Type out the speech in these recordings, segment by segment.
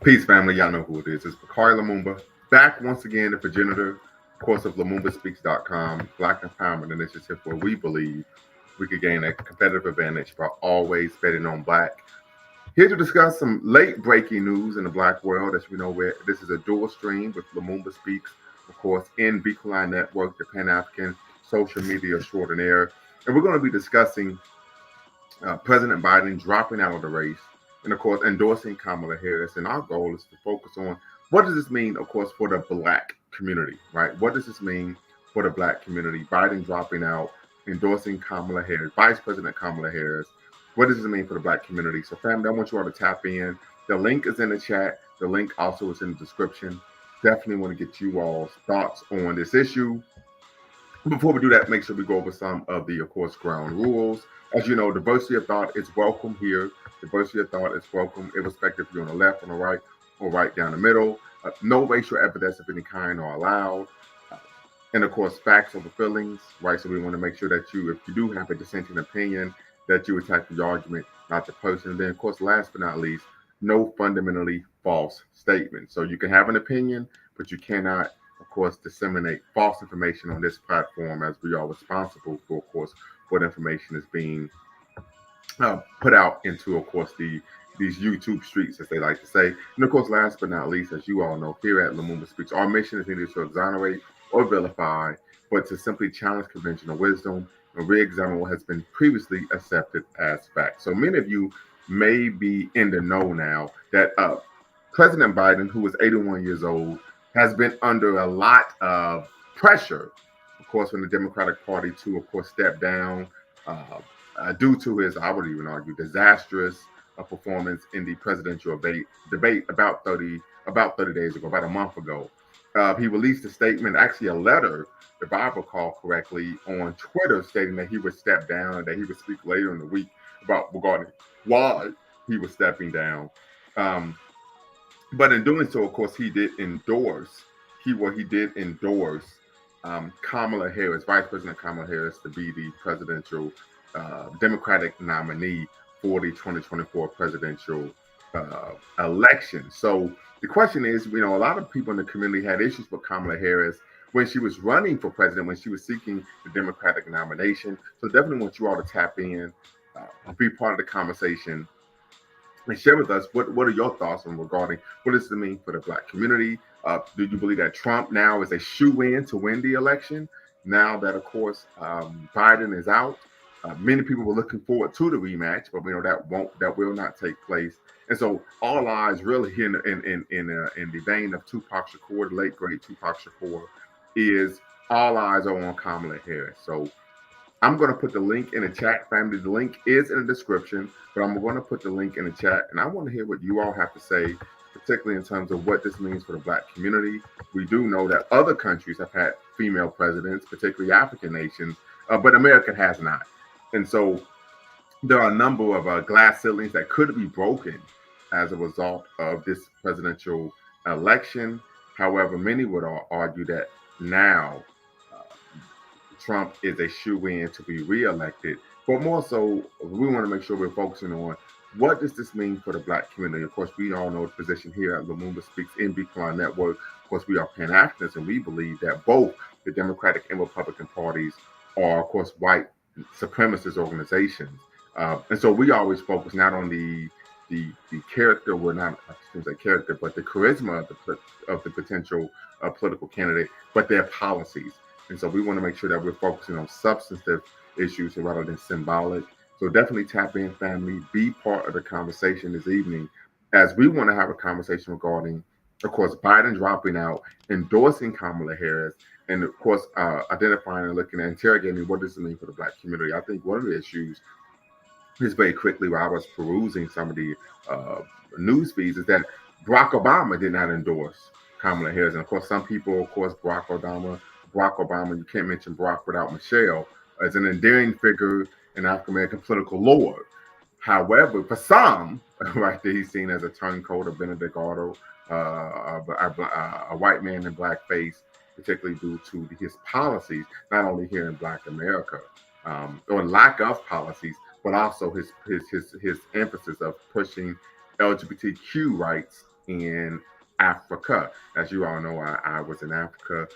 Peace, family. Y'all know who it is. It's Bakari Lumumba, back once again, the progenitor, of course, of LumumbaSpeaks.com, Black Empowerment Initiative, where we believe we could gain a competitive advantage by always betting on Black. Here to discuss some late breaking news in the Black world. As we know, this is a dual stream with Lumumba Speaks, of course, in Beacon Network, the Pan African social media extraordinaire. And we're going to be discussing President Biden dropping out of the race, and of course endorsing Kamala Harris. And our goal is to focus on what does this mean, of course, for the Black community, right? What does this mean for the Black community? Biden dropping out, endorsing Kamala Harris, Vice President Kamala Harris. What does this mean for the Black community? So, family, I want you all to tap in. The link is in the chat. The link also is in the description. Definitely want to get you all's thoughts on this issue. Before we do that, make sure we go over some of the, of course, ground rules. As you know, diversity of thought is welcome here. Diversity of thought is welcome, irrespective if you're on the left, on the right, or right down the middle. No racial evidence of any kind are allowed. And of course, facts over feelings, right? So we want to make sure that you, if you do have a dissenting opinion, that you attack the argument, not the person. And then, of course, last but not least, no fundamentally false statements. So you can have an opinion, but you cannot, of course, disseminate false information on this platform, as we are responsible for, of course, what information is being put out into, of course, these YouTube streets, as they like to say. And of course, last but not least, as you all know, here at Lumumba Speaks, our mission is neither to exonerate or vilify, but to simply challenge conventional wisdom and re-examine what has been previously accepted as fact. So many of you may be in the know now that President Biden, who is 81 years old, has been under a lot of pressure, of course, from the Democratic Party to, of course, step down due to his, I would even argue, disastrous performance in the presidential debate about 30 days ago, about a month ago. He released a statement, actually a letter, if I recall correctly, on Twitter stating that he would step down and that he would speak later in the week regarding why he was stepping down. But in doing so, of course, he did endorse Kamala Harris, Vice President Kamala Harris, to be the presidential Democratic nominee for the 2024 presidential election. So the question is, a lot of people in the community had issues with Kamala Harris when she was running for president, when she was seeking the Democratic nomination. So definitely want you all to tap in, be part of the conversation, and share with us what are your thoughts on regarding what does it mean for the Black community? Do you believe that Trump now is a shoe-in to win the election? Now that, of course, Biden is out, many people were looking forward to the rematch, but that will not take place. And so all eyes really in the vein of Tupac Shakur, the late great Tupac Shakur, is all eyes are on Kamala Harris. So I'm going to put the link in the chat, family. The link is in the description, but I'm going to put the link in the chat, and I want to hear what you all have to say, particularly in terms of what this means for the Black community. We do know that other countries have had female presidents, particularly African nations, but America has not. And so there are a number of glass ceilings that could be broken as a result of this presidential election. However, many would argue that now Trump is a shoe-in to be reelected. But more so, we want to make sure we're focusing on what does this mean for the Black community. Of course, we all know the position here at Lumumba Speaks in Beacon Network. Of course, we are Pan-Africanists, and we believe that both the Democratic and Republican parties are, of course, white supremacist organizations. And so we always focus not on the character, I shouldn't say character, but the charisma of the potential political candidate, but their policies. And so we want to make sure that we're focusing on substantive issues rather than symbolic. So definitely tap in, family, be part of the conversation this evening, as we want to have a conversation regarding, of course, Biden dropping out, endorsing Kamala Harris, and of course, identifying and looking at interrogating what does it mean for the Black community. I think one of the issues is very quickly, while I was perusing some of the news feeds, is that Barack Obama did not endorse Kamala Harris. And of course, some people, of course, Barack Obama, you can't mention Barack without Michelle, as an endearing figure in African-American political lore. However, for some, right there, he's seen as a turncoat, a Benedict Arnold, a white man in blackface, particularly due to his policies, not only here in Black America, or lack of policies, but also his emphasis of pushing LGBTQ rights in Africa. As you all know, I was in Africa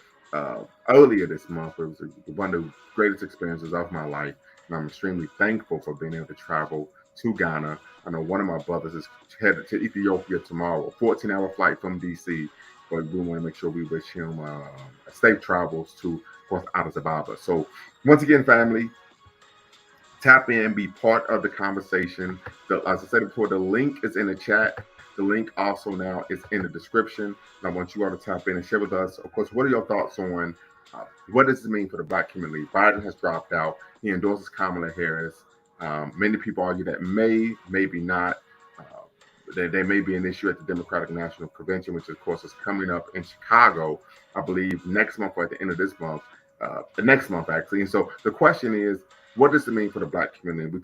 earlier this month. It was one of the greatest experiences of my life, and I'm extremely thankful for being able to travel to Ghana. I know one of my brothers is headed to Ethiopia tomorrow, 14-hour flight from DC, but we want to make sure we wish him safe travels to, of course, Addis Ababa. So once again, family, tap in, be part of the conversation. As I said before, the link is in the chat. The link also now is in the description. And I want you all to tap in and share with us, of course, what are your thoughts on what does it mean for the Black community? Biden has dropped out. He endorses Kamala Harris. Many people argue that maybe not. There may be an issue at the Democratic National Convention, which of course is coming up in Chicago, I believe next month or at the end of this month, the next month actually. And so the question is, what does it mean for the Black community? We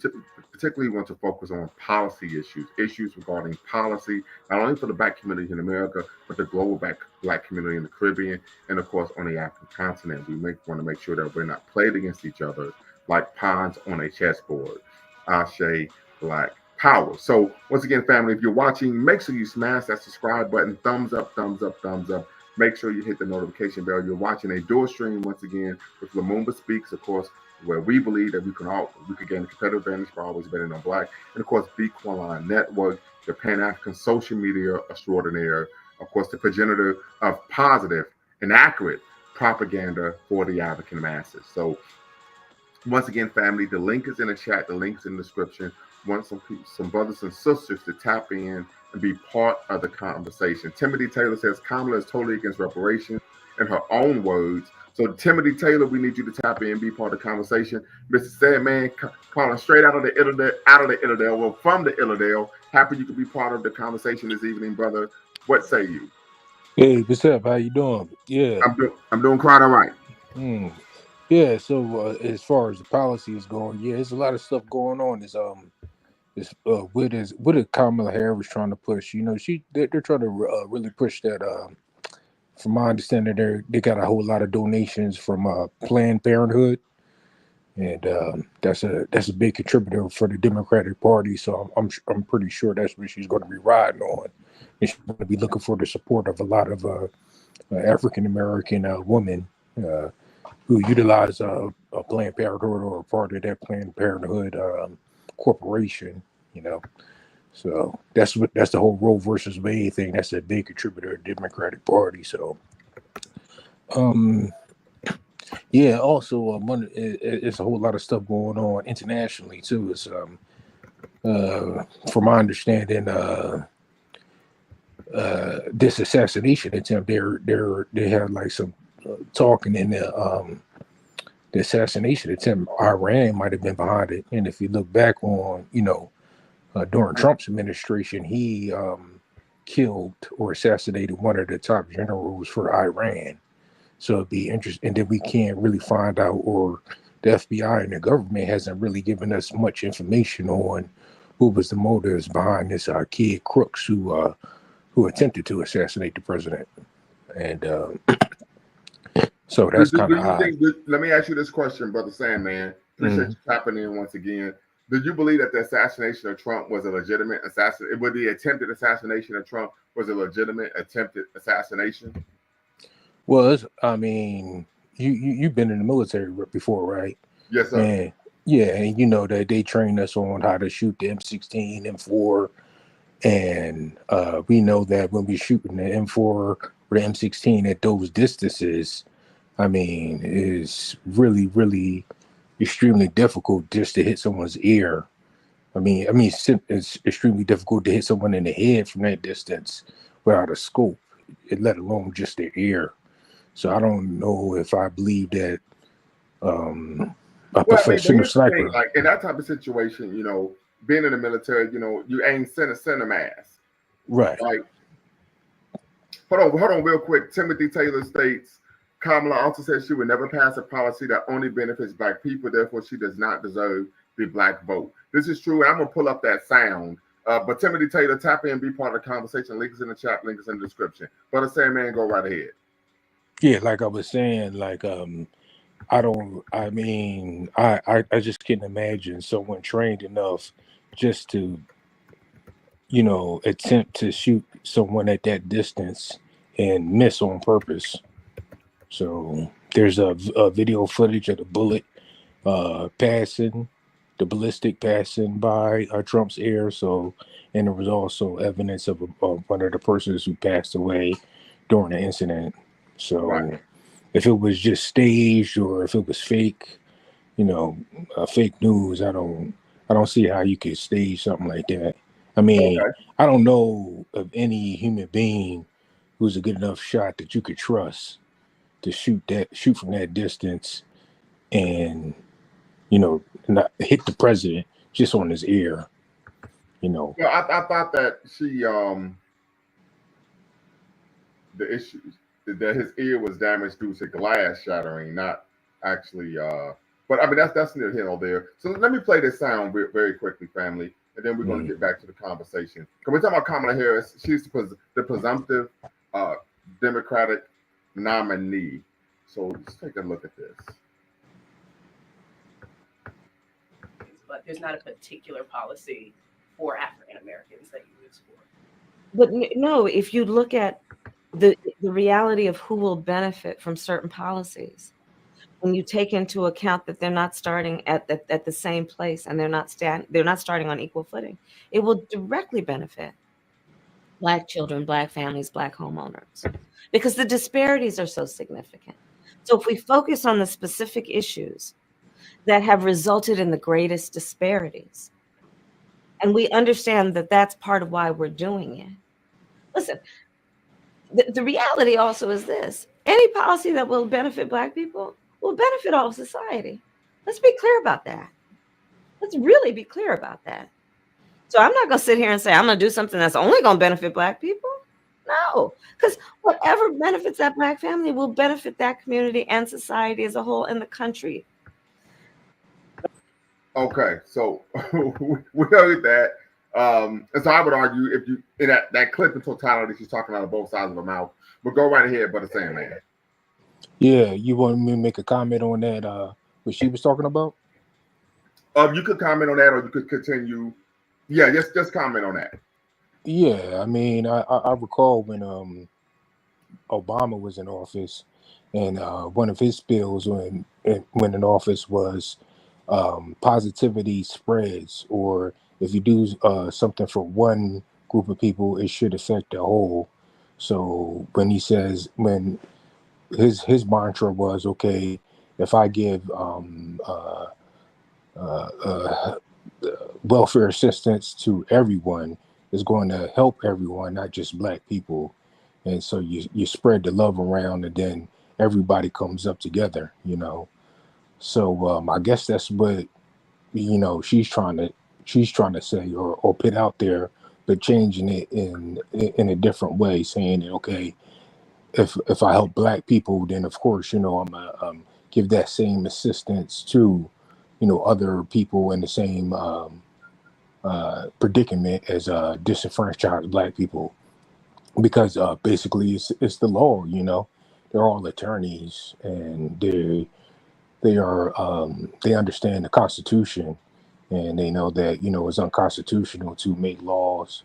particularly want to focus on policy issues regarding policy, not only for the Black community in America, but the global Black community in the Caribbean, and of course on the African continent. We want to make sure that we're not played against each other like pawns on a chessboard. Ashe, Black power. So once again, family, if you're watching, make sure you smash that subscribe button, thumbs up, thumbs up, thumbs up. Make sure you hit the notification bell. You're watching a dual stream once again with Lumumba Speaks, of course, where we believe that we can gain a competitive advantage by always betting on Black, and of course, Bequaline Network, the Pan-African social media extraordinaire, of course, the progenitor of positive and accurate propaganda for the African masses. So once again, family, the link is in the chat. The link is in the description. Want some brothers and sisters to tap in and be part of the conversation. Timothy Taylor says Kamala is totally against reparations in her own words. So Timothy Taylor, we need you to tap in and be part of the conversation. Mr. Sandman calling straight out of the Illidale, well, from the Illidale. Happy you could be part of the conversation this evening, brother. What say you? Hey, what's up? How you doing? Yeah, I'm doing quite all right. Yeah. So as far as the policy is going, yeah, there's a lot of stuff going on. What is Kamala Harris trying to push? You know, they're trying to really push that. From my understanding, they got a whole lot of donations from Planned Parenthood, and that's a big contributor for the Democratic Party. So I'm pretty sure that's what she's going to be riding on, and she's going to be looking for the support of a lot of African American women who utilize a Planned Parenthood or a part of that Planned Parenthood corporation. You know, so that's the whole Roe versus Wade thing. That's a big contributor to the Democratic Party. So, yeah. Also, it's a whole lot of stuff going on internationally too. It's from my understanding, this assassination attempt. They had like some talking in the assassination attempt. Iran might have been behind it, and if you look back on, during Trump's administration, he killed or assassinated one of the top generals for Iran. So it'd be interesting. And then we can't really find out, or the FBI and the government hasn't really given us much information on who was the motives behind this kid Crooks who attempted to assassinate the president. And so that's kind of odd. Let me ask you this question, Brother Sandman. Appreciate you tapping in once again. Did you believe that the assassination of Trump was a legitimate assassination? Would the attempted assassination of Trump was a legitimate attempted assassination? Well, you've been in the military before, right? Yes, sir. And you know that they train us on how to shoot the M16, M4, and we know that when we're shooting the M4 or the M16 at those distances, is really, really extremely difficult just to hit someone's ear. It's extremely difficult to hit someone in the head from that distance without a scope, let alone just their ear. So I don't know if I believe that a professional sniper. Like in that type of situation, being in the military, you aim center mass. Right. Like, hold on real quick. Timothy Taylor states, Kamala also says she would never pass a policy that only benefits Black people. Therefore, she does not deserve the Black vote. This is true. And I'm going to pull up that sound. But Timothy Taylor, tap in, be part of the conversation. Link is in the chat. Link is in the description. Brother Sandman, go right ahead. Yeah, like I was saying, I just can't imagine someone trained enough just to attempt to shoot someone at that distance and miss on purpose. So there's a video footage of the bullet passing, the ballistic passing by Trump's ear. So, and there was also evidence of one of the persons who passed away during the incident. So, Right. if it was just staged or if it was fake, fake news, I don't see how you could stage something like that. I mean, Okay. I don't know of any human being who's a good enough shot that you could trust to shoot from that distance and not hit the president just on his ear. You know, Well, I thought that the issues that his ear was damaged due to glass shattering, not actually. But I mean, that's neither here nor there. So let me play this sound very quickly, family, and then we're going to mm, get back to the conversation. Because we're talking about Kamala Harris. She's the presumptive uh, Democratic nominee. So let's take a look at this. But there's not a particular policy for African Americans that you use for. But no, if you look at the reality of who will benefit from certain policies, when you take into account that they're not starting at the same place and they're not starting on equal footing, it will directly benefit Black children, Black families, Black homeowners, because the disparities are so significant. So if we focus on the specific issues that have resulted in the greatest disparities, and we understand that that's part of why we're doing it. Listen, the reality also is this: any policy that will benefit Black people will benefit all of society. Let's be clear about that. Let's really be clear about that. So I'm not going to sit here and say I'm going to do something that's only going to benefit Black people. No, because whatever benefits that Black family will benefit that community and society as a whole and the country. Okay, so we heard that. And so I would argue if you in that clip in totality, she's talking out of both sides of her mouth. But go right ahead, brother Sam, man. yeah, you want me to make a comment on that? What she was talking about? You could comment on that, or you could continue. Yeah, just comment on that. Yeah, I mean, I recall when Obama was in office, and one of his spills when in office was positivity spreads, or if you do something for one group of people, it should affect the whole. So when he says when his mantra was, okay, if I give uh, uh, welfare assistance to everyone, is going to help everyone, not just Black people. And so you spread the love around, and then everybody comes up together. So I guess that's what she's trying to say or put out there, but changing it in a different way, saying that, okay, if I help Black people, then of course I'm gonna give that same assistance to other people in the same predicament as disenfranchised Black people, because basically it's the law. They're all attorneys, and they understand the Constitution, and they know that it's unconstitutional to make laws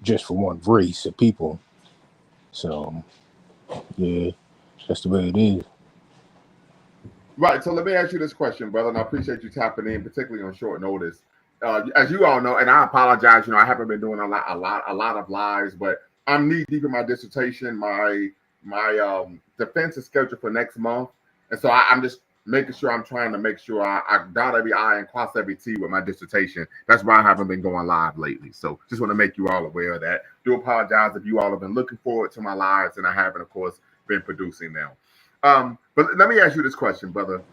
just for one race of people. So yeah, that's the way it is. Right. So let me ask you this question, brother, and I appreciate you tapping in, particularly on short notice. As you all know, and I apologize, I haven't been doing a lot of lives, but I'm knee deep in my dissertation. My defense is scheduled for next month, and so I'm just making sure I'm trying to make sure I dot every I and cross every T with my dissertation. That's why I haven't been going live lately. So just want to make you all aware of that. Do apologize if you all have been looking forward to my lives, and I haven't, of course, been producing them. But let me ask you this question, brother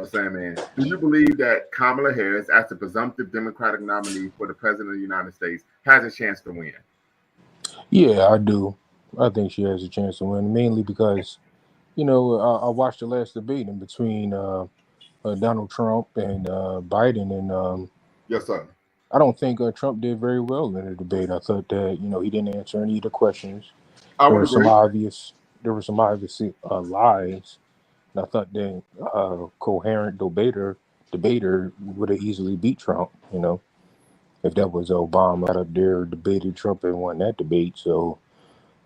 Sam, man. Do you believe that Kamala Harris, as the presumptive Democratic nominee for the president of the United States, has a chance to win? Yeah, I do. I think she has a chance to win, mainly because I watched the last debate in between Donald Trump and Biden, and Yes, sir. I don't think Trump did very well in the debate. I thought that he didn't answer any of the questions. I There would were some agree. obvious lies. And I thought that coherent debater would have easily beat Trump. if that was Obama got up there debated Trump and won that debate. So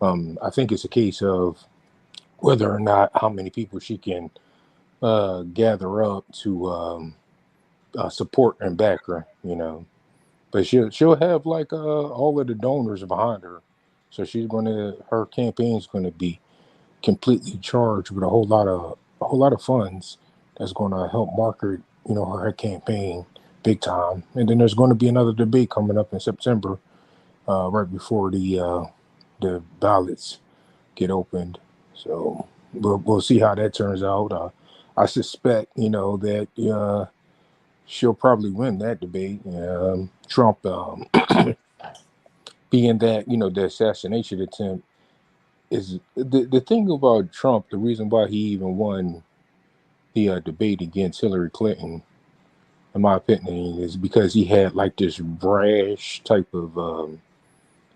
I think it's a case of whether or not how many people she can gather up to support and back her, you know. But she'll have like all of the donors behind her, so her campaign's gonna be completely charged with a whole lot of funds that's gonna help market, you know, her campaign big time. And then there's going to be another debate coming up in September, right before the ballots get opened. So we'll see how that turns out. I suspect, you know, that she'll probably win that debate. Trump, being that, you know, the assassination attempt is the thing about Trump. The reason why he even won the debate against Hillary Clinton, in my opinion, is because he had like this brash type of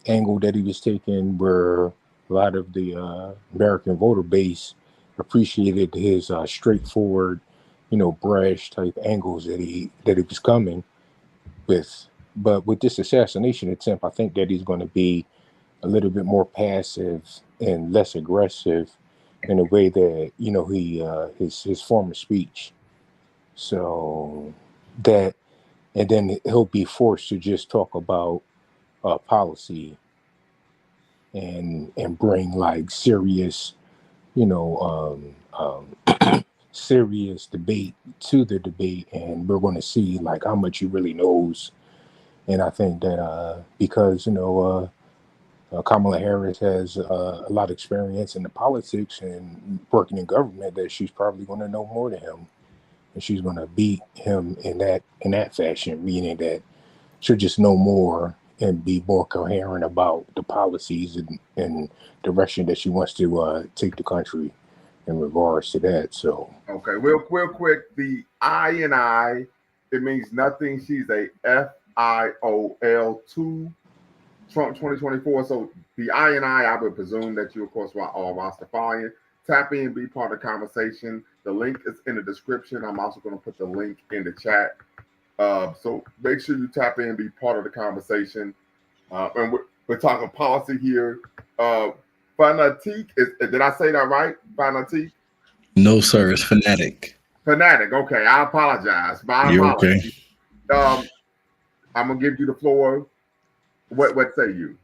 angle that he was taking, where a lot of the American voter base appreciated his straightforward, you know, brash type angles that he was coming with. But with this assassination attempt, I think that he's going to be a little bit more passive and less aggressive in a way that, you know, his former speech. So that, and then he'll be forced to just talk about policy and bring like serious, you know, serious debate to the debate, and we're going to see like how much he really knows. And I think that because, you know, Kamala Harris has a lot of experience in the politics and working in government, that she's probably going to know more than him, and she's going to beat him in that fashion, meaning that she'll just know more and be more coherent about the policies and direction that she wants to take the country in regards to that. So okay, real quick, the I, it means nothing. She's a FIOL2 Trump 2024. So the I would presume that you, of course, are Rastafarian. Tap in, be part of the conversation. The link is in the description. I'm also going to put the link in the chat. So make sure you tap in, be part of the conversation. And we're talking policy here. Fanatique, did I say that right? Fanatique? No, sir. It's fanatic. Fanatic. Okay, I apologize. You're okay. I'm gonna give you the floor. What say you?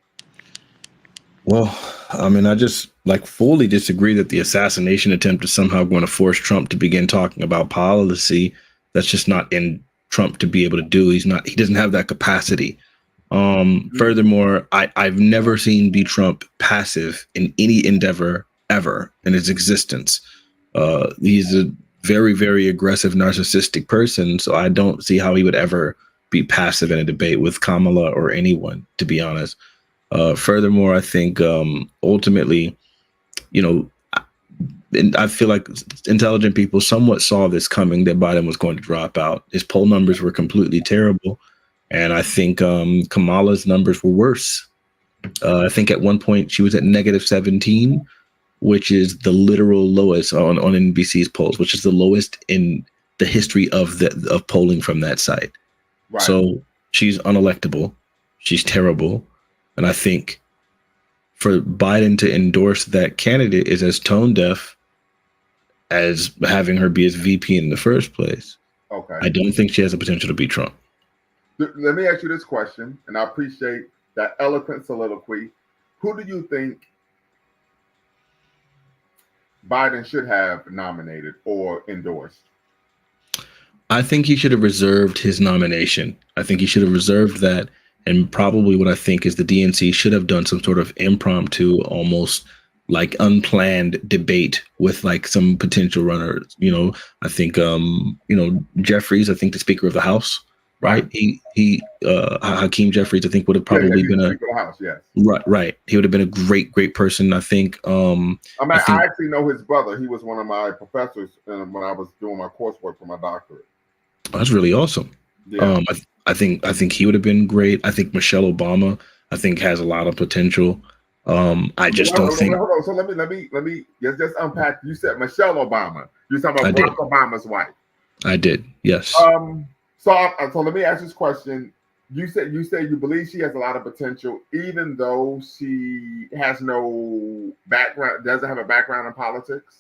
Well, I mean, I just like fully disagree that the assassination attempt is somehow going to force Trump to begin talking about policy. That's just not in Trump to be able to do. He doesn't have that capacity. Furthermore, I've never seen B. Trump passive in any endeavor ever in his existence. He's a very, very aggressive, narcissistic person. So I don't see how he would ever be passive in a debate with Kamala or anyone, to be honest. Furthermore, I think ultimately, you know, and I feel like intelligent people somewhat saw this coming, that Biden was going to drop out. His poll numbers were completely terrible. And I think Kamala's numbers were worse. I think at one point she was at -17, which is the literal lowest on NBC's polls, which is the lowest in the history of polling from that site. Right. So she's unelectable. She's terrible. And I think for Biden to endorse that candidate is as tone deaf as having her be his VP in the first place. Okay. I don't think she has the potential to beat Trump. Let me ask you this question, and I appreciate that eloquent soliloquy. Who do you think Biden should have nominated or endorsed? I think he should have reserved his nomination. I think he should have reserved that. And probably what I think is the DNC should have done some sort of impromptu, almost like unplanned debate with like some potential runners. You know, I think, you know, Jeffries, I think the Speaker of the House, right? Hakeem Jeffries, I think would have probably been Speaker of the House, yes. Right. He would have been a great person. I think. I actually know his brother. He was one of my professors when I was doing my coursework for my doctorate. That's really awesome. Yeah. I think he would have been great. I think Michelle Obama, I think, has a lot of potential. I just don't think. Hold on. So let me just unpack. You said Michelle Obama. You're talking about Barack Obama's wife. I did. Yes. So let me ask this question: You said you believe she has a lot of potential, even though she has no background, doesn't have a background in politics.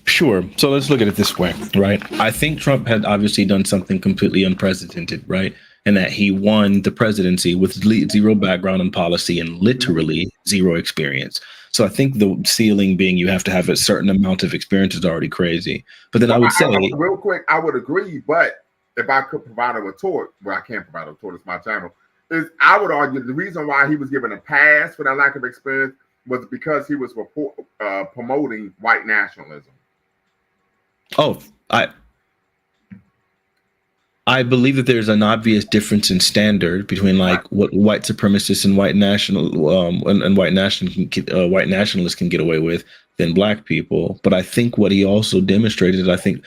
Sure. So let's look at it this way, right? I think Trump had obviously done something completely unprecedented, right? And that he won the presidency with zero background in policy and literally zero experience. So I think the ceiling being you have to have a certain amount of experience is already crazy. But then I would say, real quick, I would agree. But if I could provide a retort, well, I can't provide a retort. It's my channel. Is I would argue the reason why he was given a pass for that lack of experience was because he was promoting white nationalism. Oh, I believe that there's an obvious difference in standard between like what white supremacists and white nationalists can get away with than black people. But I think what he also demonstrated, I think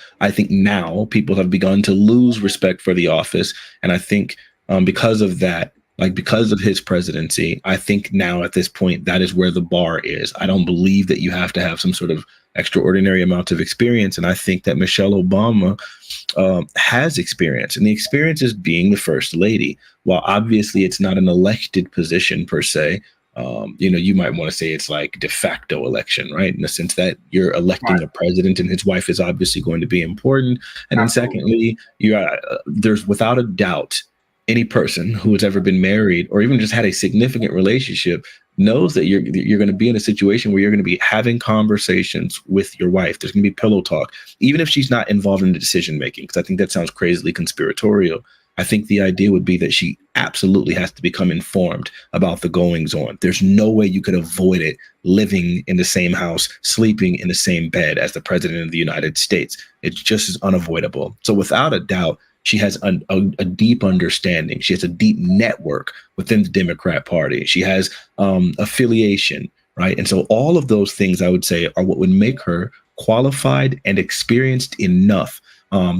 now people have begun to lose respect for the office, and I think because of that, like because of his presidency, I think now at this point that is where the bar is. I don't believe that you have to have some sort of extraordinary amount of experience, and I think that Michelle Obama has experience, and the experience is being the first lady. While obviously it's not an elected position per se, you might want to say it's like de facto election, right? In the sense that you're electing a president, and his wife is obviously going to be important. And then secondly, there's without a doubt any person who has ever been married or even just had a significant relationship knows that you're going to be in a situation where you're going to be having conversations with your wife. There's going to be pillow talk, even if she's not involved in the decision making, because I think that sounds crazily conspiratorial. I think the idea would be that she absolutely has to become informed about the goings on. There's no way you could avoid it living in the same house, sleeping in the same bed as the president of the United States. It's just as unavoidable. So without a doubt, she has a deep understanding. She has a deep network within the Democrat Party. She has affiliation, right? And so all of those things, I would say, are what would make her qualified and experienced enough.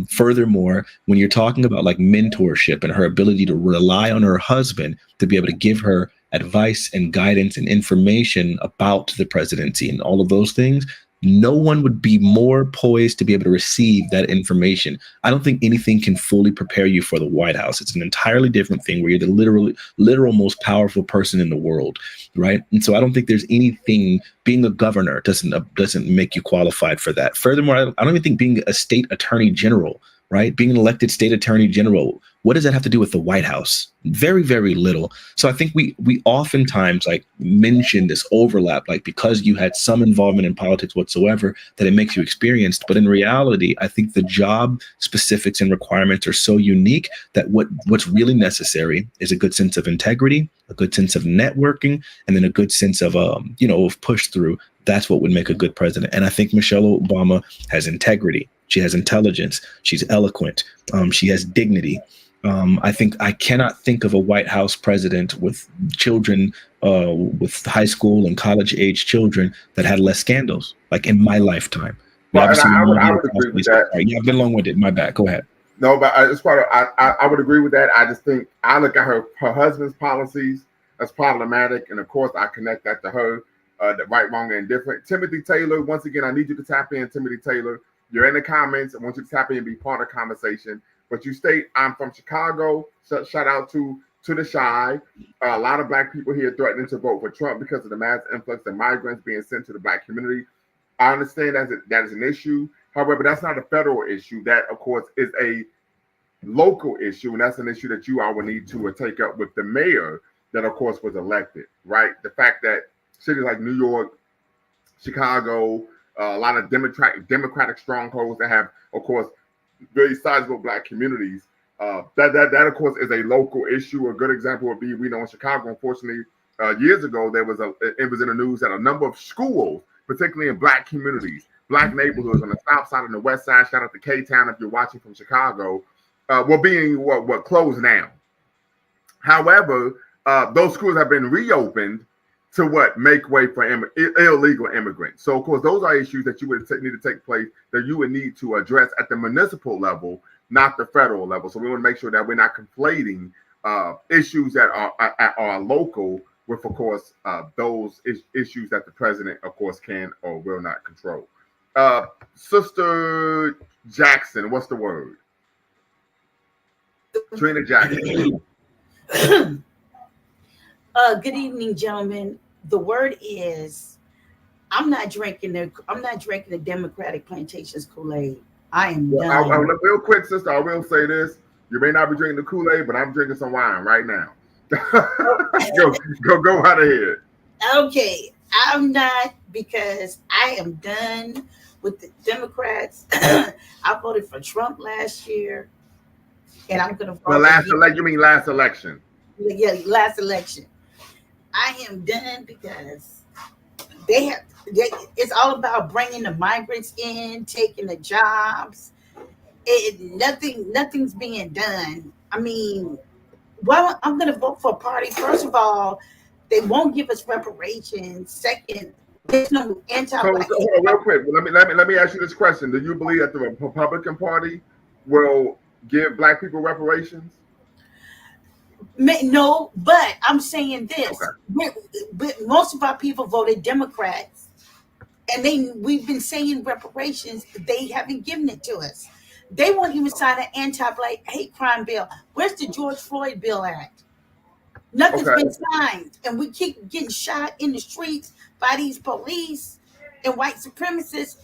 Furthermore, when you're talking about like mentorship and her ability to rely on her husband to be able to give her advice and guidance and information about the presidency and all of those things, no one would be more poised to be able to receive that information. I don't think anything can fully prepare you for the White House. It's an entirely different thing where you're the literal most powerful person in the world, right? And so I don't think there's anything, being a governor doesn't make you qualified for that. Furthermore, I don't even think being a state attorney general, right? Being an elected state attorney general, what does that have to do with the White House? Very, very little. So I think we oftentimes like mention this overlap, like because you had some involvement in politics whatsoever, that it makes you experienced. But in reality, I think the job specifics and requirements are so unique that what's really necessary is a good sense of integrity, a good sense of networking, and then a good sense of of push through. That's what would make a good president. And I think Michelle Obama has integrity. She has intelligence. She's eloquent. She has dignity. I cannot think of a White House president with children, with high school and college age children that had less scandals, like in my lifetime. Well, I would agree with that. Yeah, I've been long-winded. My bad. Go ahead. No, but as part of, I would agree with that. I just think I look at her husband's policies as problematic, and of course I connect that to her, the right, wrong, and indifferent. Timothy Taylor, once again, I need you to tap in. Timothy Taylor, you're in the comments. I want you to tap in and be part of the conversation. But you state, I'm from Chicago. Shout out to the Chi. A lot of black people here threatening to vote for Trump because of the mass influx of migrants being sent to the black community. I understand that is an issue. However, that's not a federal issue. That, of course, is a local issue, and that's an issue that you all will need to take up with the mayor that, of course, was elected, right? The fact that cities like New York, Chicago, a lot of democratic strongholds that have, of course, very sizable black communities. That of course is a local issue. A good example would be, we know in Chicago, unfortunately, years ago it was in the news that a number of schools, particularly in black communities, black neighborhoods on the south side and the west side, shout out to K-Town if you're watching from Chicago, were being closed down. However, those schools have been reopened to make way for illegal immigrants. So, of course, those are issues that you would need to take place, that you would need to address at the municipal level, not the federal level. So we want to make sure that we're not conflating issues that are local with, of course, those issues that the president, of course, can or will not control. Sister Jackson, what's the word? Trina Jackson. Good evening, gentlemen. The word is I'm not drinking the Democratic plantations Kool-Aid. I am done. Real quick, sister, I will say this. You may not be drinking the Kool-Aid, but I'm drinking some wine right now. go right ahead. Okay, I'm not, because I am done with the Democrats. I voted for Trump last year, and I'm going to vote You mean last election? Yeah, last election. I am done because it's all about bringing the migrants in, taking the jobs. Nothing's being done. I mean, well, I'm going to vote for a party. First of all, they won't give us reparations. Second, there's no anti-black. So real quick, let me ask you this question: do you believe that the Republican Party will give Black people reparations? No, but I'm saying this: most of our people voted Democrats, and we've been saying reparations. They haven't given it to us. They won't even sign an anti-black hate crime bill. Where's the George Floyd bill at? Nothing's been signed, and we keep getting shot in the streets by these police and white supremacists.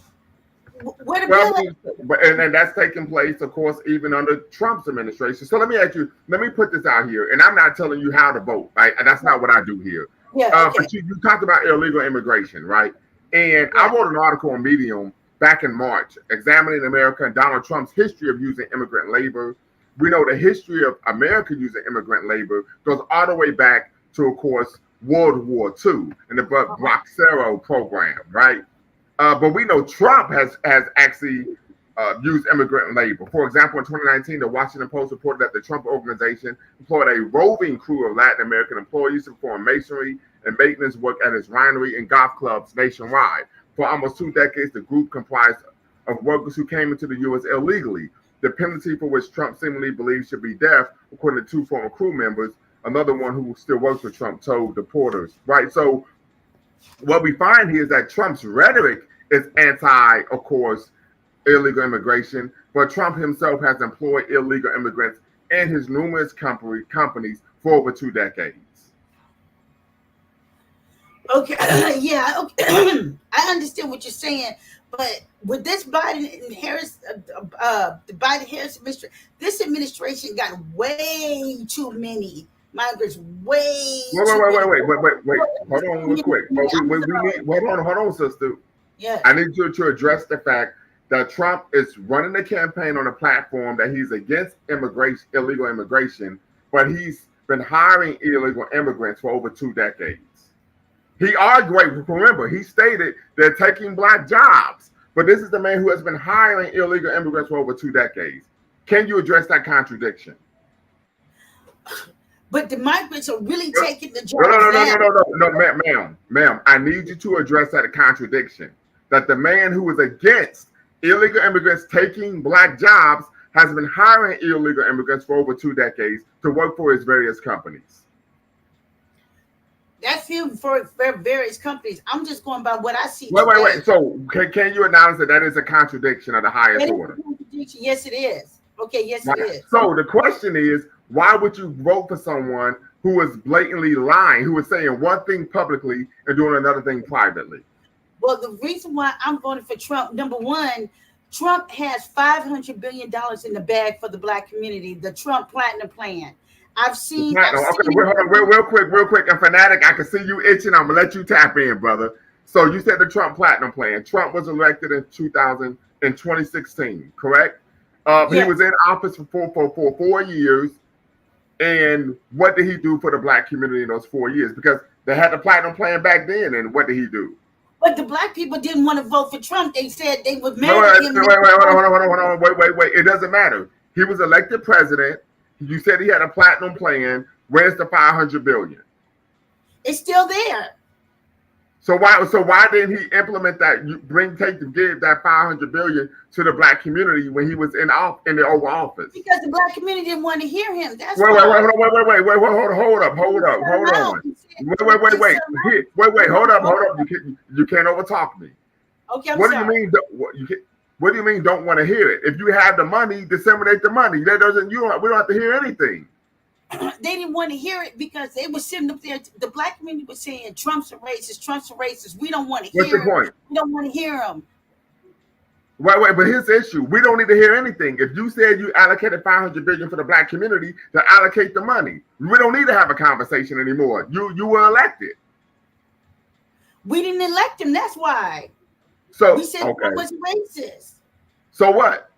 Where the bill at? And that's taking place, of course, even under Trump's administration. So let me put this out here, and I'm not telling you how to vote, right? And that's not what I do here. Yeah, But you talked about illegal immigration, right? And I wrote an article on Medium back in March, examining America and Donald Trump's history of using immigrant labor. We know the history of America using immigrant labor goes all the way back to, of course, World War II and the Boxero program, right? But we know Trump has actually used immigrant labor. For example, in 2019, the Washington Post reported that the Trump organization employed a roving crew of Latin American employees to perform masonry and maintenance work at its winery and golf clubs nationwide. For almost 2 decades, the group comprised of workers who came into the U.S. illegally, the penalty for which Trump seemingly believes should be death, according to 2 former crew members. Another one who still works for Trump told reporters, right? So what we find here is that Trump's rhetoric is anti, of course, illegal immigration, but Trump himself has employed illegal immigrants in his numerous companies for over 2 decades. Okay, yeah, okay. I understand what you're saying, but with this Biden and Harris, the Biden-Harris administration, this administration got way too many migrants. Wait. Hold on real quick. Hold on, sister. Yeah. I need you to address the fact that Trump is running a campaign on a platform that he's against illegal immigration, but he's been hiring illegal immigrants for over 2 decades. He argued, remember, he stated they're taking Black jobs, but this is the man who has been hiring illegal immigrants for over 2 decades. Can you address that contradiction? But the migrants are really taking the jobs. No, ma'am. I need you to address that contradiction. That the man who is against illegal immigrants taking Black jobs has been hiring illegal immigrants for over 2 decades to work for his various companies. That's him for various companies. I'm just going by what I see. Wait. So can you announce that is a contradiction of the highest order? Yes, it is. Okay, yes, it is. So the question is, why would you vote for someone who is blatantly lying, who is saying one thing publicly and doing another thing privately? Well, the reason why I'm voting for Trump, number one, Trump has $500 billion in the bag for the Black community, the Trump Platinum Plan. I've seen. Real quick. And Fanatic, I can see you itching. I'm gonna let you tap in, brother. So you said the Trump Platinum Plan. Trump was elected in 2016, correct? He was in office for 4 years. And what did he do for the Black community in those 4 years? Because they had the Platinum Plan back then, and what did he do? But the Black people didn't want to vote for Trump. They said they would marry him. Hold on. Wait. It doesn't matter. He was elected president. You said he had a platinum plan. Where's the $500 billion? It's still there. So why didn't he implement that? Give that $500 billion to the Black community when he was in the Oval Office? Because the Black community didn't want to hear him. That's wait, hold up. Hold up. You can't overtalk me. Okay, What do you mean? What do you mean? Don't want to hear it? If you have the money, disseminate the money. We don't have to hear anything. they didn't want to hear it because they were sitting up there. The black community was saying Trump's a racist. Trump's a racist. We don't want to What's hear the point? We don't want to hear him. Wait, but here's the issue. We don't need to hear anything. If you said you allocated $500 billion for the black community, to allocate the money. We don't need to have a conversation anymore. You were elected. We didn't elect him. That's why. So We said okay. he was racist. So what?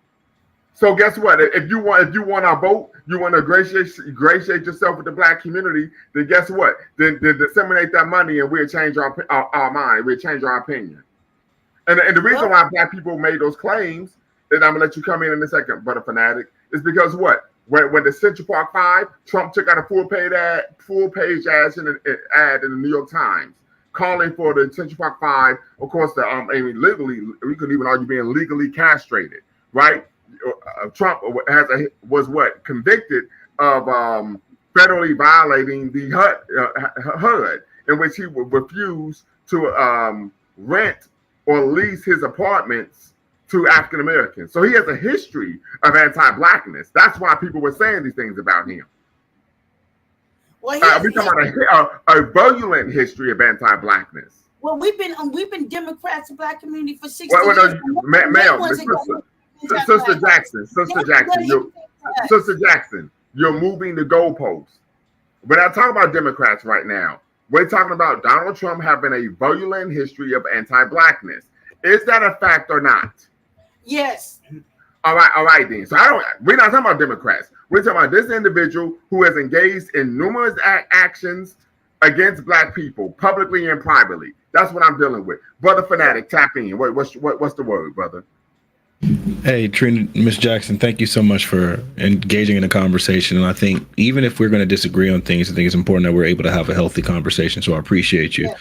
So guess what? If you want our vote, you want to ingratiate yourself with the black community, then guess what? Then disseminate that money and we'll change our mind. We'll change our opinion. And the reason why black people made those claims, and I'm gonna let you come in a second, Brother Fanatic, is because what? When the Central Park 5, Trump took out a full page ad in the New York Times, calling for the Central Park 5, of course, legally, we could even argue being legally castrated, right? Trump was convicted of federally violating the HUD, in which he would refuse to rent or lease his apartments to African Americans. So he has a history of anti-blackness. That's why people were saying these things about him. Well, We're talking about a virulent history of anti-blackness. Well, we've been Democrats and black community for 60 Well, years. Sister Jackson, you're moving the goalposts. We're not talking about Democrats right now. We're talking about Donald Trump having a virulent history of anti-blackness. Is that a fact or not? Yes. All right then. So we're not talking about Democrats. We're talking about this individual who has engaged in numerous actions against black people, publicly and privately. That's what I'm dealing with. Brother Fanatic, tap in. What's the word, brother? Hey, Trina, Miss Jackson, thank you so much for engaging in a conversation. And I think even if we're going to disagree on things, I think it's important that we're able to have a healthy conversation. So I appreciate you.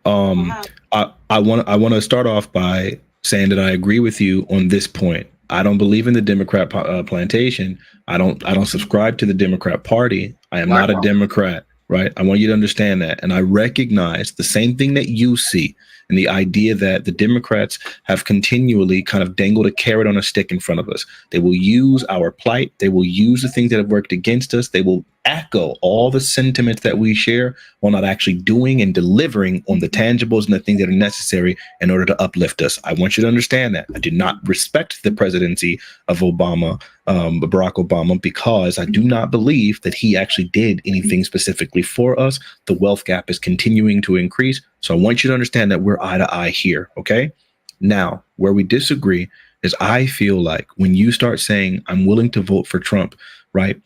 Yeah. I want to start off by saying that I agree with you on this point. I don't believe in the Democrat plantation. I don't subscribe to the Democrat Party. I am not a Democrat, right? I want you to understand that. And I recognize the same thing that you see, and the idea that the Democrats have continually kind of dangled a carrot on a stick in front of us. They will use our plight. They will use the things that have worked against us. They will echo all the sentiments that we share while not actually doing and delivering on the tangibles and the things that are necessary in order to uplift us. I want you to understand that. I do not respect the presidency of Barack Obama, because I do not believe that he actually did anything specifically for us. The wealth gap is continuing to increase. So I want you to understand that we're eye to eye here. Okay. Now, where we disagree is I feel like when you start saying I'm willing to vote for Trump, right?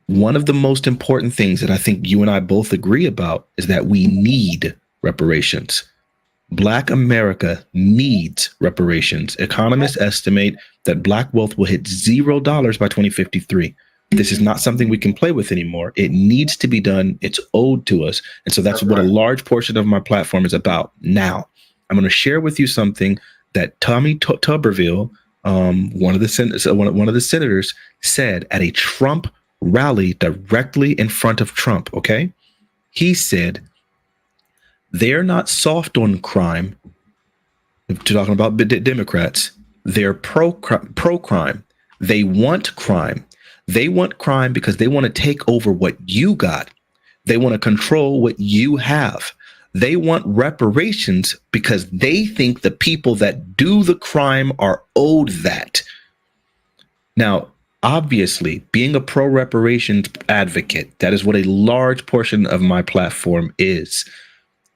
One of the most important things that I think you and I both agree about is that we need reparations. Black America needs reparations. Economists estimate that black wealth will hit $0 by 2053. This is not something we can play with anymore. It needs to be done. It's owed to us. And so that's what a large portion of my platform is about. Now, I'm going to share with you something that Tommy Tuberville, one of the senators, said at a Trump rally directly in front of Trump. Okay. He said, they're not soft on crime. Talking about Democrats, they're pro-crime. They want crime. They want crime because they want to take over what you got. They want to control what you have. They want reparations because they think the people that do the crime are owed that. Now, obviously, being a pro-reparations advocate, that is what a large portion of my platform is.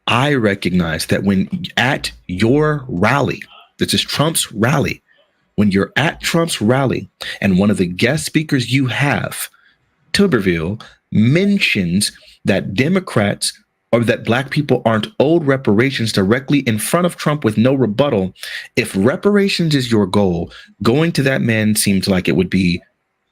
I recognize that when at your rally, this is Trump's rally, when you're at Trump's rally and one of the guest speakers you have, Tuberville, mentions that Democrats or that black people aren't owed reparations directly in front of Trump with no rebuttal, if reparations is your goal, going to that man seems like it would be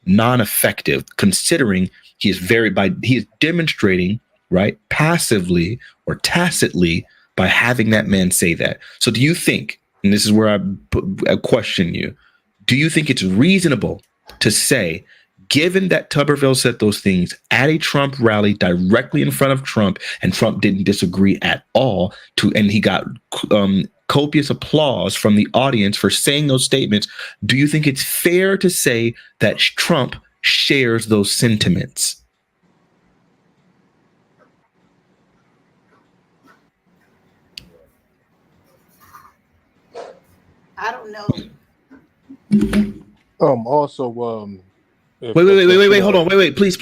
non-effective, considering he is demonstrating, right, passively or tacitly by having that man say that. So do you think, and this is where I question you, do you think it's reasonable to say, given that Tuberville said those things at a Trump rally directly in front of Trump, and Trump didn't disagree at all, and he got copious applause from the audience for saying those statements, do you think it's fair to say that Trump shares those sentiments? I don't know. Also, if, Wait, hold on. Wait, please.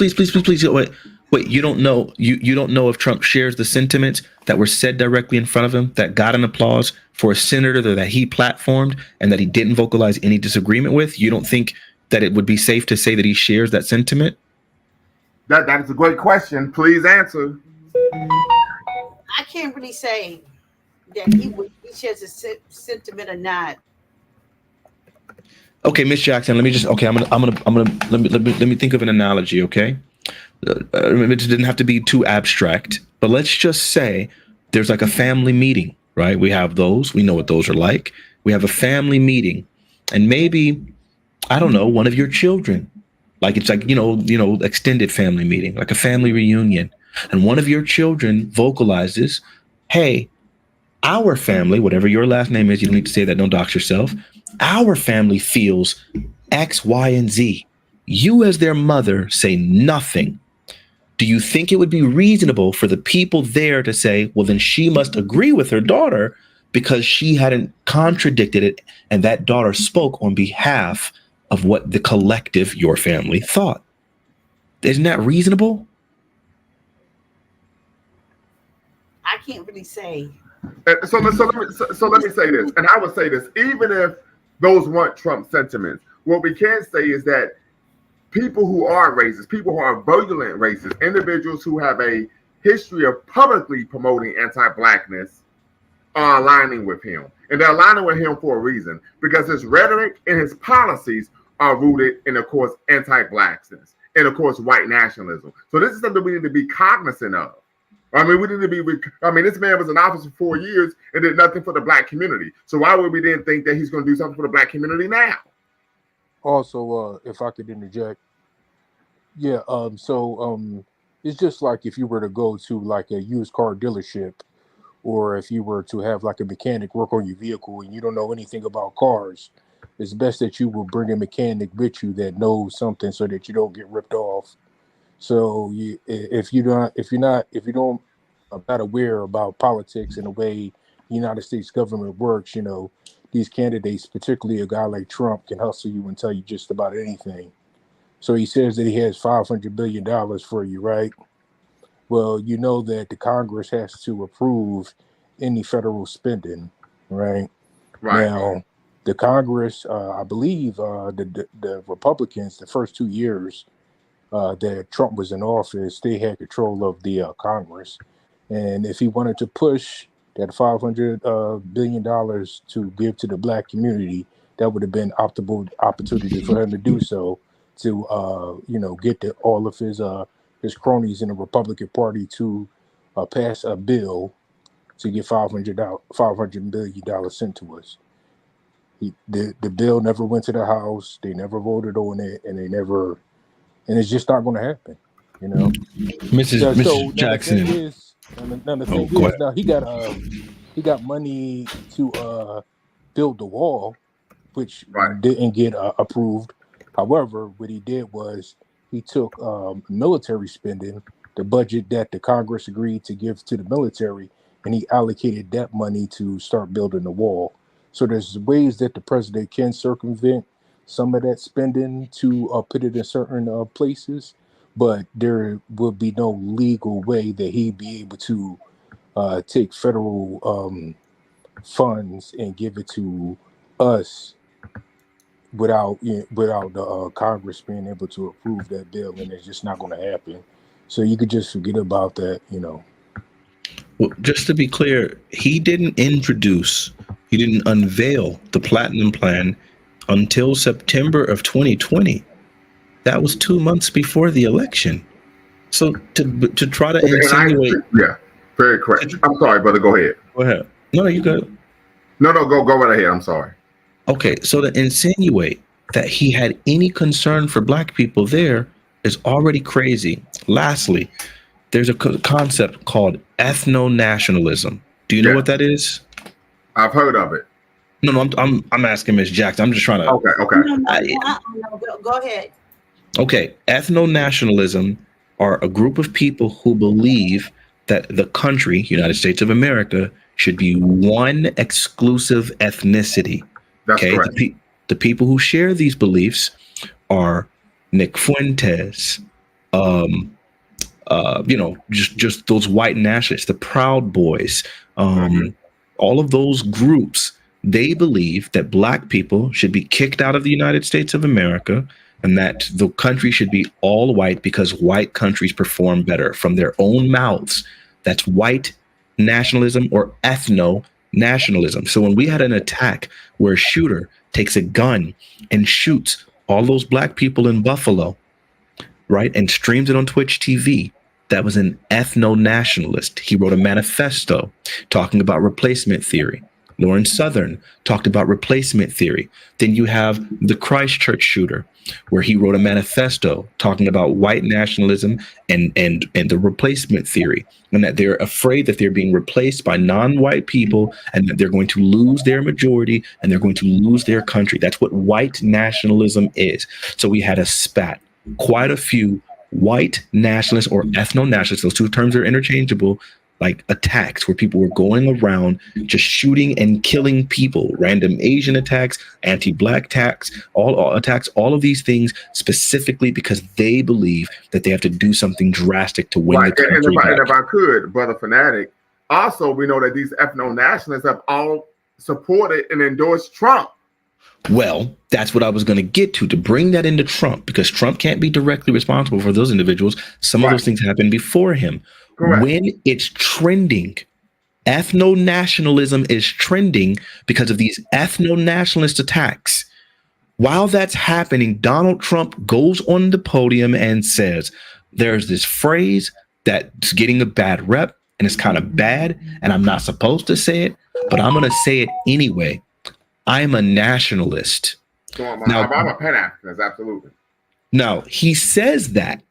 Wait, you don't know you don't know if Trump shares the sentiments that were said directly in front of him that got an applause for a senator that he platformed and that he didn't vocalize any disagreement with? You don't think that it would be safe to say that he shares that sentiment? That is a great question. Please answer. I can't really say that he shares a sentiment or not. Okay, Miss Jackson, let me let me think of an analogy, okay? It didn't have to be too abstract, but let's just say there's like a family meeting, right? We have those, we know what those are like. We have a family meeting, and maybe, I don't know, one of your children, like it's like, extended family meeting, like a family reunion, and one of your children vocalizes, hey, our family, whatever your last name is, you don't need to say that, don't dox yourself. Our family feels X, Y, and Z. You as their mother say nothing. Do you think it would be reasonable for the people there to say, well, then she must agree with her daughter because she hadn't contradicted it and that daughter spoke on behalf of what the collective, your family, thought? Isn't that reasonable? I can't really say. So let me say this, and I would say this, even if those weren't Trump sentiments, what we can say is that people who are racist, people who are virulent racists, individuals who have a history of publicly promoting anti-blackness are aligning with him. And they're aligning with him for a reason, because his rhetoric and his policies are rooted in, of course, anti-blackness and, of course, white nationalism. So this is something we need to be cognizant of. I mean, this man was in office for 4 years and did nothing for the black community. So why would we then think that he's going to do something for the black community now? Also, if I could interject, yeah. It's just like if you were to go to like a used car dealership, or if you were to have like a mechanic work on your vehicle and you don't know anything about cars, it's best that you will bring a mechanic with you that knows something so that you don't get ripped off. So if you're not aware about politics and the way the United States government works, these candidates, particularly a guy like Trump, can hustle you and tell you just about anything. So he says that he has $500 billion for you, right? Well, you know that the Congress has to approve any federal spending, right? Right. Now, the Congress, I believe the Republicans, the first 2 years that Trump was in office, they had control of the Congress. And if he wanted to push that $500 billion to give to the black community, that would have been optimal opportunity for him to do so, to get all of his cronies in the Republican Party to pass a bill to get $500 billion sent to us. The bill never went to the House. They never voted on it, and it's just not going to happen, Mrs. Jackson. The thing is, now he got money to build the wall, which didn't get approved. However, what he did was he took military spending, the budget that the Congress agreed to give to the military, and he allocated that money to start building the wall. So there's ways that the president can circumvent some of that spending to put it in certain places, but there will be no legal way that he'd be able to take federal funds and give it to us without the Congress being able to approve that bill, and it's just not going to happen. So you could just forget about that, Well, just to be clear, he didn't unveil the Platinum Plan until September of 2020. That was 2 months before the election. So to try to insinuate, very correct. I'm sorry, brother. Go ahead. Go ahead. No, you good. No, go right ahead. I'm sorry. Okay, so to insinuate that he had any concern for black people there is already crazy. Lastly, there's a concept called ethno-nationalism. Do you know what that is? I've heard of it. No, I'm asking Ms. Jackson. I'm just trying to. Okay. No, go ahead. Okay, ethno-nationalism are a group of people who believe that the country, United States of America, should be one exclusive ethnicity. That's Okay, correct. The people who share these beliefs are Nick Fuentes, just those white nationalists, the Proud Boys, all of those groups. They believe that black people should be kicked out of the United States of America and that the country should be all white because white countries perform better. From their own mouths, that's white nationalism or ethno nationalism. So when we had an attack where a shooter takes a gun and shoots all those black people in Buffalo, right, and streams it on Twitch TV, that was an ethno-nationalist. He wrote a manifesto talking about replacement theory. Lawrence Southern talked about replacement theory. Then you have the Christchurch shooter, where he wrote a manifesto talking about white nationalism and the replacement theory, and that they're afraid that they're being replaced by non-white people and that they're going to lose their majority and they're going to lose their country. That's what white nationalism is. So we had a spat. Quite a few white nationalists or ethno-nationalists, those two terms are interchangeable, like attacks where people were going around just shooting and killing people, random Asian attacks, anti-black attacks, all attacks, all of these things specifically because they believe that they have to do something drastic to win the country and if I could, Brother Fanatic, also we know that these ethno-nationalists have all supported and endorsed Trump. Well, that's what I was going to get to bring that into Trump, because Trump can't be directly responsible for those individuals. Some of those things happened before him. Correct. When it's trending, ethno-nationalism is trending because of these ethno-nationalist attacks. While that's happening, Donald Trump goes on the podium and says, there's this phrase that's getting a bad rep and it's kind of bad, and I'm not supposed to say it, but I'm going to say it anyway. I'm a nationalist. So I'm a Pan-Africanist, absolutely. Now, he says that.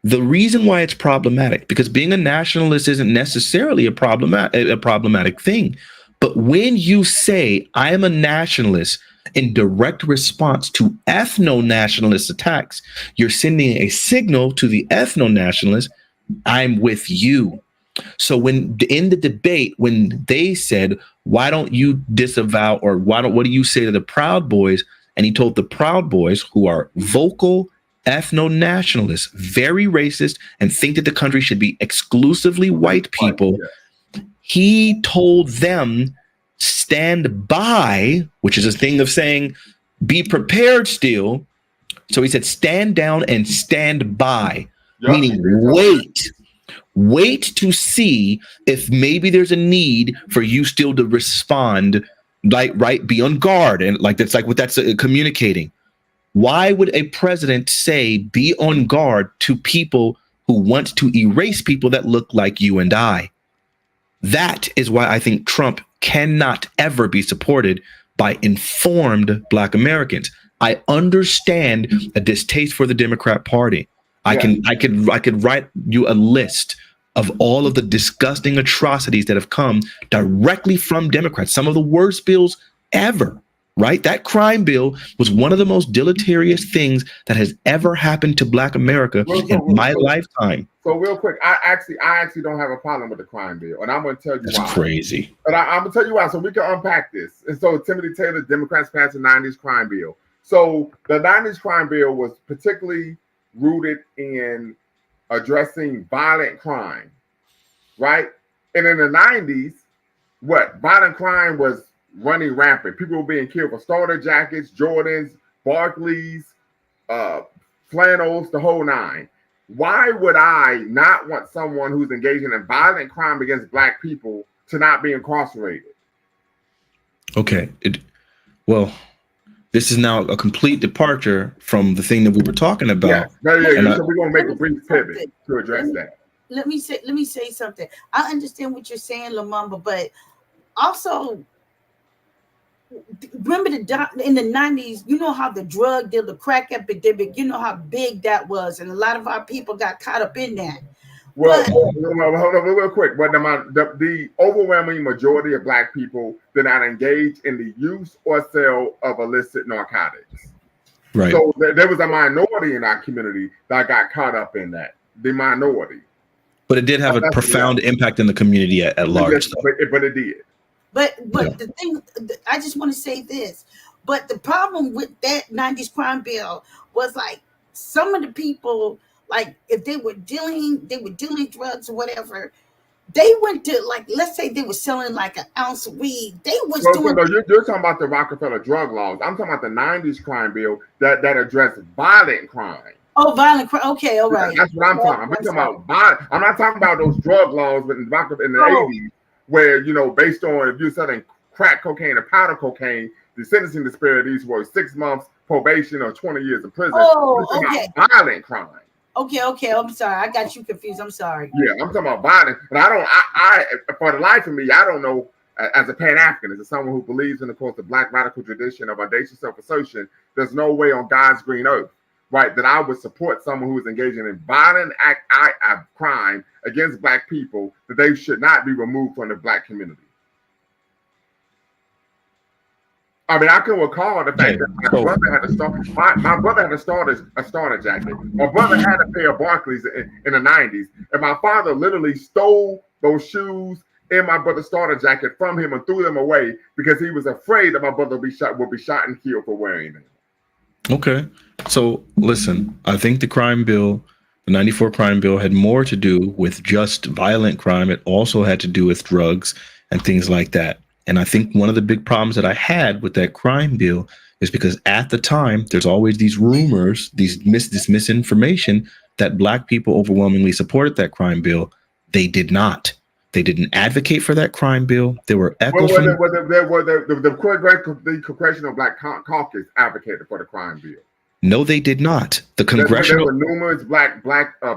The reason why it's problematic, because being a nationalist isn't necessarily a problematic thing. But when you say, I am a nationalist in direct response to ethno-nationalist attacks, you're sending a signal to the ethno-nationalists, I'm with you. So when in the debate, when they said, why don't you disavow, or what do you say to the Proud Boys? And he told the Proud Boys, who are vocal ethno-nationalists, very racist, and think that the country should be exclusively white people. He told them, stand by, which is a thing of saying, be prepared still. So he said, stand down and stand by, meaning wait to see if maybe there's a need for you still to respond, like, right, be on guard. And like, that's like what that's communicating. Why would a president say be on guard to people who want to erase people that look like you and I? That is why I think Trump cannot ever be supported by informed Black Americans. I understand a distaste for the Democrat Party. I could write you a list of all of the disgusting atrocities that have come directly from Democrats, some of the worst bills ever. Right? That crime bill was one of the most deleterious things that has ever happened to Black America in my lifetime. So real quick, I actually don't have a problem with the crime bill, and I'm going to tell you why. That's crazy. But I'm going to tell you why, so we can unpack this. And so Timothy Taylor, Democrats passed the 90s crime bill. So the 90s crime bill was particularly rooted in addressing violent crime, right? And in the 90s, violent crime was running rampant. People were being killed for starter jackets, Jordans, Barclays, flannels, the whole nine. Why would I not want someone who's engaging in violent crime against Black people to not be incarcerated? Okay. Well, this is now a complete departure from the thing that we were talking about. So we're going to make a brief pivot to address that. Let me say something. I understand what you're saying, Lumumba, but also remember in the 90s, you know how the drug deal, the crack epidemic, you know how big that was, and a lot of our people got caught up in that. Well, hold on real quick. But the overwhelming majority of Black people did not engage in the use or sale of illicit narcotics. Right. So there was a minority in our community that got caught up in that. The minority. But it did have a profound impact in the community at large. But it did. But the thing, I just want to say this. But the problem with that 90s crime bill was like some of the people, like if they were dealing drugs or whatever, they went to, like, let's say they were selling like an ounce of weed. They was doing. No, you're talking about the Rockefeller drug laws. I'm talking about the 90s crime bill that addressed violent crime. Oh, violent crime. Okay, all right. That's what I'm talking about. I'm talking about violent. I'm not talking about those drug laws in the 80s where, based on if you're selling crack cocaine or powder cocaine, the sentencing disparities were 6 months probation or 20 years in prison. Oh, okay. Violent crime. Okay. I'm sorry. I got you confused. I'm sorry. Yeah, I'm talking about violence. But I for the life of me, I don't know, as a Pan-Africanist, as someone who believes in, of course, the Black radical tradition of audacious self-assertion, there's no way on God's green earth, right, that I would support someone who is engaging in violent crime against Black people, that they should not be removed from the Black community. I mean, I can recall the fact that my brother had to start. My brother had to start a starter jacket. My brother had a pair of Barclays in the 90s, and my father literally stole those shoes and my brother's starter jacket from him and threw them away because he was afraid that my brother would be shot and killed for wearing them. Okay, so listen, I think the crime bill, the 94 crime bill, had more to do with just violent crime. It also had to do with drugs and things like that. And I think one of the big problems that I had with that crime bill is because at the time, there's always these rumors, this misinformation that Black people overwhelmingly supported that crime bill. They did not. They didn't advocate for that crime bill. There were echoes from the Congressional Black Caucus advocated for the crime bill. No, they did not. The congressional. There were numerous black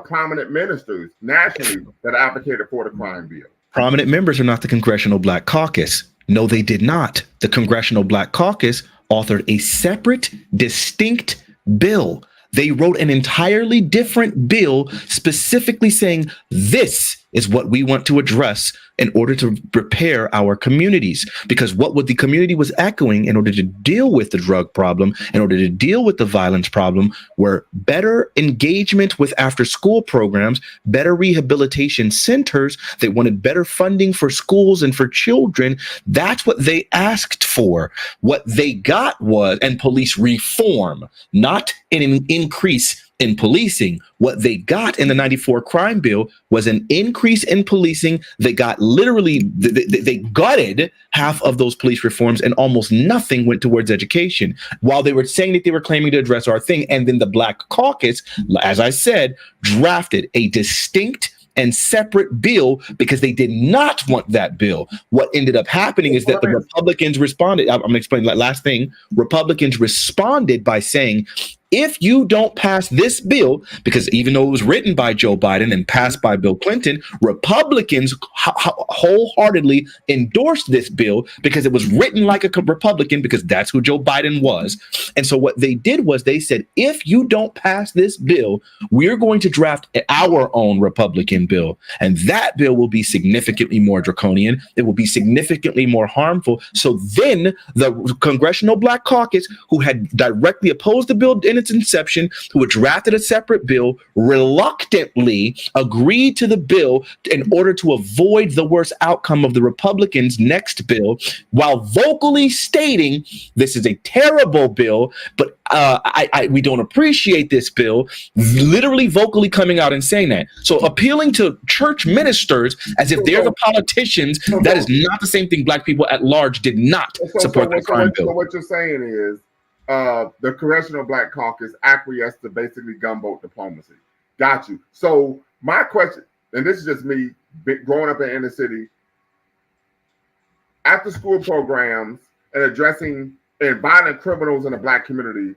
prominent ministers nationally that advocated for the crime bill. Prominent members are not the Congressional Black Caucus. No, they did not. The Congressional Black Caucus authored a separate, distinct bill. They wrote an entirely different bill specifically saying this is what we want to address in order to prepare our communities. Because what the community was echoing in order to deal with the drug problem, in order to deal with the violence problem, were better engagement with after school programs, better rehabilitation centers. They wanted better funding for schools and for children. That's what they asked for. What they got was, and police reform, not an increase in policing. What they got in the 94 crime bill was an increase in policing. They got literally, they gutted half of those police reforms and almost nothing went towards education while they were saying that they were claiming to address our thing. And then the Black Caucus, as I said, drafted a distinct and separate bill because they did not want that bill. What ended up happening is that the Republicans responded. I'm going to explain that last thing. Republicans responded by saying, if you don't pass this bill, because even though it was written by Joe Biden and passed by Bill Clinton, Republicans wholeheartedly endorsed this bill because it was written like a Republican, because that's who Joe Biden was. And so what they did was they said, if you don't pass this bill, we're going to draft our own Republican bill. And that bill will be significantly more draconian. It will be significantly more harmful. So then the Congressional Black Caucus, who had directly opposed the bill in its inception, who had drafted a separate bill, reluctantly agreed to the bill in order to avoid the worst outcome of the Republicans' next bill, while vocally stating this is a terrible bill, but we don't appreciate this bill, literally vocally coming out and saying that. So appealing to church ministers as if they're the politicians, that is not the same thing. Black people at large did not support the crime bill. So what you're saying is, the Congressional Black Caucus acquiesced to basically gunboat diplomacy. Got you. So my question, and this is just me growing up in inner city, after school programs and addressing and violent criminals in the Black community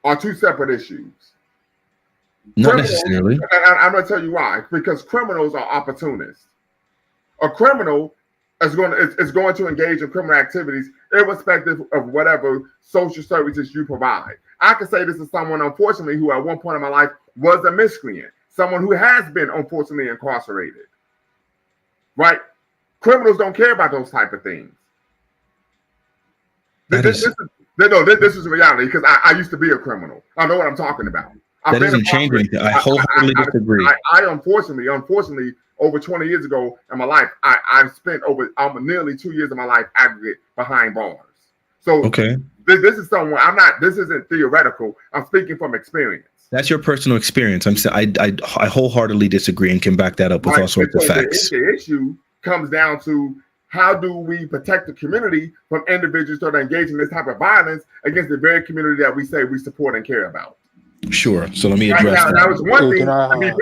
are two separate issues. Not necessarily. I'm going to tell you why. Because criminals are opportunists. A criminal is going to engage in criminal activities irrespective of whatever social services you provide. I can say this is someone, unfortunately, who at one point in my life was a miscreant, someone who has been unfortunately incarcerated, right? Criminals don't care about those type of things. This is a reality because I used to be a criminal. I know what I'm talking about. That doesn't change anything. I wholeheartedly disagree. I unfortunately, over 20 years ago in my life, I've spent over nearly 2 years of my life aggregate behind bars. So Okay. this is someone I'm not. This isn't theoretical. I'm speaking from experience. That's your personal experience. I wholeheartedly disagree and can back that up with all sorts of facts. The issue comes down to how do we protect the community from individuals that are engaging in this type of violence against the very community that we say we support and care about. Sure. So let me address that. Now it's one thing.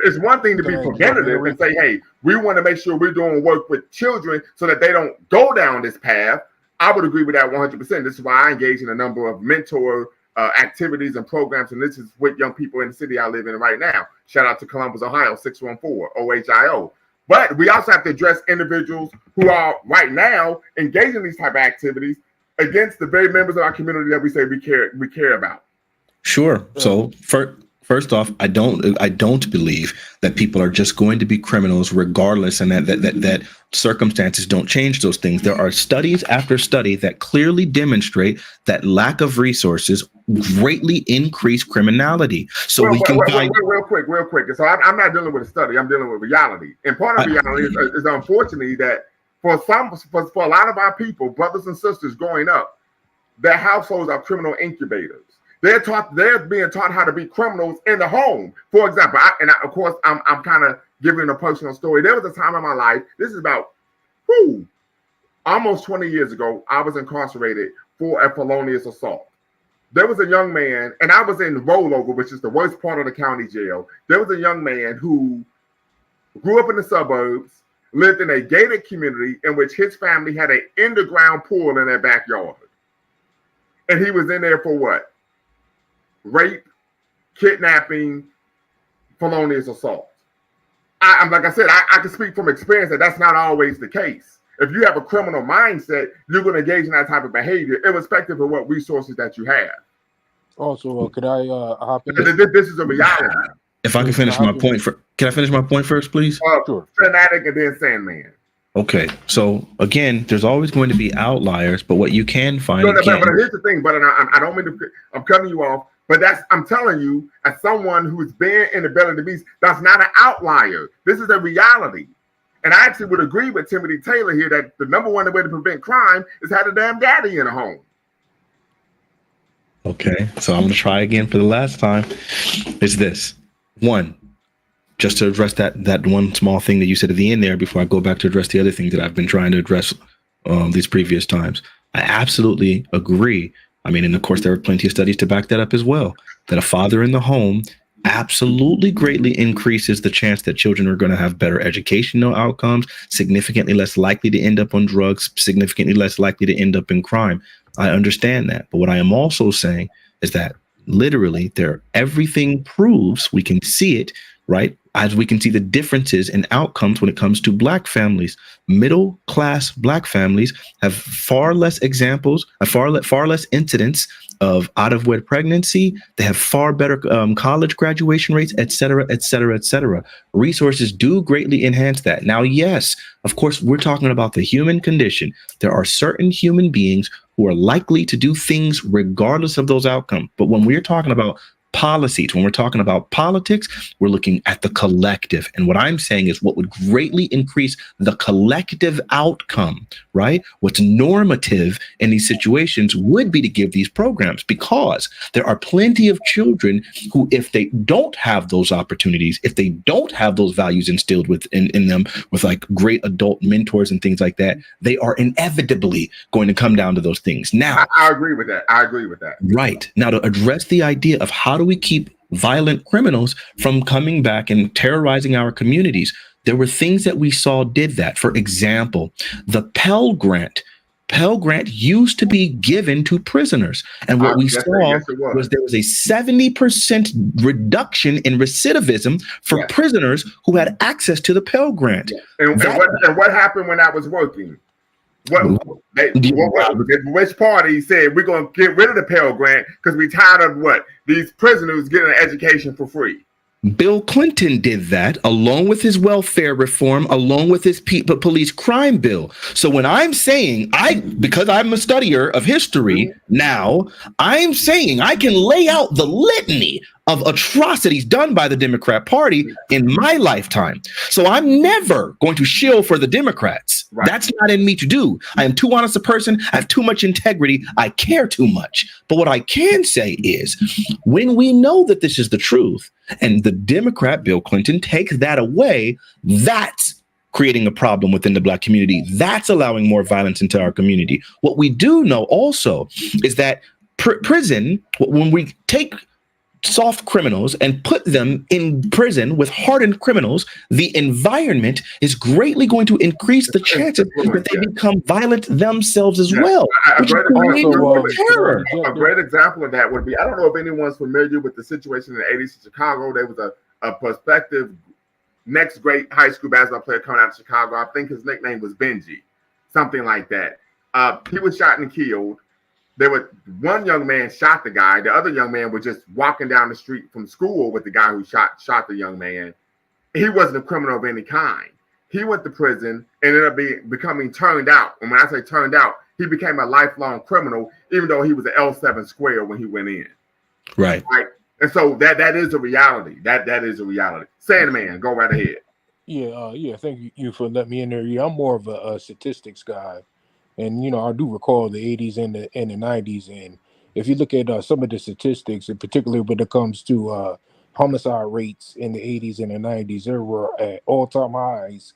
It's one thing to be preventative and say, "Hey, we want to make sure we're doing work with children so that they don't go down this path." I would agree with that 100%. This is why I engage in a number of mentor activities and programs, and this is with young people in the city I live in right now. Shout out to Columbus, Ohio, 614 OHIO. But we also have to address individuals who are right now engaging in these type of activities against the very members of our community that we say we care about. Sure. So first off, I don't believe that people are just going to be criminals regardless, and that circumstances don't change those things. There are studies after study that clearly demonstrate that lack of resources greatly increase criminality. So real quick. So I'm not dealing with a study. I'm dealing with reality. And part of reality is unfortunately that for a lot of our people, brothers and sisters growing up, their households are criminal incubators. They're being taught how to be criminals in the home. For example, of course, I'm kind of giving a personal story. There was a time in my life, this is about almost 20 years ago, I was incarcerated for a felonious assault. There was a young man, and I was in rollover, which is the worst part of the county jail. There was a young man who grew up in the suburbs, lived in a gated community in which his family had an underground pool in their backyard. And he was in there for what? Rape, kidnapping, felonious assault. Like I said, I can speak from experience that that's not always the case. If you have a criminal mindset, you're going to engage in that type of behavior, irrespective of what resources that you have. Also, could I hop in? This is a reality. If I can finish my point, can I finish my point first, please? Sure. Fanatic and then Sandman. Okay, so again, there's always going to be outliers, but what you can find. But here's the thing, but I don't mean to. I'm cutting you off. But I'm telling you, as someone who's been in the belly of the beast, that's not an outlier. This is a reality. And I actually would agree with Timothy Taylor here that the number one way to prevent crime is have a damn daddy in a home. Okay, so I'm going to try again for the last time. It's this. One, just to address that one small thing that you said at the end there before I go back to address the other things that I've been trying to address these previous times. I absolutely agree. I mean, and of course, there are plenty of studies to back that up as well, that a father in the home absolutely greatly increases the chance that children are going to have better educational outcomes, significantly less likely to end up on drugs, significantly less likely to end up in crime. I understand that. But what I am also saying is that literally everything proves, we can see it, right? As we can see the differences in outcomes when it comes to Black families. Middle class Black families have far less examples, far less incidents of out of wedlock pregnancy. They have far better college graduation rates, et cetera, et cetera, et cetera. Resources do greatly enhance that. Now, yes, of course, we're talking about the human condition. There are certain human beings who are likely to do things regardless of those outcomes. But when we're talking about policies, when we're talking about politics, we're looking at the collective. And what I'm saying is what would greatly increase the collective outcome, right? What's normative in these situations would be to give these programs, because there are plenty of children who, if they don't have those opportunities, if they don't have those values instilled in them with like great adult mentors and things like that, they are inevitably going to come down to those things. Now, I agree with that. Right. Now, to address the idea of how do we keep violent criminals from coming back and terrorizing our communities, there were things that we saw did that. For example, the Pell Grant. Pell Grant used to be given to prisoners. And what we saw was there was a 70% reduction in recidivism for prisoners who had access to the Pell Grant. And what happened when that was working? Which party said we're going to get rid of the Pell Grant because we're tired of these prisoners getting an education for free? Bill Clinton did that along with his welfare reform, along with his police crime bill. So when I'm saying because I'm a studier of history now, I'm saying I can lay out the litany of atrocities done by the Democrat Party in my lifetime. So I'm never going to shill for the Democrats. Right. That's not in me to do. I am too honest a person. I have too much integrity. I care too much. But what I can say is when we know that this is the truth and the Democrat Bill Clinton takes that away, that's creating a problem within the Black community. That's allowing more violence into our community. What we do know also is that prison, when we take soft criminals and put them in prison with hardened criminals, the environment is greatly going to increase the chances that they become violent themselves as well. A great Also, example of that would be, I don't know if anyone's familiar with the situation in the 80s in Chicago. There was a prospective next great high school basketball player coming out of Chicago. I think his nickname was Benji, something like that. He was shot and killed. One young man shot the guy. The other young man was just walking down the street from school with the guy who shot the young man. He wasn't a criminal of any kind. He went to prison and ended up becoming turned out. And when I say turned out, he became a lifelong criminal, even though he was an L7 square when he went in. Right. And so that is a reality. That is a reality. Sandman, go right ahead. Yeah. Thank you for letting me in there. Yeah, I'm more of a statistics guy. And, I do recall the 80s and the 90s. And if you look at some of the statistics, and particularly when it comes to homicide rates in the 80s and the 90s, there were at all-time highs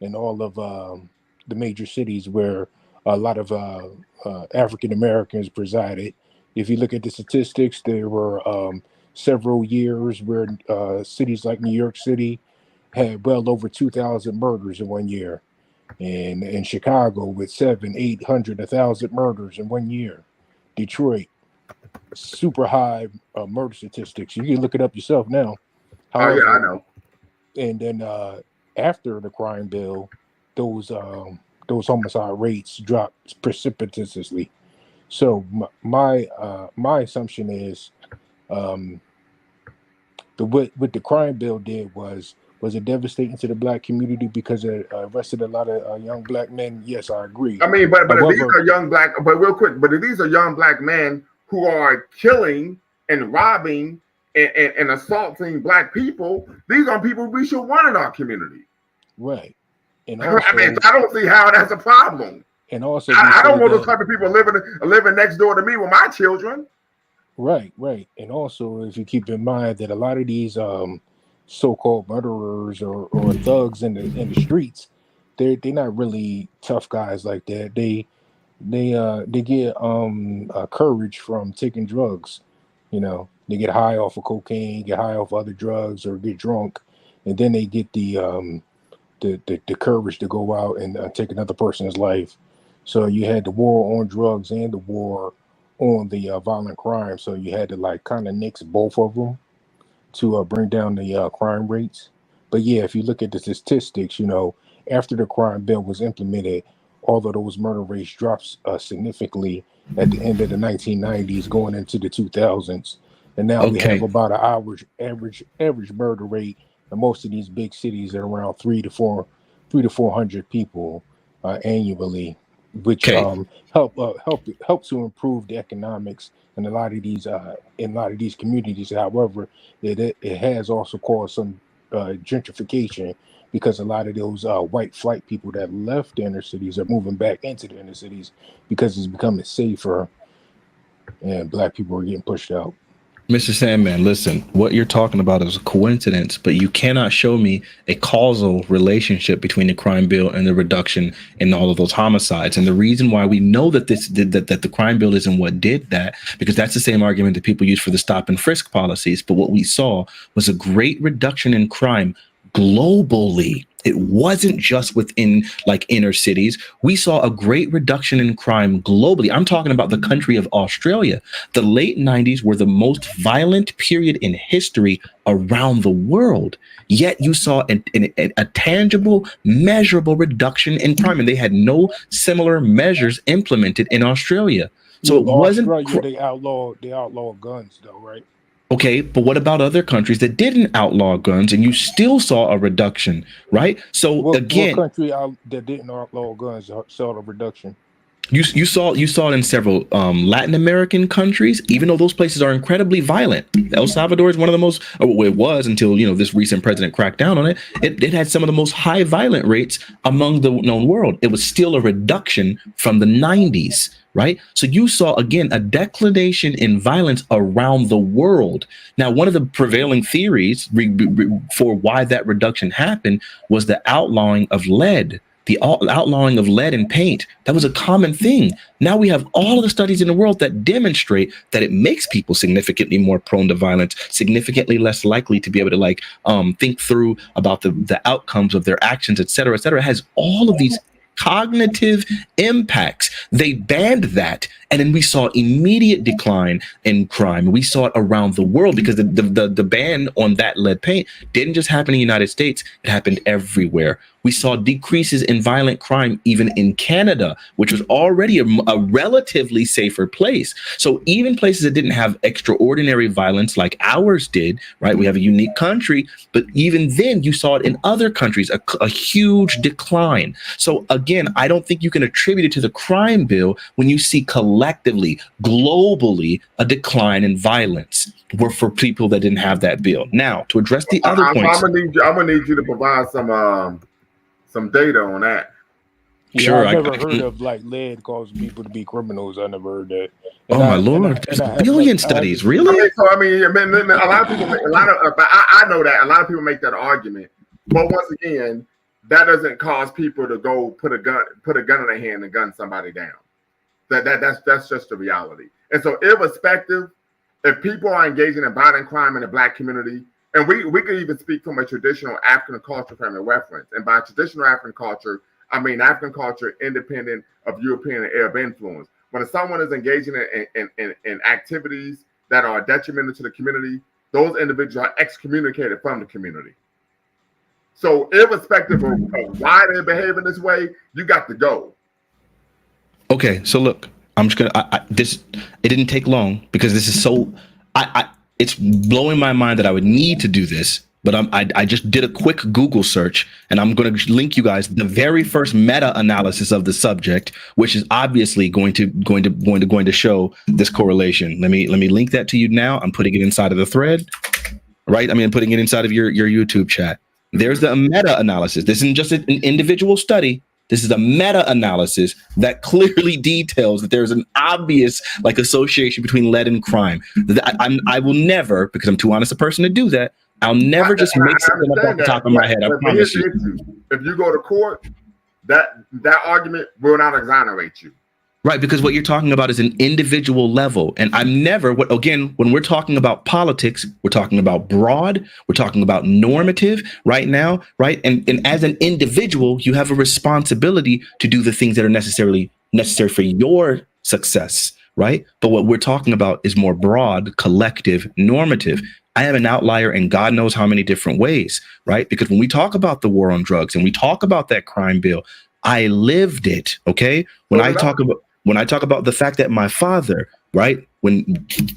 in all of the major cities where a lot of African Americans presided. If you look at the statistics, there were several years where cities like New York City had well over 2,000 murders in 1 year. And in Chicago with 700, 800, 1,000 murders in 1 year. Detroit, super high murder statistics. You can look it up yourself now. However, I know. And then after the crime bill, those homicide rates dropped precipitously. So my assumption is what the crime bill did was it devastating to the Black community because it arrested a lot of young Black men? Yes, I agree. I mean, but these are young Black. But real quick, but these are young Black men who are killing and robbing and assaulting Black people. These are people we should want in our community. Right. And also, I mean, I don't see how that's a problem. And also, I don't want those type of people living next door to me with my children. Right. And also, if you keep in mind that a lot of these so-called murderers or thugs in the streets, they're not really tough guys like that. They get courage from taking drugs. They get high off of cocaine, get high off other drugs, or get drunk, and then they get the courage to go out and take another person's life. So you had the war on drugs and the war on the violent crime. So you had to kind of nix both of them to bring down the crime rates. But yeah, if you look at the statistics, after the crime bill was implemented, all of those murder rates dropped significantly at the end of the 1990s going into the 2000s. And now we have about an average murder rate in most of these big cities at around 300 to 400 people annually, which help to improve the economics in a lot of these communities. However, it has also caused some gentrification because a lot of those white flight people that left the inner cities are moving back into the inner cities because it's becoming safer and Black people are getting pushed out. Mr. Sandman, listen, what you're talking about is a coincidence, but you cannot show me a causal relationship between the crime bill and the reduction in all of those homicides. And the reason why we know that that the crime bill isn't what did that, because that's the same argument that people use for the stop and frisk policies. But what we saw was a great reduction in crime globally. It wasn't just within inner cities. We saw a great reduction in crime globally. I'm talking about the country of Australia. The late 90s were the most violent period in history around the world. Yet you saw a tangible, measurable reduction in crime, and they had no similar measures implemented in Australia. So it wasn't. Australia, they outlaw guns, though, right? Okay, but what about other countries that didn't outlaw guns and you still saw a reduction, right? So What again, country that didn't outlaw guns saw a reduction? You saw it in several Latin American countries, even though those places are incredibly violent. El Salvador is one of the most, well, it was until this recent president cracked down on it. It had some of the most high violent rates among the known world. It was still a reduction from the 90s, right? So you saw again a declination in violence around the world. Now, one of the prevailing theories for why that reduction happened was the outlawing of lead. The outlawing of lead in paint, that was a common thing. Now we have all of the studies in the world that demonstrate that it makes people significantly more prone to violence, significantly less likely to be able to think through about the outcomes of their actions, et cetera, et cetera. It has all of these cognitive impacts. They banned that, and then we saw immediate decline in crime. We saw it around the world because the ban on that lead paint didn't just happen in the United States, it happened everywhere. We saw decreases in violent crime even in Canada, which was already a relatively safer place. So even places that didn't have extraordinary violence like ours did, right? We have a unique country, but even then you saw it in other countries, a huge decline. So again, I don't think you can attribute it to the crime bill when you see collectively, globally, a decline in violence were for people that didn't have that bill. Now, to address the other points, I'm gonna need you to provide some data on that. Yeah, sure, I've never heard of like lead causing people to be criminals. I never heard that. Oh my lord! There's billion studies, really? I mean, a lot of people, I know that a lot of people make that argument, but once again, that doesn't cause people to go put a gun in their hand and gun somebody down. That's just the reality. And so, irrespective, if people are engaging in violent crime in the Black community, and we could even speak from a traditional African culture frame of reference, and by traditional African culture, I mean African culture independent of European and Arab influence. When someone is engaging in activities that are detrimental to the community, those individuals are excommunicated from the community. So irrespective of why they're behaving this way, you got to go. Okay, so look, I'm just gonna. It didn't take long because this is so. It's blowing my mind that I would need to do this. But I just did a quick Google search, and I'm going to link you guys the very first meta-analysis of the subject, which is obviously going to show this correlation. Let me link that to you now. I'm putting it inside of the thread, right? I mean, I'm putting it inside of your YouTube chat. There's the meta-analysis. This isn't just an individual study. This is a meta-analysis that clearly details that there's an obvious association between lead and crime. I will never, because I'm too honest a person to do that. I'll never just make something up off the top of my head. I promise you. If you go to court, that argument will not exonerate you. Right, because what you're talking about is an individual level. And I'm never, when we're talking about politics, we're talking about broad, we're talking about normative right now, right? And as an individual, you have a responsibility to do the things that are necessary for your success, right? But what we're talking about is more broad, collective, normative. I have an outlier in God knows how many different ways, right? Because when we talk about the war on drugs and we talk about that crime bill, I lived it, okay? When I talk about the fact that my father, right, when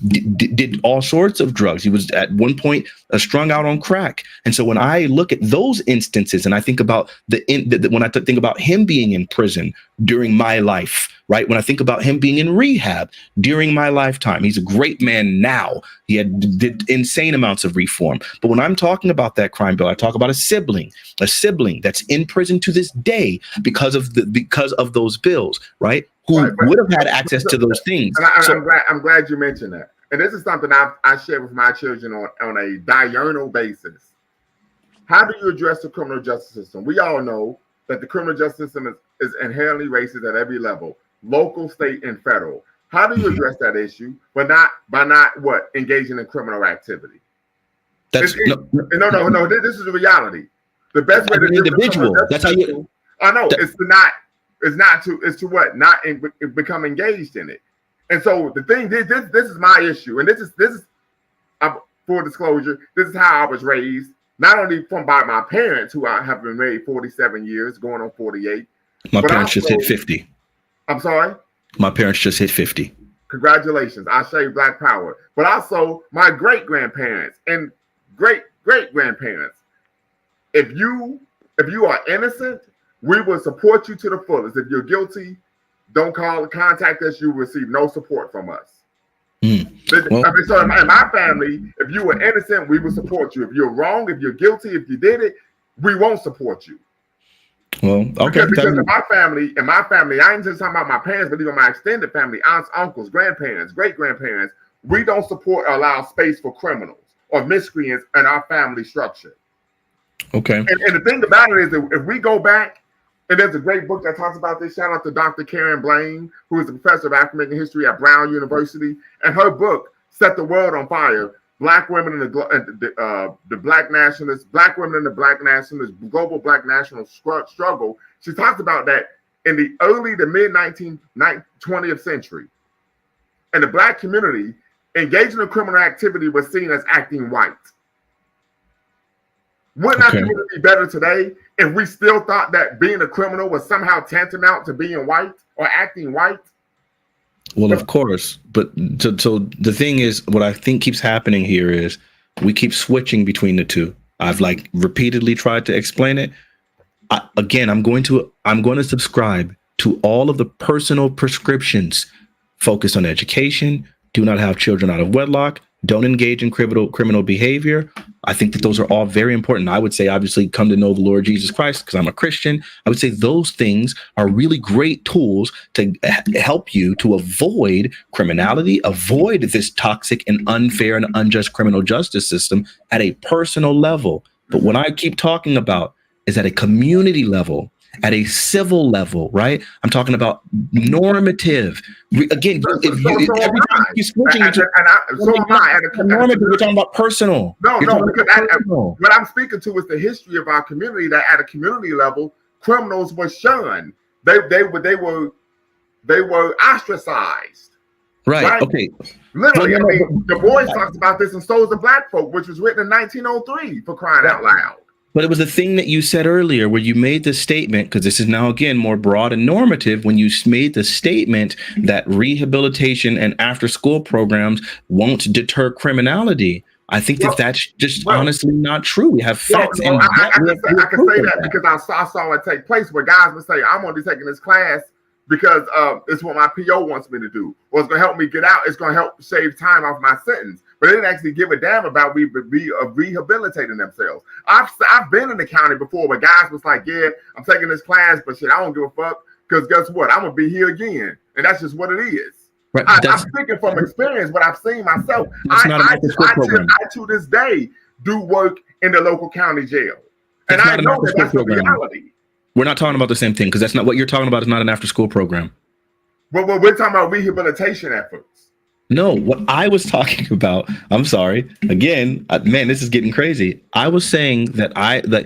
did all sorts of drugs, he was at one point strung out on crack. And so when I look at those instances and I think about when I think about him being in prison during my life, right, when I think about him being in rehab during my lifetime, he's a great man now. He did insane amounts of reform. But when I'm talking about that crime bill, I talk about a sibling that's in prison to this day because of those bills, right? Who would have had access to those things. And I'm glad you mentioned that. And this is something I share with my children on a diurnal basis. How do you address the criminal justice system? We all know that the criminal justice system is inherently racist at every level, local, state, and federal. How do you address that issue, but not engaging in criminal activity? No. This is the reality. The best way to do individual. That's how you. I know not become engaged in it. And so the thing, this is my issue, and this is full disclosure. This is how I was raised, not only by my parents, who I have been married 47 years, going on 48. My parents just hit 50. I'm sorry. My parents just hit 50. Congratulations! I show you Black power. But also my great grandparents and great grandparents. If you are innocent, we will support you to the fullest. If you're guilty, don't contact us. You will receive no support from us. Well, I mean, so in my family, if you were innocent, we will support you. If you're wrong, if you're guilty, if you did it, we won't support you. well, okay. Because in my family, I ain't just talking about my parents, but even my extended family, aunts, uncles, grandparents, great grandparents, we don't support or allow space for criminals or miscreants in our family structure. Okay. And the thing about it is that if we go back, and there's a great book that talks about this. Shout out to Dr. Karen Blaine, who is a professor of African American history at Brown University. And her book set the world on fire. Black women and the black nationalists, black women and the black nationalists, global black national struggle. She talks about that in the early to mid 20th century. And the black community engaging in criminal activity was seen as acting white. Wouldn't our community be better today if we still thought that being a criminal was somehow tantamount to being white or acting white? Well, of course. But so the thing is, what I think keeps happening here is we keep switching between the two. I've like repeatedly tried to explain it. I'm going to subscribe to all of the personal prescriptions. Focus on education. Do not have children out of wedlock. Don't engage in criminal behavior. I think that those are all very important. I would say, obviously, come to know the Lord Jesus Christ, because I'm a Christian. I would say those things are really great tools to help you to avoid criminality, avoid this toxic and unfair and unjust criminal justice system at a personal level. But what I keep talking about is at a community level, at a civil level, right? I'm talking about normative. Again, every time you switching into normative, we're talking about personal. No, because what I'm speaking to is the history of our community. That at a community level, criminals were shunned. They were ostracized. Right. Okay. Literally, the boys talks about this in Souls of Black Folk, which was written in 1903, for crying out loud. But it was the thing that you said earlier where you made the statement, because this is now, again, more broad and normative, when you made the statement that rehabilitation and after school programs won't deter criminality. I think that's just honestly not true. We have facts. I can say that because I saw it take place where guys would say, I'm going to be taking this class because it's what my PO wants me to do. Or it's going to help me get out. It's going to help shave time off my sentence. But they didn't actually give a damn about rehabilitating themselves. I've been in the county before where guys was like, yeah, I'm taking this class, but shit, I don't give a fuck, because guess what? I'm going to be here again. And that's just what it is. Right. I'm speaking from experience, what I've seen myself. I to this day do work in the local county jail. And I know that's the reality. We're not talking about the same thing, because that's not what you're talking about. Is not an after school program. Well, we're talking about rehabilitation efforts. No, what I was talking about, I'm sorry. Again, man, this is getting crazy. I was saying that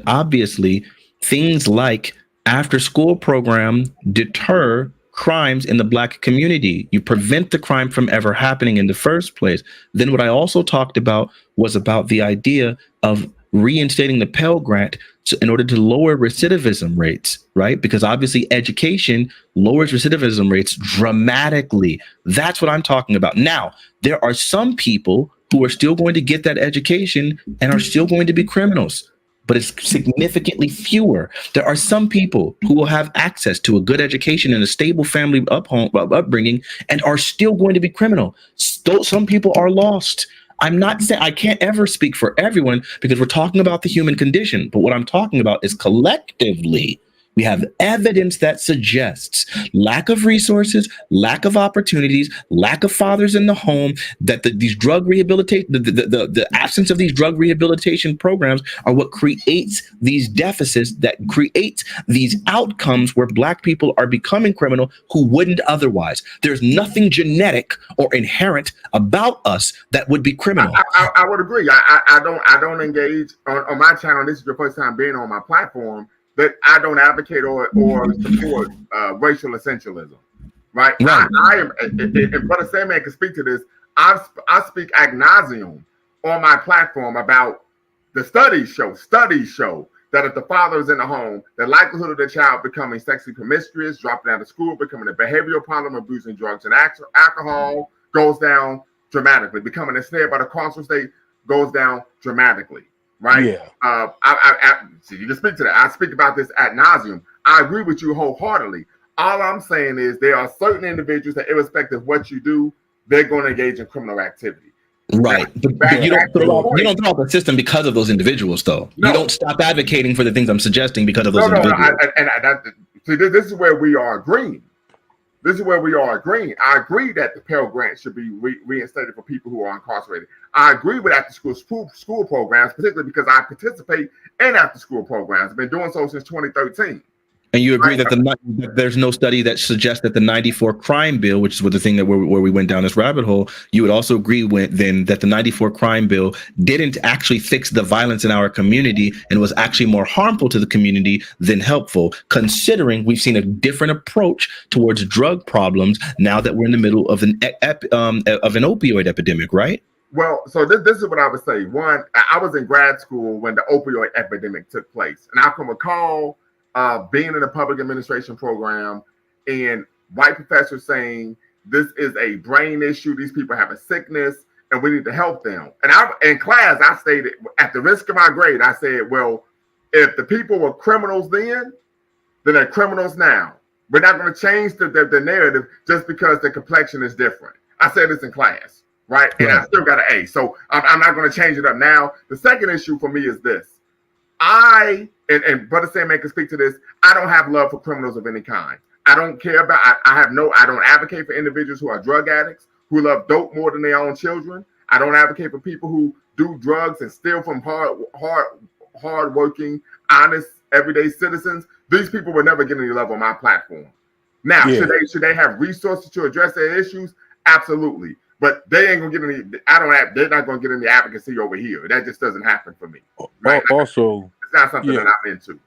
obviously things like after school program deter crimes in the Black community. You prevent the crime from ever happening in the first place. Then what I also talked about was about the idea of reinstating the Pell Grant in order to lower recidivism rates, right? Because obviously education lowers recidivism rates dramatically. That's what I'm talking about. Now, there are some people who are still going to get that education and are still going to be criminals, but it's significantly fewer. There are some people who will have access to a good education and a stable family upbringing and are still going to be criminal. Some people are lost. I'm not saying I can't ever speak for everyone, because we're talking about the human condition. But what I'm talking about is collectively, we have evidence that suggests lack of resources, lack of opportunities, lack of fathers in the home, that these drug rehabilitation, the absence of these drug rehabilitation programs are what creates these deficits, that creates these outcomes where Black people are becoming criminal who wouldn't otherwise. There's nothing genetic or inherent about us that would be criminal. I would agree. I don't engage on my channel. This is your first time being on my platform. That I don't advocate or support racial essentialism, right? I am, and Brother Sandman can speak to this. I speak ad nauseum on my platform about the studies show that if the father is in the home, the likelihood of the child becoming sexually promiscuous, dropping out of school, becoming a behavioral problem, abusing drugs and alcohol goes down dramatically. Becoming ensnared by the carceral state goes down dramatically. Right. Yeah. So you can speak to that. I speak about this ad nauseum. I agree with you wholeheartedly. All I'm saying is there are certain individuals that, irrespective of what you do, they're going to engage in criminal activity. Right. But you don't throw out the system because of those individuals, though. No. You don't stop advocating for the things I'm suggesting because of those individuals. This is where we are agreeing. I agree that the Pell Grant should be reinstated for people who are incarcerated. I agree with after-school programs, particularly because I participate in after-school programs. I've been doing so since 2013. And you agree that there's no study that suggests that the 94 crime bill, which is what the thing that where we went down this rabbit hole, you would also agree with then that the 94 crime bill didn't actually fix the violence in our community and was actually more harmful to the community than helpful, considering we've seen a different approach towards drug problems now that we're in the middle of an opioid epidemic, right? Well, so this is what I would say. One, I was in grad school when the opioid epidemic took place, and I can recall being in a public administration program and white professors saying this is a brain issue, these people have a sickness, and we need to help them. And in class, I stated, at the risk of my grade, I said, well, if the people were criminals then they're criminals now. We're not going to change the narrative just because the complexion is different. I said this in class, right? And I still got an A. So I'm not going to change it up now. The second issue for me is this. And Brother Sandman can speak to this. I don't have love for criminals of any kind. I don't care about, I don't advocate for individuals who are drug addicts, who love dope more than their own children. I don't advocate for people who do drugs and steal from hard-working, honest, everyday citizens. These people will never get any love on my platform. Now, should they have resources to address their issues? Absolutely. But they ain't gonna get any. They're not gonna get any advocacy over here. That just doesn't happen for me. Right? Also, it's not something that I'm into.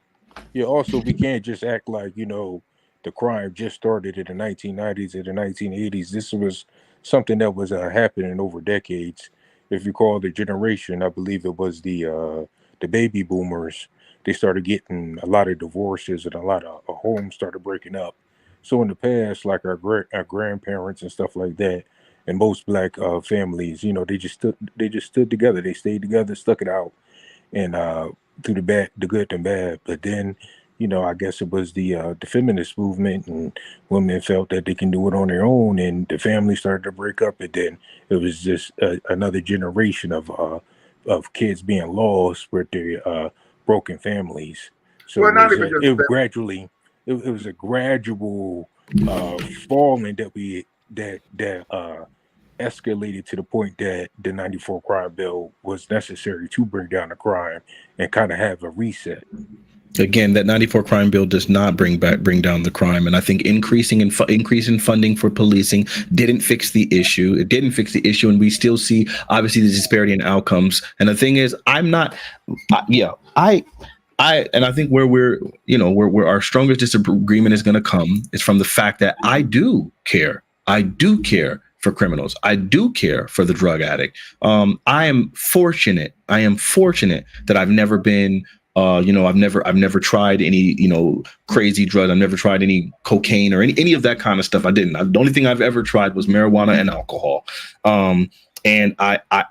Yeah. Also, we can't just act like the crime just started in the 1990s and the 1980s. This was something that was happening over decades. If you call the generation, I believe it was the baby boomers. They started getting a lot of divorces and a lot of homes started breaking up. So in the past, like our grandparents and stuff like that. And most black families, they just stood together. They stayed together, stuck it out, and through the good and bad. But then, I guess it was the feminist movement, and women felt that they can do it on their own, and the family started to break up. And then it was just another generation of kids being lost with their broken families. So it was a gradual falling that escalated to the point that the 94 crime bill was necessary to bring down the crime and kind of have a reset. Again, that 94 crime bill does not bring down the crime. And I think increase in funding for policing didn't fix the issue. It didn't fix the issue. And we still see, obviously, the disparity in outcomes. And the thing is, and I think where our strongest disagreement is going to come is from the fact that I do care for criminals. I do care for the drug addict. I am fortunate that I've never been, I've never tried any, crazy drugs. I've never tried any cocaine or any of that kind of stuff. I didn't. The only thing I've ever tried was marijuana and alcohol. And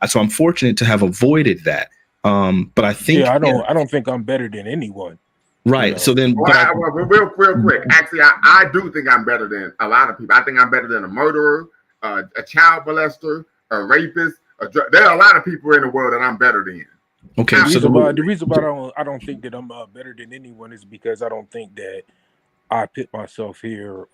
so I'm fortunate to have avoided that. But I think, I don't think I'm better than anyone. Right. So then, real quick, actually, I do think I'm better than a lot of people. I think I'm better than a murderer, a child molester, a rapist. There are a lot of people in the world that I'm better than. Okay. The reason why I don't think that I'm better than anyone is because I don't think that I put myself here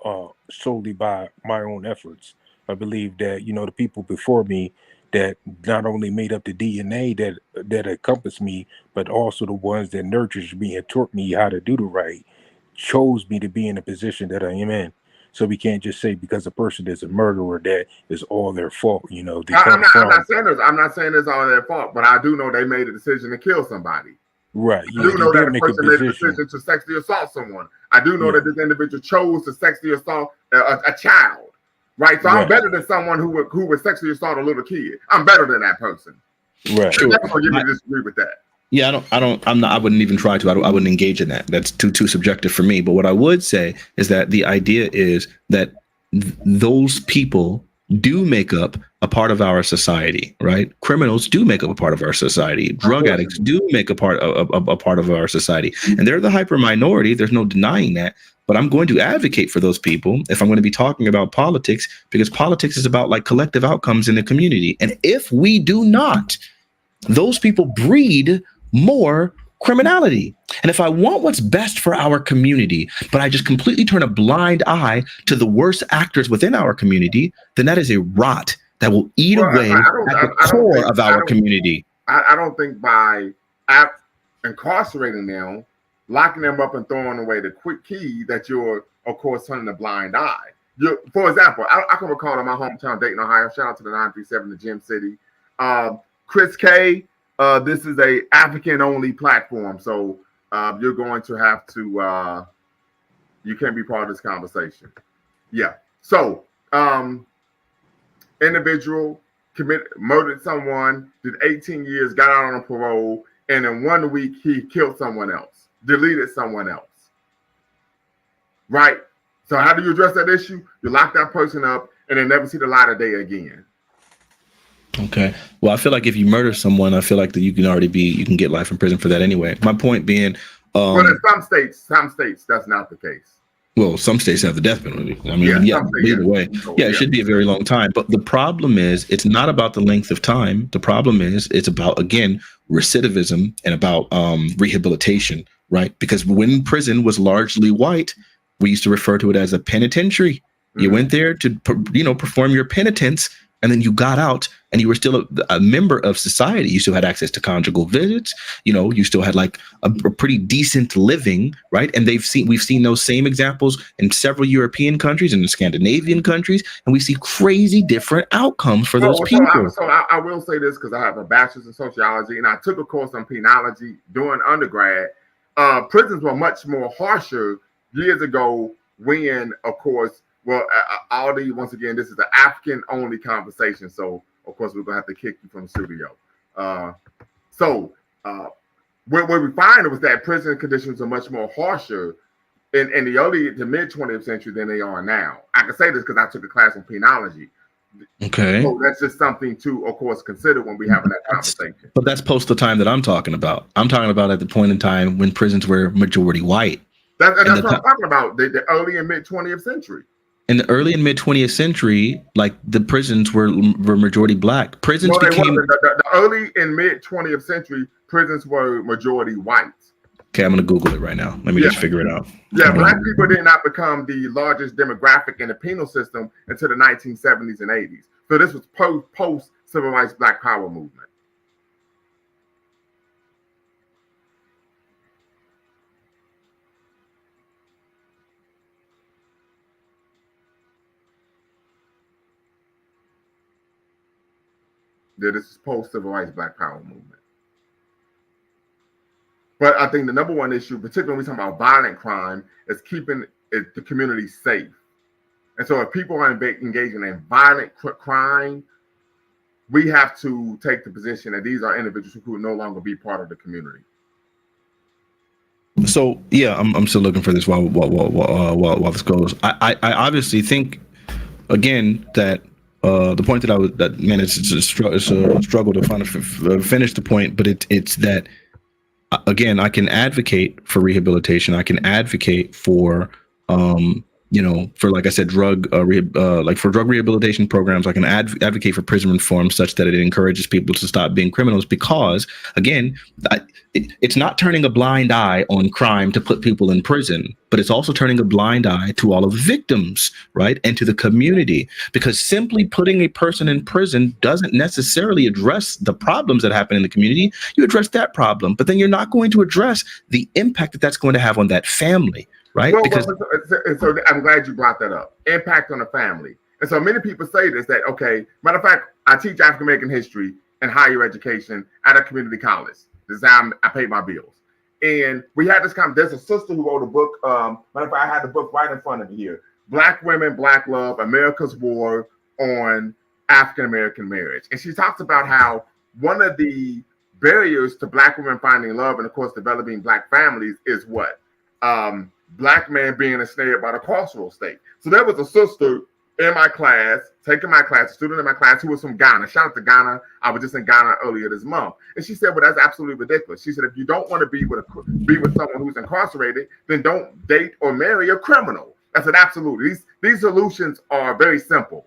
solely by my own efforts. I believe that the people before me that not only made up the DNA that encompassed me, but also the ones that nurtured me and taught me how to do the right, chose me to be in the position that I am in. So we can't just say because a person is a murderer that is all their fault. I'm not saying it's all their fault, but I do know they made a decision to kill somebody. Right. I do know that a person made a decision to sexually assault someone. I do know that this individual chose to sexually assault a child. Right. So I'm better than someone who would sexually assault a little kid. I'm better than that person. Right. Sure. That's going to disagree with that. Yeah, I wouldn't even try to. I wouldn't engage in that. That's too subjective for me. But what I would say is that the idea is that those people do make up a part of our society, right? Criminals do make up a part of our society. Drug addicts do make a part of our society, and they're the hyper minority. There's no denying that. but I'm going to advocate for those people if I'm going to be talking about politics, because politics is about like collective outcomes in the community. And if we do not, those people breed more criminality. And if I want what's best for our community, but I just completely turn a blind eye to the worst actors within our community, then that is a rot that will eat away at the core of our community. I don't think by incarcerating them, locking them up and throwing away the quick key that you're, of course, turning a blind eye. For example, I can recall in my hometown, Dayton, Ohio, shout out to the 937, the Gym City. Chris K, this is a African-only platform, so you're going to have to, you can't be part of this conversation. Yeah. So, individual murdered someone, did 18 years, got out on a parole, and in 1 week he killed someone else, deleted someone else. Right? So how do you address that issue? You lock that person up and they never see the light of day again. Okay. Well, I feel like if you murder someone, I feel like that you can get life in prison for that anyway. My point being, but in some states, that's not the case. Well, some states have the death penalty. I mean, either way, it should be a very long time. But the problem is, it's not about the length of time. The problem is, it's about, again, recidivism and about rehabilitation, right? Because when prison was largely white, we used to refer to it as a penitentiary. You went there to, perform your penitence, and then you got out and you were still a member of society. You still had access to conjugal visits. You still had like a pretty decent living, right? And we've seen those same examples in several European countries and in Scandinavian countries, and we see crazy different outcomes for those people. So I will say this because I have a bachelor's in sociology and I took a course on penology during undergrad. Prisons were much more harsher years ago when, of course, Aldi, once again, this is an African-only conversation, so of course we're gonna have to kick you from the studio. What we find was that prison conditions are much more harsher in the early to mid 20th century than they are now. I can say this because I took a class on penology. Okay. So that's just something to, of course, consider when we having that conversation. But that's post the time that I'm talking about. I'm talking about at the point in time when prisons were majority white. That's what I'm talking about. The early and mid 20th century. In the early and mid 20th century, like the prisons were majority black. Prisons became the early and mid 20th century prisons were majority white. Okay, I'm gonna Google it right now. Let me just figure it out. Yeah, black people did not become the largest demographic in the penal system until the 1970s and 80s. So this was post civil rights Black Power movement. This is post civil rights Black Power movement. But I think the number one issue, particularly when we talk about violent crime, is keeping the community safe. And so if people are engaging in violent crime, we have to take the position that these are individuals who will no longer be part of the community. So yeah, I'm still looking for this while this goes. I obviously think again that the point it's a struggle to finish the point, but it's that again, I can advocate for rehabilitation. I can advocate for for, like I said, drug rehabilitation programs. I can advocate for prison reform such that it encourages people to stop being criminals, because again, it's not turning a blind eye on crime to put people in prison, but it's also turning a blind eye to all of the victims, right? And to the community, because simply putting a person in prison doesn't necessarily address the problems that happen in the community. You address that problem, but then you're not going to address the impact that that's going to have on that family. Right? So I'm glad you brought that up. Impact on the family. And so many people say this, that, okay, matter of fact, I teach African American history and higher education at a community college. This is how I pay my bills. And we had this there's a sister who wrote a book. Matter of fact, I had the book right in front of me here. Black Women, Black Love, America's War on African American Marriage. And she talks about how one of the barriers to Black women finding love and, of course, developing Black families is what? Black man being ensnared by the carceral state. So there was a sister in my class, taking my class, a student in my class who was from Ghana. Shout out to Ghana. I was just in Ghana earlier this month. And she said, well, that's absolutely ridiculous. She said, if you don't want to be with someone who's incarcerated, then don't date or marry a criminal. I said, absolutely. These solutions are very simple.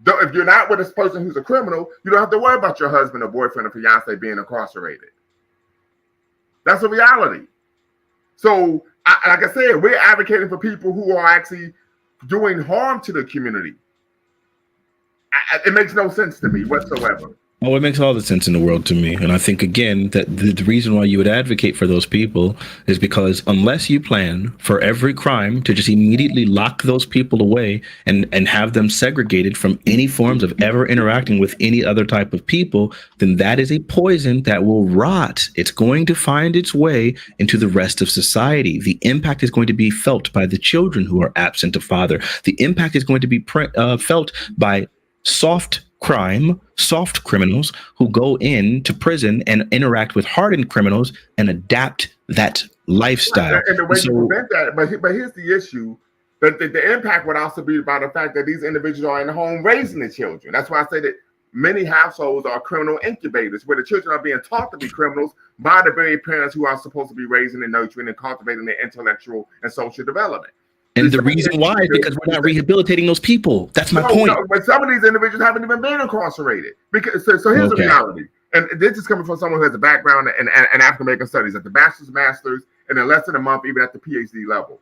If you're not with this person who's a criminal, you don't have to worry about your husband or boyfriend or fiance being incarcerated. That's a reality. So, like I said, we're advocating for people who are actually doing harm to the community. It makes no sense to me whatsoever. Well, it makes all the sense in the world to me. And I think, again, that the reason why you would advocate for those people is because unless you plan for every crime to just immediately lock those people away and have them segregated from any forms of ever interacting with any other type of people, then that is a poison that will rot. It's going to find its way into the rest of society. The impact is going to be felt by the children who are absent of father. The impact is going to be felt by soft criminals who go into prison and interact with hardened criminals and adapt that lifestyle. And the way you prevent that, but here's the issue: that the impact would also be about the fact that these individuals are in the home raising the children. That's why I say that many households are criminal incubators, where the children are being taught to be criminals by the very parents who are supposed to be raising and nurturing and cultivating their intellectual and social development. And the reason why is because we're not rehabilitating those people. That's my point. No, but some of these individuals haven't even been incarcerated. Because so here's the reality. And this is coming from someone who has a background in African American studies at the bachelor's, master's, and in less than a month, even at the PhD level.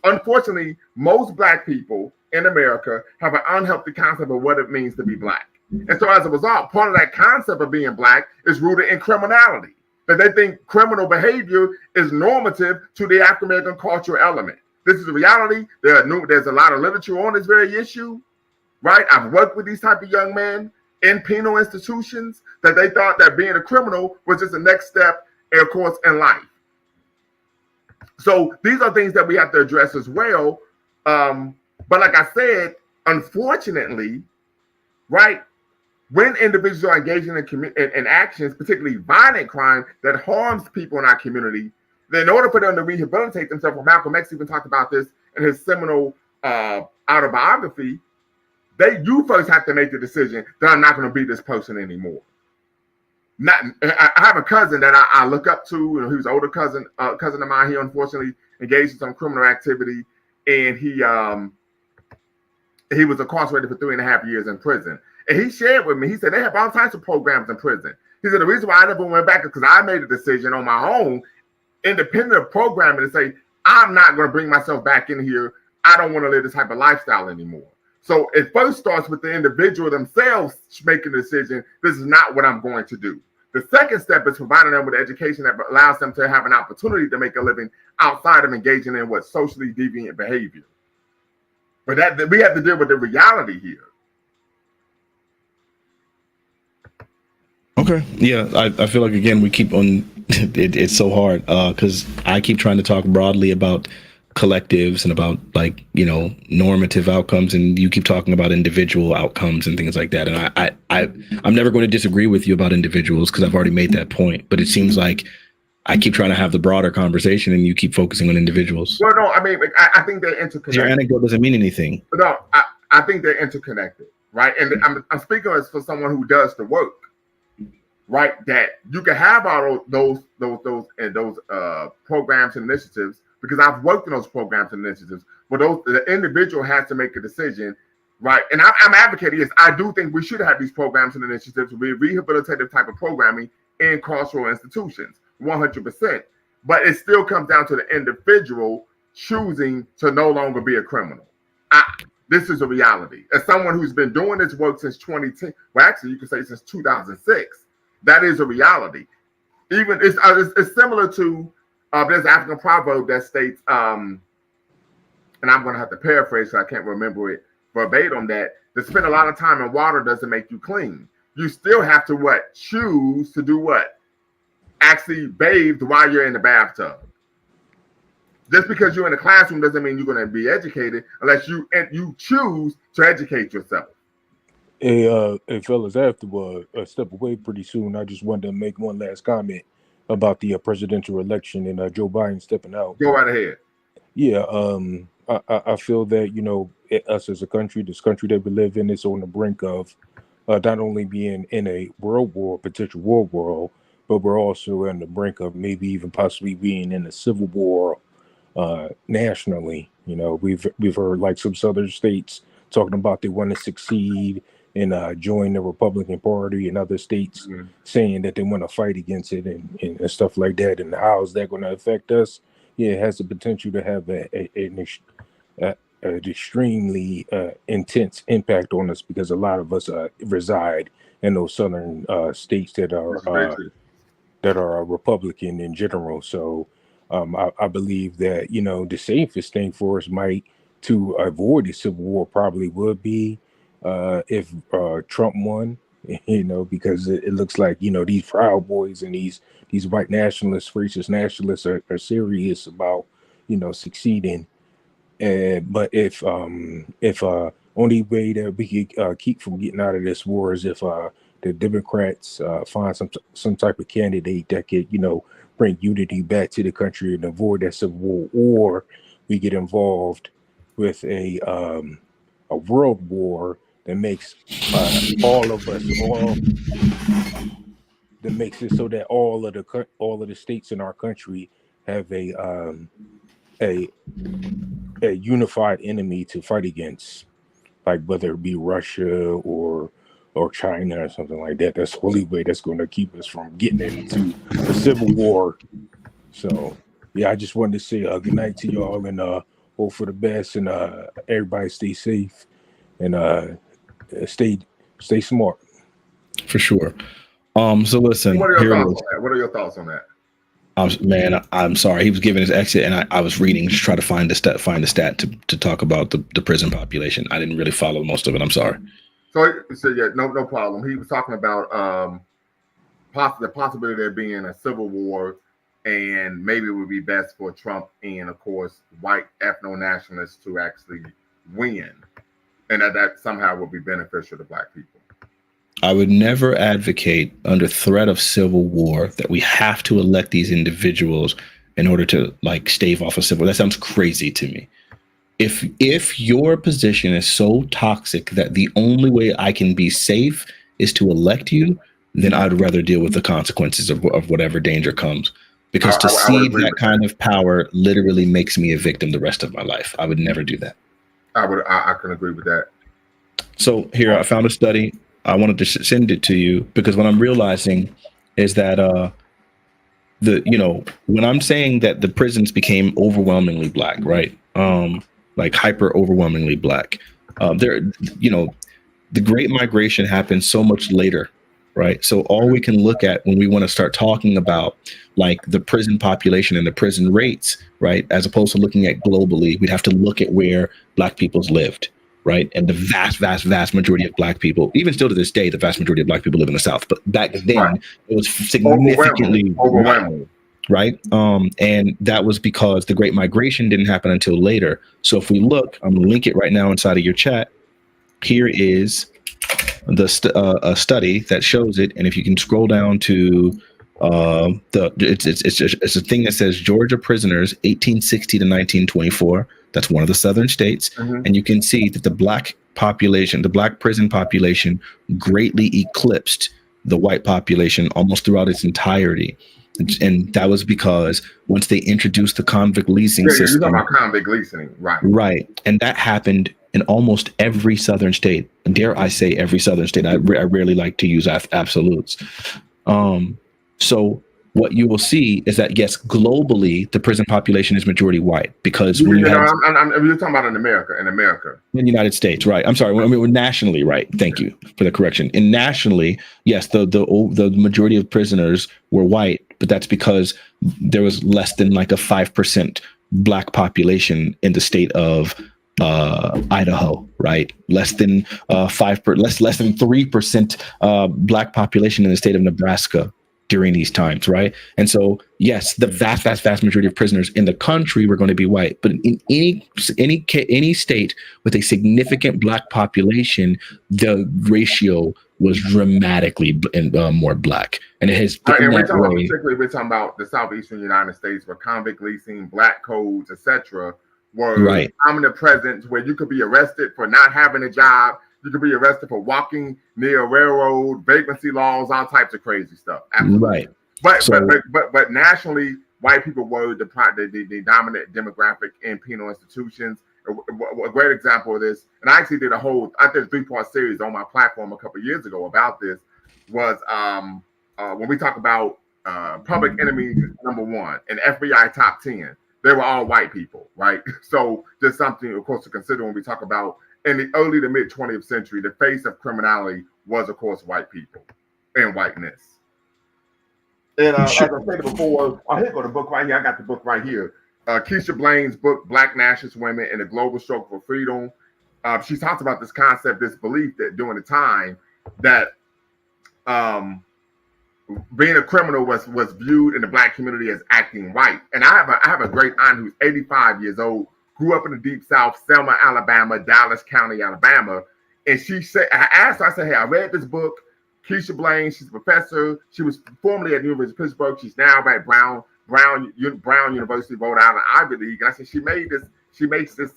Unfortunately, most Black people in America have an unhealthy concept of what it means to be Black. And so as a result, part of that concept of being Black is rooted in criminality. That they think criminal behavior is normative to the African American cultural element. This is a reality. There's a lot of literature on this very issue, right? I've worked with these type of young men in penal institutions that they thought that being a criminal was just the next step, of course, in life. So these are things that we have to address as well. But like I said, unfortunately, right, when individuals are engaging in actions, particularly violent crime that harms people in our community, then in order for them to rehabilitate themselves, well, Malcolm X even talked about this in his seminal autobiography, you first have to make the decision that I'm not going to be this person anymore. I have a cousin that I look up to. You know, he was an older cousin of mine. He unfortunately engaged in some criminal activity, and he was incarcerated for 3.5 years in prison. And he shared with me, he said they have all types of programs in prison. He said the reason why I never went back is because I made a decision on my own, independent of programming, to say, I'm not going to bring myself back in here. I don't want to live this type of lifestyle anymore. So it first starts with the individual themselves making the decision, this is not what I'm going to do. The second step is providing them with education that allows them to have an opportunity to make a living outside of engaging in what socially deviant behavior. But that we have to deal with the reality here. Okay. Yeah, I feel like, again, we keep on, it's so hard because I keep trying to talk broadly about collectives and about, like, you know, normative outcomes, and you keep talking about individual outcomes and things like that. And I'm never going to disagree with you about individuals because I've already made that point. But it seems like I keep trying to have the broader conversation and you keep focusing on individuals. Well, no, I mean, I think they're interconnected. Your anecdote doesn't mean anything. No, I think they're interconnected, right? And I'm speaking as for someone who does the work. Right, that you can have all those programs and initiatives, because I've worked in those programs and initiatives. But the individual has to make a decision, right? And I'm advocating this. I do think we should have these programs and initiatives with rehabilitative type of programming in cultural institutions, 100%. But it still comes down to the individual choosing to no longer be a criminal. This is a reality. As someone who's been doing this work since 2010, well, actually, you could say since 2006. That is a reality. Even it's similar to there's an African proverb that states, and I'm going to have to paraphrase, so I can't remember it verbatim, that to spend a lot of time in water doesn't make you clean. You still have to choose to do what? Actually bathe while you're in the bathtub. Just because you're in the classroom doesn't mean you're going to be educated unless you choose to educate yourself. Hey, fellas, I have to step away pretty soon. I just wanted to make one last comment about the presidential election and Joe Biden stepping out. Go right ahead. Yeah, I feel that us as a country, this country that we live in, is on the brink of not only being in a world war, potential world war, but we're also on the brink of maybe even possibly being in a civil war nationally. We've heard like some southern states talking about they want to succeed and join the Republican Party, and other states saying that they want to fight against it and stuff like that. And how is that going to affect us? Yeah, it has the potential to have an extremely intense impact on us, because a lot of us reside in those southern states that are Republican in general. So I believe that the safest thing for us to avoid the civil war probably would be if Trump won. Because it looks like these Proud Boys and these white nationalists, racist nationalists are serious about succeeding. But if only way that we could keep from getting out of this war is if the Democrats find some type of candidate that could bring unity back to the country and avoid that civil war, or we get involved with a world war that makes all of us that makes it so that all of the states in our country have a unified enemy to fight against, like whether it be Russia or China or something like that. That's the only way that's going to keep us from getting into a civil war. So yeah, I just wanted to say good night to y'all, and hope for the best, and everybody stay safe and stay smart. For sure. So listen, what are your thoughts on that? Man, I'm sorry. He was giving his exit, and I was reading to try to find the stat to talk about the prison population. I didn't really follow most of it. I'm sorry. So yeah, no problem. He was talking about the possibility of there being a civil war, and maybe it would be best for Trump and, of course, white ethno-nationalists to actually win, and that somehow would be beneficial to Black people. I would never advocate, under threat of civil war, that we have to elect these individuals in order to stave off a civil war. That sounds crazy to me. If your position is so toxic that the only way I can be safe is to elect you, then I'd rather deal with the consequences of whatever danger comes. Because to cede that kind of power literally makes me a victim the rest of my life. I would never do that. I can agree with that. So here, I found a study. I wanted to send it to you because what I'm realizing is that when I'm saying that the prisons became overwhelmingly Black, right? Hyper overwhelmingly Black. The Great Migration happened so much later, right? So all we can look at when we want to start talking about the prison population and the prison rates, right? As opposed to looking at globally, we'd have to look at where Black people's lived. Right. And the vast majority of Black people, even still to this day, the vast majority of Black people live in the South. But back then, it was significantly overwhelming. Right. And that was because the Great Migration didn't happen until later. So if we look, I'm going to link it right now inside of your chat. Here is a study that shows it. And if you can scroll down to it's a thing that says Georgia prisoners 1860 to 1924. That's one of the southern states. Mm-hmm. And you can see that the Black population, the Black prison population, greatly eclipsed the white population almost throughout its entirety. And that was because once they introduced the convict leasing system. You're talking about convict leasing, right? Right. And that happened in almost every southern state. Dare I say every southern state. I rarely like to use absolutes. So what you will see is that, yes, globally, the prison population is majority white because when you're talking about in America. In the United States, right? I'm sorry. We're nationally, right? Thank you for the correction. And nationally, yes, the majority of prisoners were white, but that's because there was less than a 5% Black population in the state of Idaho, right? Less than 3% Black population in the state of Nebraska during these times, right? And so, yes, the vast majority of prisoners in the country were going to be white, but in any state with a significant Black population, the ratio was dramatically more Black, and it has been that way. Particularly, we're talking about the southeastern United States, where convict leasing, Black codes, etc., were Right. dominant presence where you could be arrested for not having a job. You could be arrested for walking near a railroad, vagrancy laws, all types of crazy stuff. Absolutely. Right. But So- but nationally, white people were the dominant demographic in penal institutions. A great example of this, and I actually did a 3-part series on my platform a couple of years ago about this, was when we talk about public enemy number 1 and FBI top 10, they were all white people, right? So just something, of course, to consider when we talk about in the early to mid 20th century, the face of criminality was, of course, white people and whiteness. And as I said before, here go the book right here. I got the book right here. Keisha Blaine's book, Black Nationalist Women and the Global Struggle for Freedom. She talks about this concept, this belief that during the time that being a criminal was viewed in the Black community as acting white. And I have a great aunt who's 85 years old, grew up in the Deep South, Selma, Alabama, Dallas County, Alabama. And she said, I asked her, I said, hey, I read this book. Keisha Blaine, she's a professor. She was formerly at the University of Pittsburgh. She's now at Brown University, Rhode Island, Ivy League. And I said, she makes this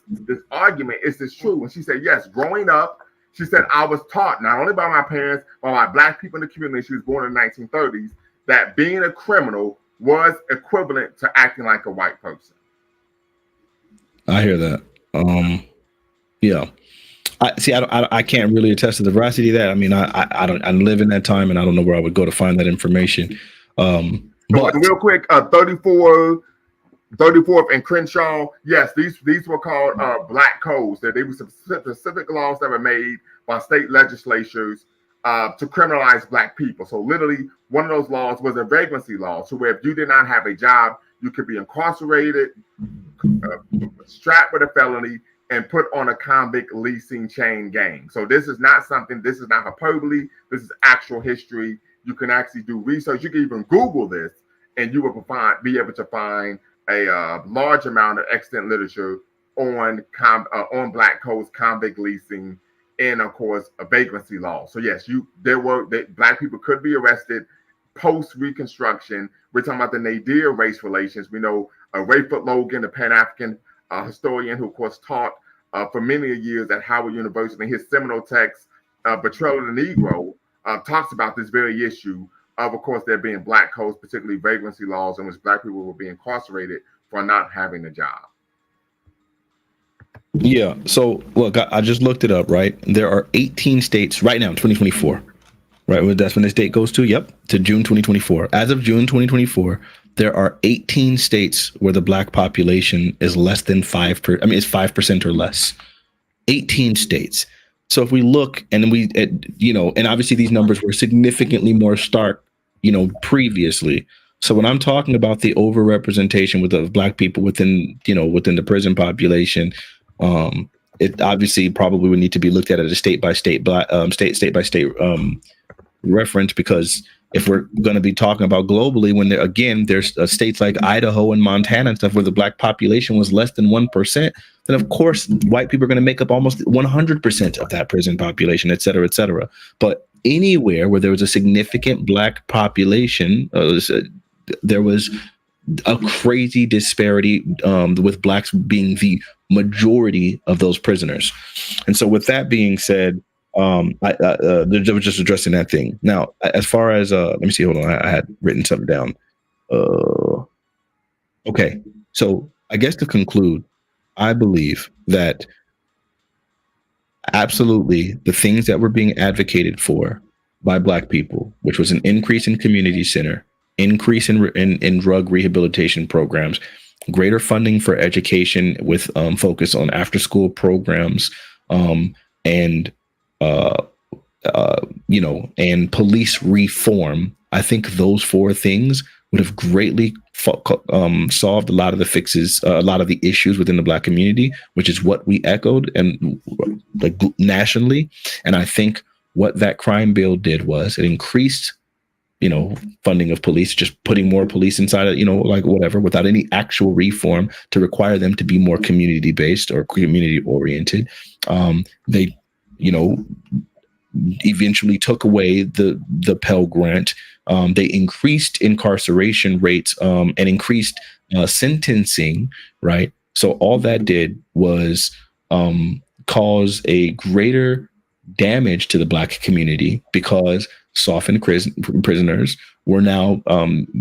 argument. Is this true? And she said, yes, growing up, she said, I was taught not only by my parents, but by Black people in the community. She was born in the 1930s, that being a criminal was equivalent to acting like a white person. I hear that. Yeah. I can't really attest to the veracity of that. I mean, I live in that time, and I don't know where I would go to find that information. But real quick, 34th and Crenshaw, yes, these were called black codes. They were specific laws that were made by state legislatures to criminalize Black people. So literally, one of those laws was a vagrancy law. So where if you did not have a job, you could be incarcerated, strapped with a felony, and put on a convict leasing chain gang. So this is not hyperbole. This is actual history. You can actually do research. You can even Google this, and you will be able to find a large amount of extant literature on Black codes, convict leasing, and of course a vagrancy law. So yes, Black people could be arrested post Reconstruction. We're talking about the Nadir race relations. We know Rayford Logan, the Pan-African historian, who of course taught for many years at Howard University. His seminal text, Betrayal of the Negro, talks about this very issue of course, there being Black codes, particularly vagrancy laws, in which Black people were being incarcerated for not having a job. Yeah. So look, I just looked it up, right? There are 18 states right now in 2024, right? That's when this date goes to. Yep. To June 2024. As of June 2024, there are 18 states where the Black population is less than 5%. I mean, it's 5% or less. 18 states. So if we look and and obviously these numbers were significantly more stark, previously. So when I'm talking about the overrepresentation of Black people within the prison population, it obviously probably would need to be looked at a state by state reference, because if we're going to be talking about globally, when there's states like Idaho and Montana and stuff where the Black population was less than 1%, then of course white people are going to make up almost 100% of that prison population, et cetera, et cetera. But anywhere where there was a significant Black population, there was a crazy disparity with Blacks being the majority of those prisoners. And so with that being said, I was just addressing that thing. Now, as far as let me see, hold on, I had written something down. Okay, so I guess to conclude, I believe that absolutely the things that were being advocated for by Black people, which was an increase in community center, increase in drug rehabilitation programs, greater funding for education with focus on after school programs, and police reform. I think those four things would have greatly solved a lot of the fixes, a lot of the issues within the Black community, which is what we echoed and like nationally. And I think what that crime bill did was it increased, funding of police, just putting more police inside of, like whatever, without any actual reform to require them to be more community based or community oriented. They eventually took away the Pell Grant. They increased incarceration rates and increased sentencing, right, So all that did was cause a greater damage to the Black community, because softened prisoners were now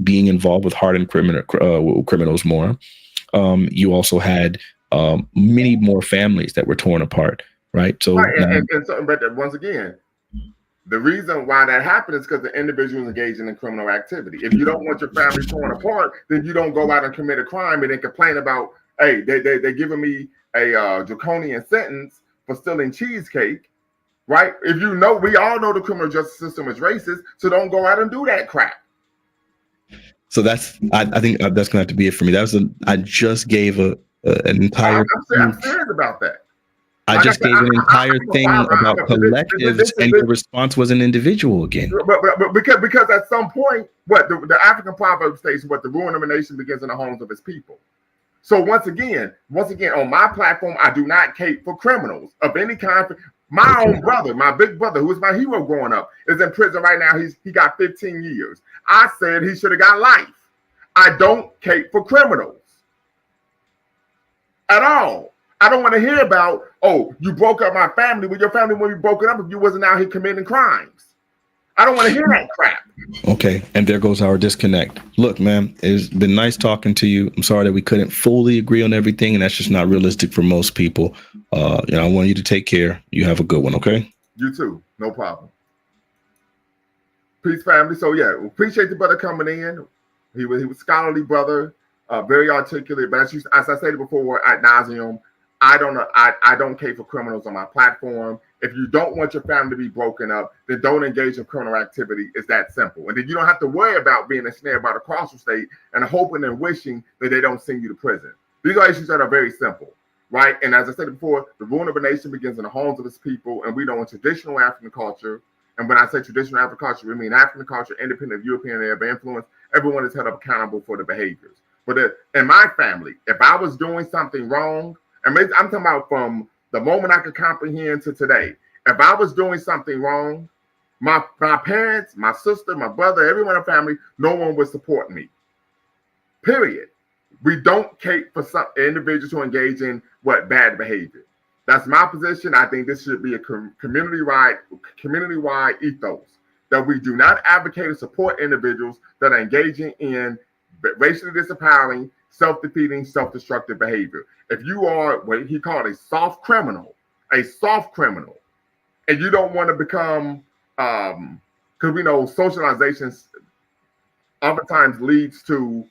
being involved with hardened criminals more. You also had many more families that were torn apart, right? So, right, but once again, the reason why that happened is because the individual is engaging in criminal activity. If you don't want your family torn apart, then you don't go out and commit a crime and then complain about, hey, they're giving me a draconian sentence for stealing cheesecake, right? If you know, we all know the criminal justice system is racist, so don't go out and do that crap. So I think that's gonna have to be it for me. I just gave an entire. I'm serious about that. I just gave an entire thing about collectives, and your response was an individual again. But because at some point, what the African proverb states, what the ruin of a nation begins in the homes of its people. So once again, on my platform, I do not cape for criminals of any kind. My own brother, my big brother, who was my hero growing up, is in prison right now. He got 15 years. I said he should have got life. I don't cape for criminals at all. I don't want to hear about, oh, you broke up my family. Well, your family wouldn't be broken up if you wasn't out here committing crimes. I don't want to hear that crap. Okay, and there goes our disconnect. Look, man, it's been nice talking to you. I'm sorry that we couldn't fully agree on everything, and that's just not realistic for most people. I want you to take care. You have a good one, okay? You too. No problem. Peace, family. So, yeah, appreciate the brother coming in. He was a scholarly brother, very articulate. But as I said before, ad nauseum, I don't cape for criminals on my platform. If you don't want your family to be broken up, then don't engage in criminal activity. It's that simple. And then you don't have to worry about being ensnared by the carceral state and hoping and wishing that they don't send you to prison. These are issues that are very simple, right? And as I said before, the ruin of a nation begins in the homes of its people, and we don't want traditional African culture. And when I say traditional African culture, we mean African culture, independent of European and Arab influence. Everyone is held accountable for the behaviors. But in my family, if I was doing something wrong, I'm talking about from the moment I could comprehend to today. If I was doing something wrong, my parents, my sister, my brother, everyone in the family, no one would support me. Period. We don't cape for some individuals who engage in bad behavior. That's my position. I think this should be a community-wide ethos, that we do not advocate or support individuals that are engaging in racially disempowering, self-defeating, self-destructive behavior. If you are what he called a soft criminal, and you don't want to become, because we know socializations oftentimes leads to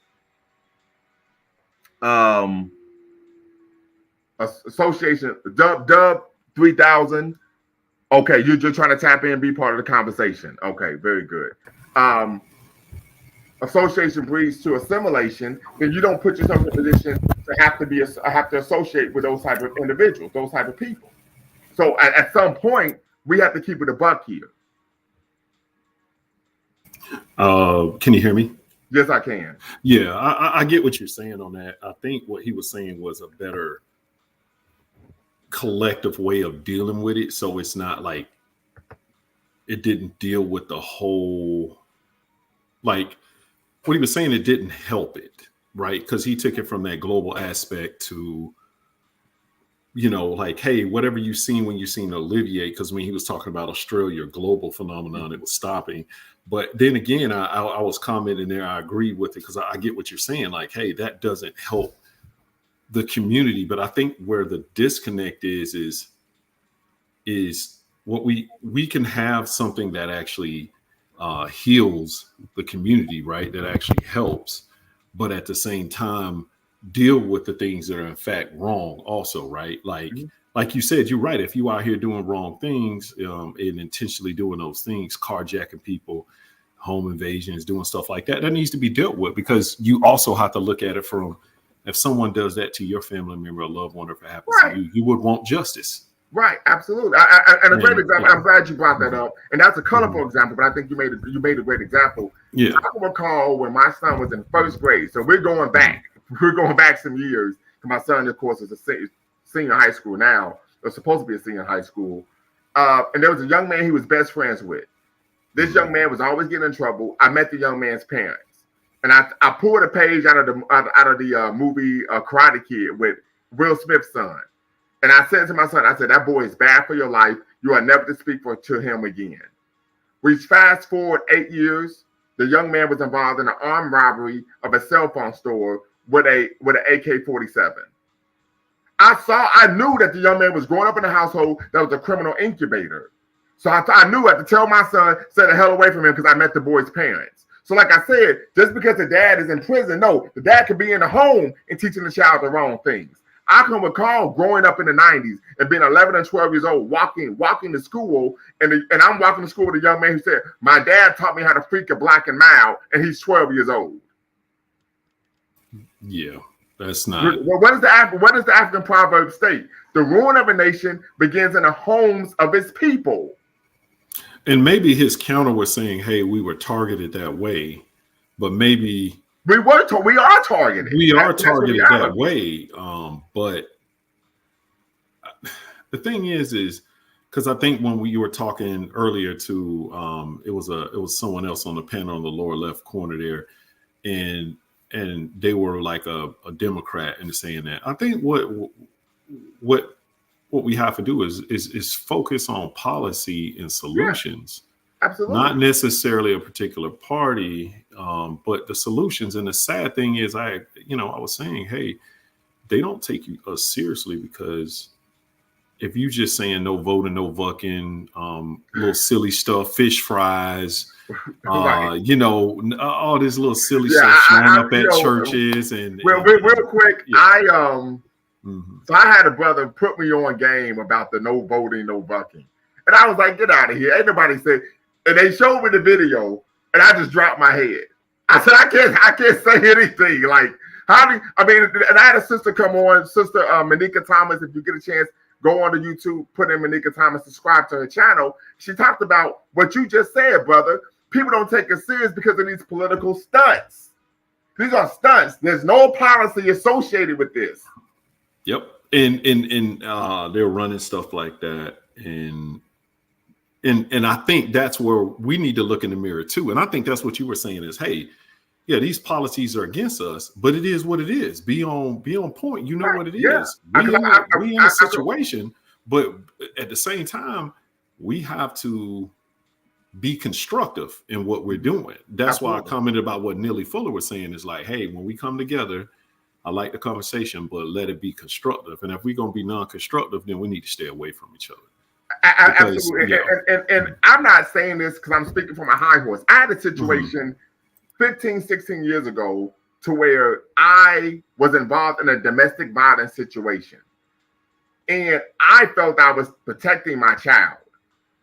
association, dub 3000. Okay, you're just trying to tap in and be part of the conversation. Okay, very good. Association breeds to assimilation, then you don't put yourself in a position to have to associate with those type of individuals, those type of people. So at some point, we have to keep it a buck here. Can you hear me? Yes, I can. Yeah, I get what you're saying on that. I think what he was saying was a better collective way of dealing with it. So it's not like it didn't deal with the whole, like what he was saying, it didn't help it, right? Because he took it from that global aspect to, like, hey, whatever you've seen when you've seen Olivier, because when he was talking about Australia, global phenomenon, it was stopping. But then again, I was commenting there, I agree with it, because I get what you're saying. Like, hey, that doesn't help the community. But I think where the disconnect is what we can have something that actually heals the community, right? That actually helps, but at the same time, deal with the things that are in fact wrong also, right? Like you said, you're right. If you out here doing wrong things and intentionally doing those things, carjacking people, home invasions, doing stuff like that, that needs to be dealt with, because you also have to look at it from, if someone does that to your family member or loved one, or if it happens to you, you would want justice. Right, absolutely. And a great example, I'm glad you brought that up. And that's a colorful example, but I think you made a great example. Yeah. I can recall when my son was in first grade. So we're going back some years. My son, of course, is a senior high school now, or supposed to be a senior high school. And there was a young man he was best friends with. This young man was always getting in trouble. I met the young man's parents. And I pulled a page out of the movie Karate Kid with Will Smith's son. And I said to my son, I said, that boy is bad for your life. You are never to speak to him again. We fast forward 8 years. The young man was involved in an armed robbery of a cell phone store with an AK-47. I knew that the young man was growing up in a household that was a criminal incubator. So I knew I had to tell my son, stay the hell away from him, because I met the boy's parents. So like I said, just because the dad is in prison, no, the dad could be in the home and teaching the child the wrong things. I can recall growing up in the 90s and being 11 and 12 years old, walking to school, and I'm walking to school with a young man who said, my dad taught me how to freak a black and mild, and he's 12 years old. Yeah, that's not. Well, what does the African proverb state? The ruin of a nation begins in the homes of its people. And maybe his counter was saying, hey, we were targeted that way, but maybe we are targeted. We are targeted that way. But the thing is because I think when you were talking earlier to it was someone else on the panel in the lower left corner there, and they were like a Democrat and saying that. I think what we have to do is focus on policy and solutions. Yeah, absolutely. Not necessarily a particular party, but the solutions. And the sad thing is, I was saying, hey, they don't take us seriously, because if you just saying no voting, no vucking, little silly stuff, fish fries, right. All this little silly stuff showing up at churches real quick, yeah. So I had a brother put me on game about the no voting, no bucking. And I was like, get out of here. Ain't nobody said, and they showed me the video, and I just dropped my head. I said, I can't say anything. Like, and I had a sister come on, Sister Manika Thomas. If you get a chance, go on to YouTube, put in Manika Thomas, subscribe to her channel. She talked about what you just said, brother. People don't take it serious because of these political stunts. These are stunts. There's no policy associated with this. Yep. And they're running stuff like that. And I think that's where we need to look in the mirror too. And I think that's what you were saying is, hey, yeah, these policies are against us, but it is what it is. Be on point. You know what it is. We in a situation, but at the same time, we have to be constructive in what we're doing. That's Absolutely. Why I commented about what Nellie Fuller was saying is like, hey, when we come together, I like the conversation, but let it be constructive. And if we're going to be non-constructive, then we need to stay away from each other. Absolutely. And I'm not saying this because I'm speaking from a high horse. I had a situation 15, 16 years ago to where I was involved in a domestic violence situation. And I felt I was protecting my child,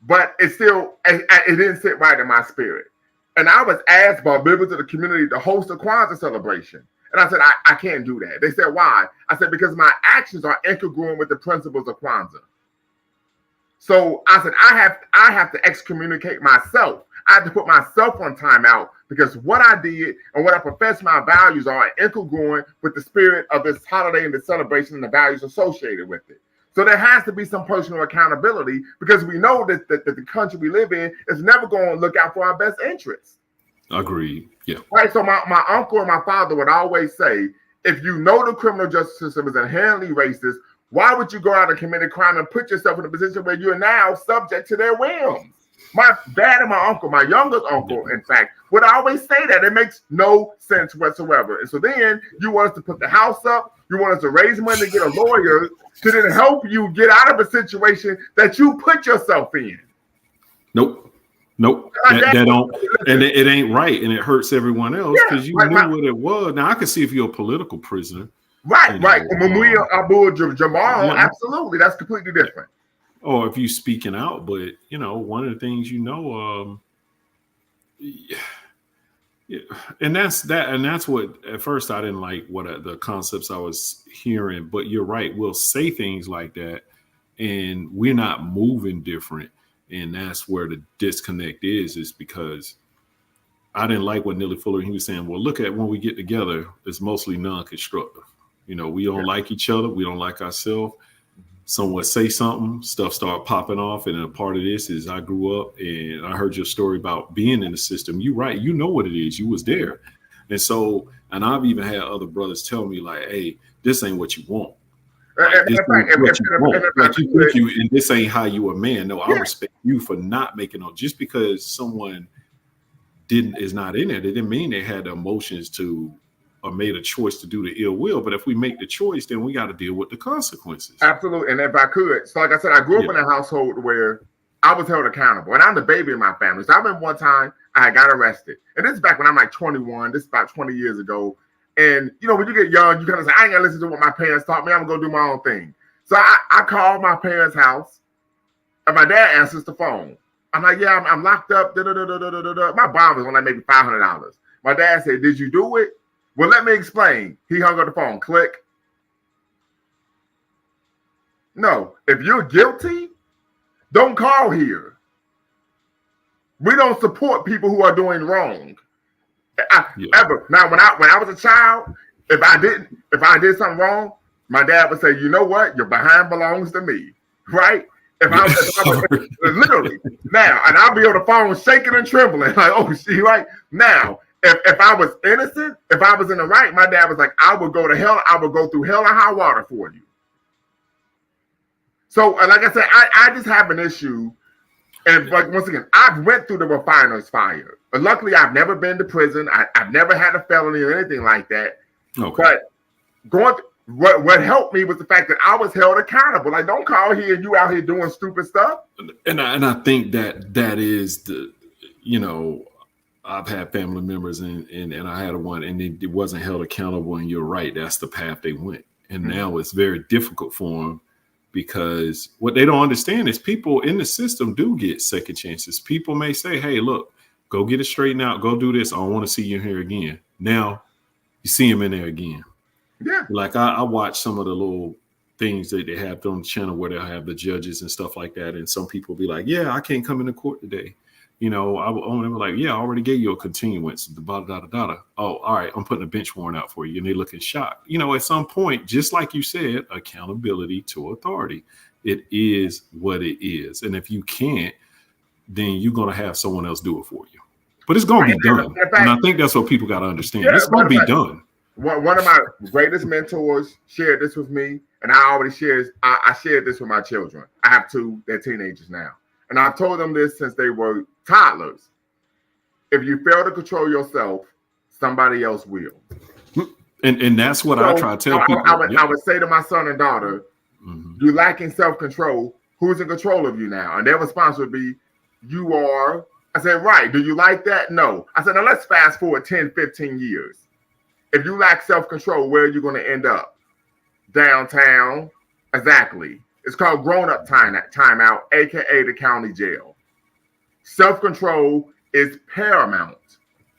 but it didn't sit right in my spirit. And I was asked by members of the community to host a Kwanzaa celebration. And I said, I can't do that. They said, why? I said, because my actions are incongruent with the principles of Kwanzaa. So I said, I have to excommunicate myself. I have to put myself on timeout because what I did and what I profess my values are incongruent with the spirit of this holiday and the celebration and the values associated with it. So there has to be some personal accountability because we know that the country we live in is never going to look out for our best interests. Agreed. Yeah. Right. So my uncle and my father would always say, if you know the criminal justice system is inherently racist, why would you go out and commit a crime and put yourself in a position where you are now subject to their whims? My dad and my uncle, my youngest uncle, in fact, would always say that. It makes no sense whatsoever. And so then you want us to put the house up. You want us to raise money to get a lawyer to then help you get out of a situation that you put yourself in. Nope. That don't, and it ain't right, and it hurts everyone else because you knew what it was. Now I can see if you're a political prisoner, right. When we Abu Jamal, absolutely, that's completely different. Or if you speaking out, but one of the things and that's what at first I didn't like the concepts I was hearing. But you're right, we'll say things like that, and we're not moving different. And that's where the disconnect is because I didn't like what Nellie Fuller, he was saying, well, look at when we get together, it's mostly non-constructive. We don't like each other. We don't like ourselves. Someone say something, stuff start popping off. And a part of this is I grew up and I heard your story about being in the system. You're right. You know what it is. You was there. And so, and I've even had other brothers tell me like, hey, this ain't what you want. Like, this is what you want. Like, you think could, and this ain't how you a man. No, I Yeah. respect you for not making no. Just because someone is not in it, it didn't mean they had the emotions to or made a choice to do the ill will. But if we make the choice, then we got to deal with the consequences. Absolutely. And if I could, so like I said, I grew up in a household where I was held accountable, and I'm the baby in my family. So I remember one time I got arrested, and this is back when I'm like 21. This is about 20 years ago. And you know, when you get young, you kind of say, I ain't gonna listen to what my parents taught me. I'm gonna go do my own thing. So I called my parents' house, and my dad answers the phone. I'm like, yeah, I'm locked up. My bond was only like maybe $500. My dad said, did you do it? Well, let me explain. He hung up the phone. Click. No, if you're guilty, don't call here. We don't support people who are doing wrong. Ever. Now, when I was a child, if I did something wrong, my dad would say, you know what? Your behind belongs to me. Right? If I was literally now, and I'll be on the phone shaking and trembling, like, oh, she right now. If I was innocent, if I was in the right, my dad was like, I would go to hell. I would go through hell and high water for you. So, like I said, I just have an issue. And like once again, I've went through the refiner's fire. But luckily, I've never been to prison. I've never had a felony or anything like that. Okay. But what helped me was the fact that I was held accountable. Like, don't call here and you out here doing stupid stuff. And I think that is the, you know, I've had family members and I had one and it wasn't held accountable. And you're right, that's the path they went. And now it's very difficult for them because what they don't understand is people in the system do get second chances. People may say, hey, look, go get it straightened out. Go do this. I don't want to see you here again. Now you see him in there again. Yeah. Like I watch some of the little things that they have on the channel where they'll have the judges and stuff like that. And some people be like, yeah, I can't come into court today. You know, I would be like, yeah, I already gave you a continuance. Oh, all right, I'm putting a bench warrant out for you. And they looking shocked. You know, at some point, just like you said, accountability to authority. It is what it is. And if you can't, then you're going to have someone else do it for you. But it's going to be done. And I think that's what people got to understand. Yeah, it's going to be done. One of my greatest mentors shared this with me, and I shared this with my children. I have two, they're teenagers now. And I've told them this since they were toddlers. If you fail to control yourself, somebody else will. And that's what I try to tell people. I would say to my son and daughter, you're lacking self-control. Who's in control of you now? And their response would be, you are. I said, right. Do you like that? No. I said, now let's fast forward 10, 15 years. If you lack self-control, where are you going to end up? Downtown. Exactly. It's called grown-up timeout, a.k.a. the county jail. Self-control is paramount.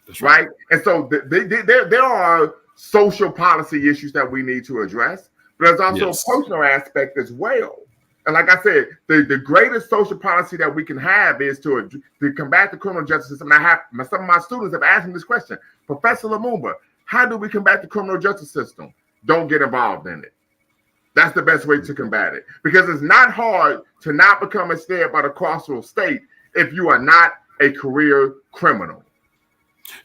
That's right. And so there are social policy issues that we need to address, but there's also a personal aspect as well. And like I said, the greatest social policy that we can have is to combat the criminal justice system. And some of my students have asked me this question, Professor Lumumba, how do we combat the criminal justice system? Don't get involved in it. That's the best way to combat it, because it's not hard to not become ensnared by the carceral state if you are not a career criminal.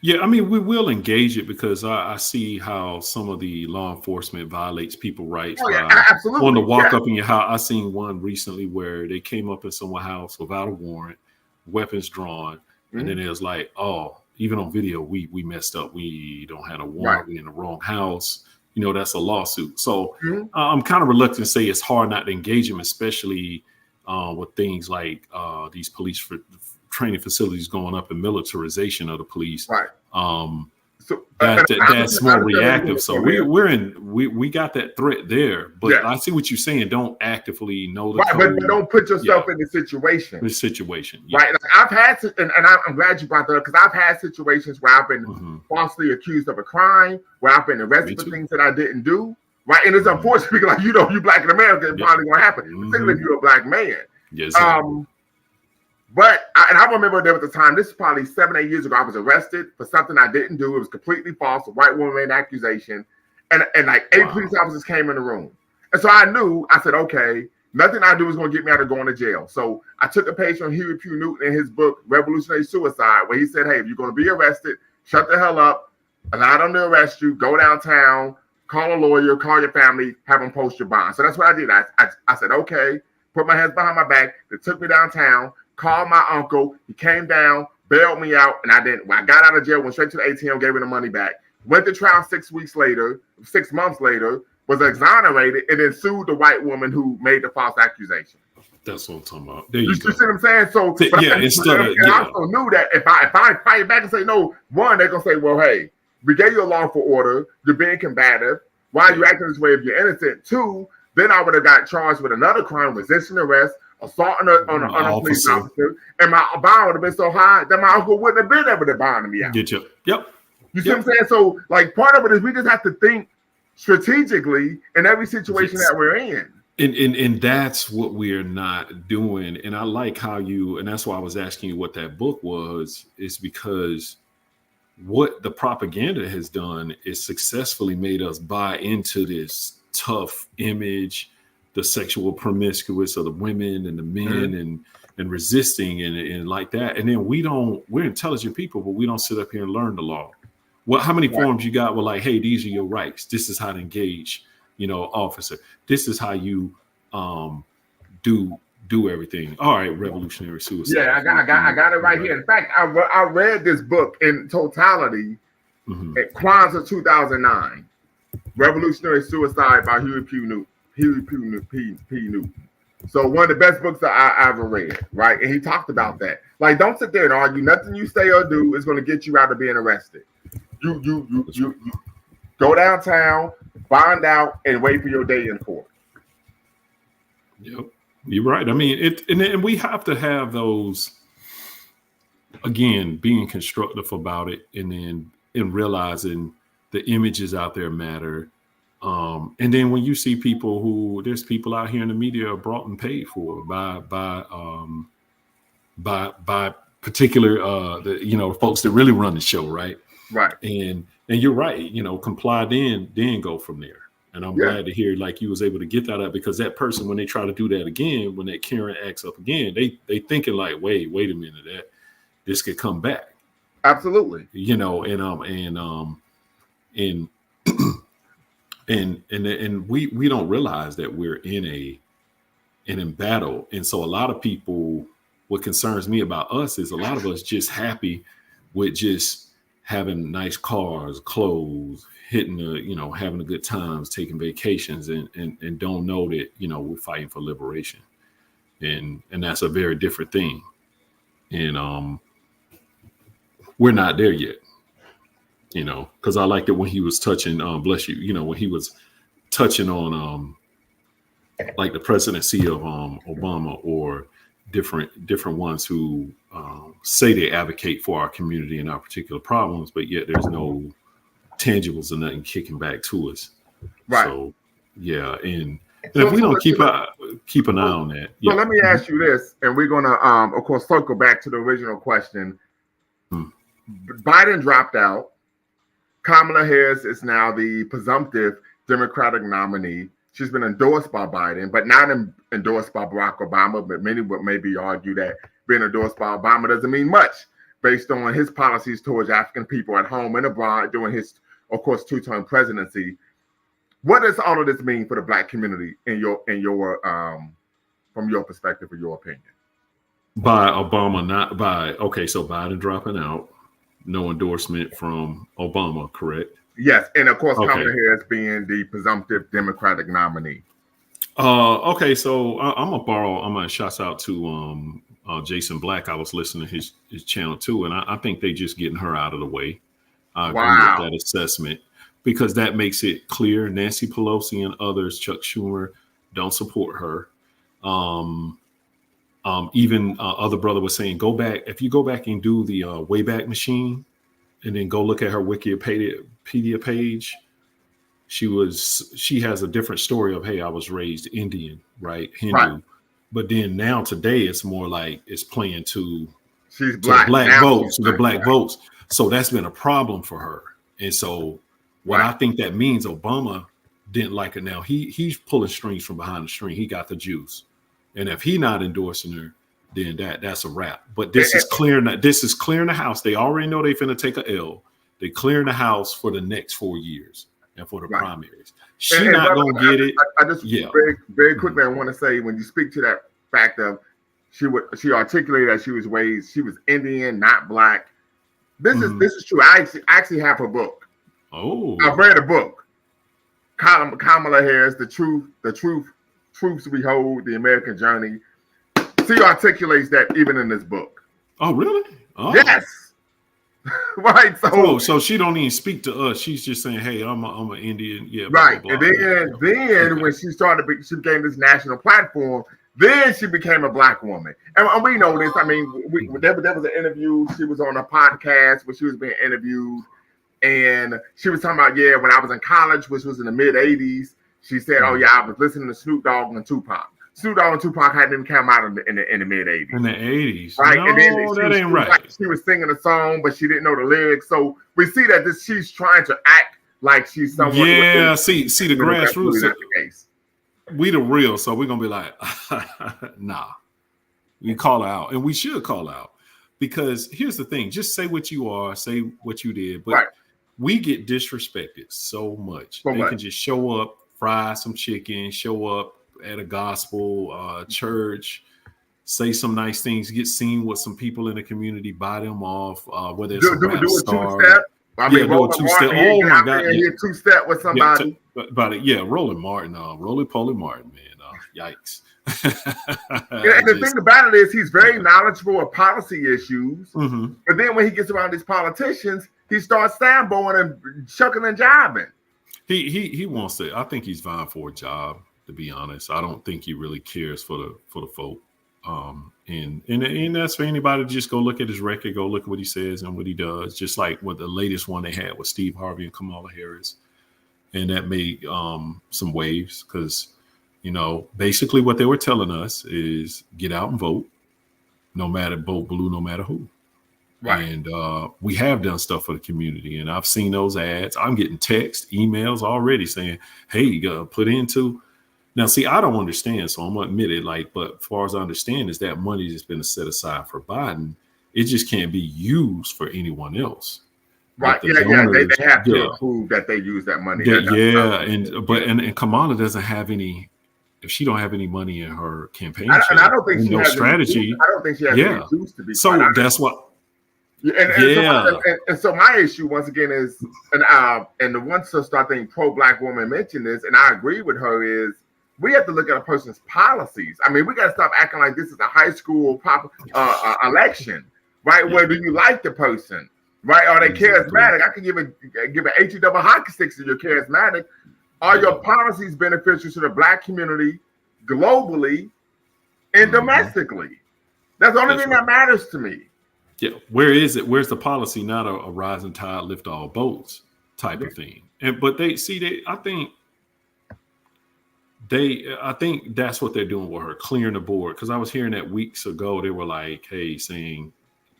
Yeah, I mean, we will engage it because I see how some of the law enforcement violates people's rights. Oh, yeah, absolutely. Want to walk up in your house. I seen one recently where they came up in someone's house without a warrant, weapons drawn, and then it was like, oh, even on video, we messed up. We don't have a warrant. Right. We in the wrong house. You know, that's a lawsuit. So I'm kind of reluctant to say it's hard not to engage them, especially with things like these police training facilities going up and militarization of the police. Right. That's more reactive. So we got that threat there. But I see what you're saying. Don't actively know the code. But don't put yourself in the situation. Right. Like I've had and I'm glad you brought that up, because I've had situations where I've been falsely accused of a crime, where I've been arrested for things that I didn't do. Right. And it's unfortunate because, like, you black in America, it's probably gonna happen, particularly if you're a black man. Yes. But I remember there was a time, this is probably 7, 8 years ago, I was arrested for something I didn't do. It was completely false. A white woman made an accusation. And like 8 police officers came in the room. And so I said, okay, nothing I do is going to get me out of going to jail. So I took a page from Huey P. Newton in his book, Revolutionary Suicide, where he said, hey, if you're going to be arrested, shut the hell up, allow them to arrest you, go downtown, call a lawyer, call your family, have them post your bond. So that's what I did. I said, okay, put my hands behind my back. They took me downtown, called my uncle. He came down, bailed me out, and I got out of jail, went straight to the ATM, gave me the money back. Went to trial 6 months later, was exonerated, and then sued the white woman who made the false accusation. That's what I'm talking about. There you go. You see what I'm saying? So yeah, instead of, I also knew that if I fight back and say no, one, they're gonna say, well, hey, we gave you a lawful order, you're being combative. Why are you acting this way if you're innocent? Two, then I would have got charged with another crime, resisting arrest, assault on a police officer, and my bond would have been so high that my uncle wouldn't have been able to bond me out. Get you. Yep. You see what I'm saying? So, like, part of it is we just have to think strategically in every situation that we're in. And that's what we're not doing. And I like how and that's why I was asking you what that book was, is because what the propaganda has done is successfully made us buy into this tough image, the sexual promiscuous of the women and the men, and resisting and like that. And then we're intelligent people, but we don't sit up here and learn the law. Well, how many forms you got were like, hey, these are your rights. This is how to engage, officer. This is how you do everything. All right, revolutionary suicide. Yeah, I got it right here. In fact, I read this book in totality at Kwanzaa 2009, Revolutionary Suicide by Huey P. Newton. So one of the best books that I ever read, right? And he talked about that. Like, don't sit there and argue. Nothing you say or do is going to get you out of being arrested. You go downtown, find out, and wait for your day in court. Yep, you're right. I mean, and we have to have those, again, being constructive about it, and realizing the images out there matter. And then when you see there's people out here in the media are brought and paid for by particular the folks that really run the show, right? Right. And you're right, comply then go from there. And I'm glad to hear like you was able to get that up, because that person, when they try to do that again, when that Karen acts up again, they thinking like, wait a minute, that this could come back. Absolutely. And we don't realize that we're in battle. And so a lot of people, what concerns me about us is a lot of us just happy with just having nice cars, clothes, hitting having a good times, taking vacations, and don't know that, we're fighting for liberation. And that's a very different thing. And we're not there yet. Because I liked it when he was touching, bless you, when he was touching on like the presidency of Obama, or different ones who say they advocate for our community and our particular problems, but yet there's no tangibles or nothing kicking back to us. Right. So yeah, and if we don't keep an eye on that. So let me ask you this, and we're gonna of course circle back to the original question. Biden dropped out. Kamala Harris is now the presumptive Democratic nominee. She's been endorsed by Biden, but not endorsed by Barack Obama. But many would maybe argue that being endorsed by Obama doesn't mean much, based on his policies towards African people at home and abroad during his, of course, 2-term presidency. What does all of this mean for the Black community in your from your perspective or your opinion? By Obama, not by so Biden dropping out. No endorsement from Obama, correct? Yes, and of course, Kamala Harris being the presumptive Democratic nominee. So I'm gonna shout out to Jason Black. I was listening to his channel too, and I think they just getting her out of the way. I agree with that assessment, because that makes it clear Nancy Pelosi and others, Chuck Schumer, don't support her. Even other brother was saying, if you go back and do the Wayback Machine, and then go look at her Wikipedia page, she has a different story of, hey, I was raised Indian, right? Hindu. Right. But then now today it's more like it's playing to black votes, the black votes. So that's been a problem for her. And so what I think that means, Obama didn't like it. Now he's pulling strings from behind the string. He got the juice. And if he not endorsing her, then that's a wrap. But this is clearing the house. They already know they finna take a L. They clearing the house for the next 4 years. and for the Right. primaries. She And not brother, gonna get it. I just Yeah. very quickly, I want to say when you speak to that fact of she articulated that she was Indian, not black. This is true. I actually have her book. Oh, I've read a book. Kamala Harris, the truths we hold, the American journey. She articulates that even in this book. oh, really? Oh. Yes. Right. So she don't even speak to us. She's just saying, "Hey, I'm an Indian." Yeah. Right. Blah, blah, blah. And then when she became this national platform. Then she became a black woman, and we know this. I mean, there was an interview. She was on a podcast where she was being interviewed, and she was talking about when I was in college, which was in the mid '80s. She said, "Oh yeah, I was listening to Snoop Dogg and Tupac. Snoop Dogg and Tupac hadn't even come out in the mid '80s. In the '80s, right? No, And then that ain't right. Like, she was singing a song, but she didn't know the lyrics. So we see that she's trying to act like she's someone. Yeah, see the grassroots. That's the case. We the real, so we're gonna be like, nah. We call her out, and we should call her out, because here's the thing: just say what you are, say what you did, but we get disrespected so much. They can just show up, fry some chicken, show up at a gospel church, say some nice things, get seen with some people in the community, buy them off, whether it's a rap star. Two-step. I mean, do a two-step. Oh my God! Yeah, two-step with somebody. Roland Martin, Roly-Poly Martin, man. Yikes. And the thing about it is he's very knowledgeable of policy issues. But then when he gets around these politicians, he starts sandboing and shucking and jiving. He wants to. I think he's vying for a job, to be honest. I don't think he really cares for the folk. And that's for anybody to just go look at his record, go look at what he says and what he does. Just like what the latest one they had with Steve Harvey and Kamala Harris. And that made some waves, because basically what they were telling us is get out and vote, vote blue, no matter who. Right. And we have done stuff for the community, and I've seen those ads. I'm getting texts, emails already saying, "Hey, you gotta put into." Now, see, I don't understand, so I'm gonna admit it. But as far as I understand, is that money that's been set aside for Biden, it just can't be used for anyone else. Right. They have to prove that they use that money. And Kamala doesn't have any. If she don't have any money in her campaign, I don't think she has strategy. I don't think she has any juice to be. So that's what. And so my issue once again is, and the one sister I think pro-black woman mentioned this, and I agree with her, is we have to look at a person's policies. I mean, we got to stop acting like this is a high school election, right? Where do you like the person, right? Are they charismatic? I can give an HE double hockey sticks if you're charismatic. Are your policies beneficial to the black community globally and domestically? That's the only thing that matters to me. Yeah, where is it? Where's the policy? Not a rising tide lift all boats type of thing. But I think that's what they're doing with her, clearing the board. Because I was hearing that weeks ago, they were like, "Hey, saying,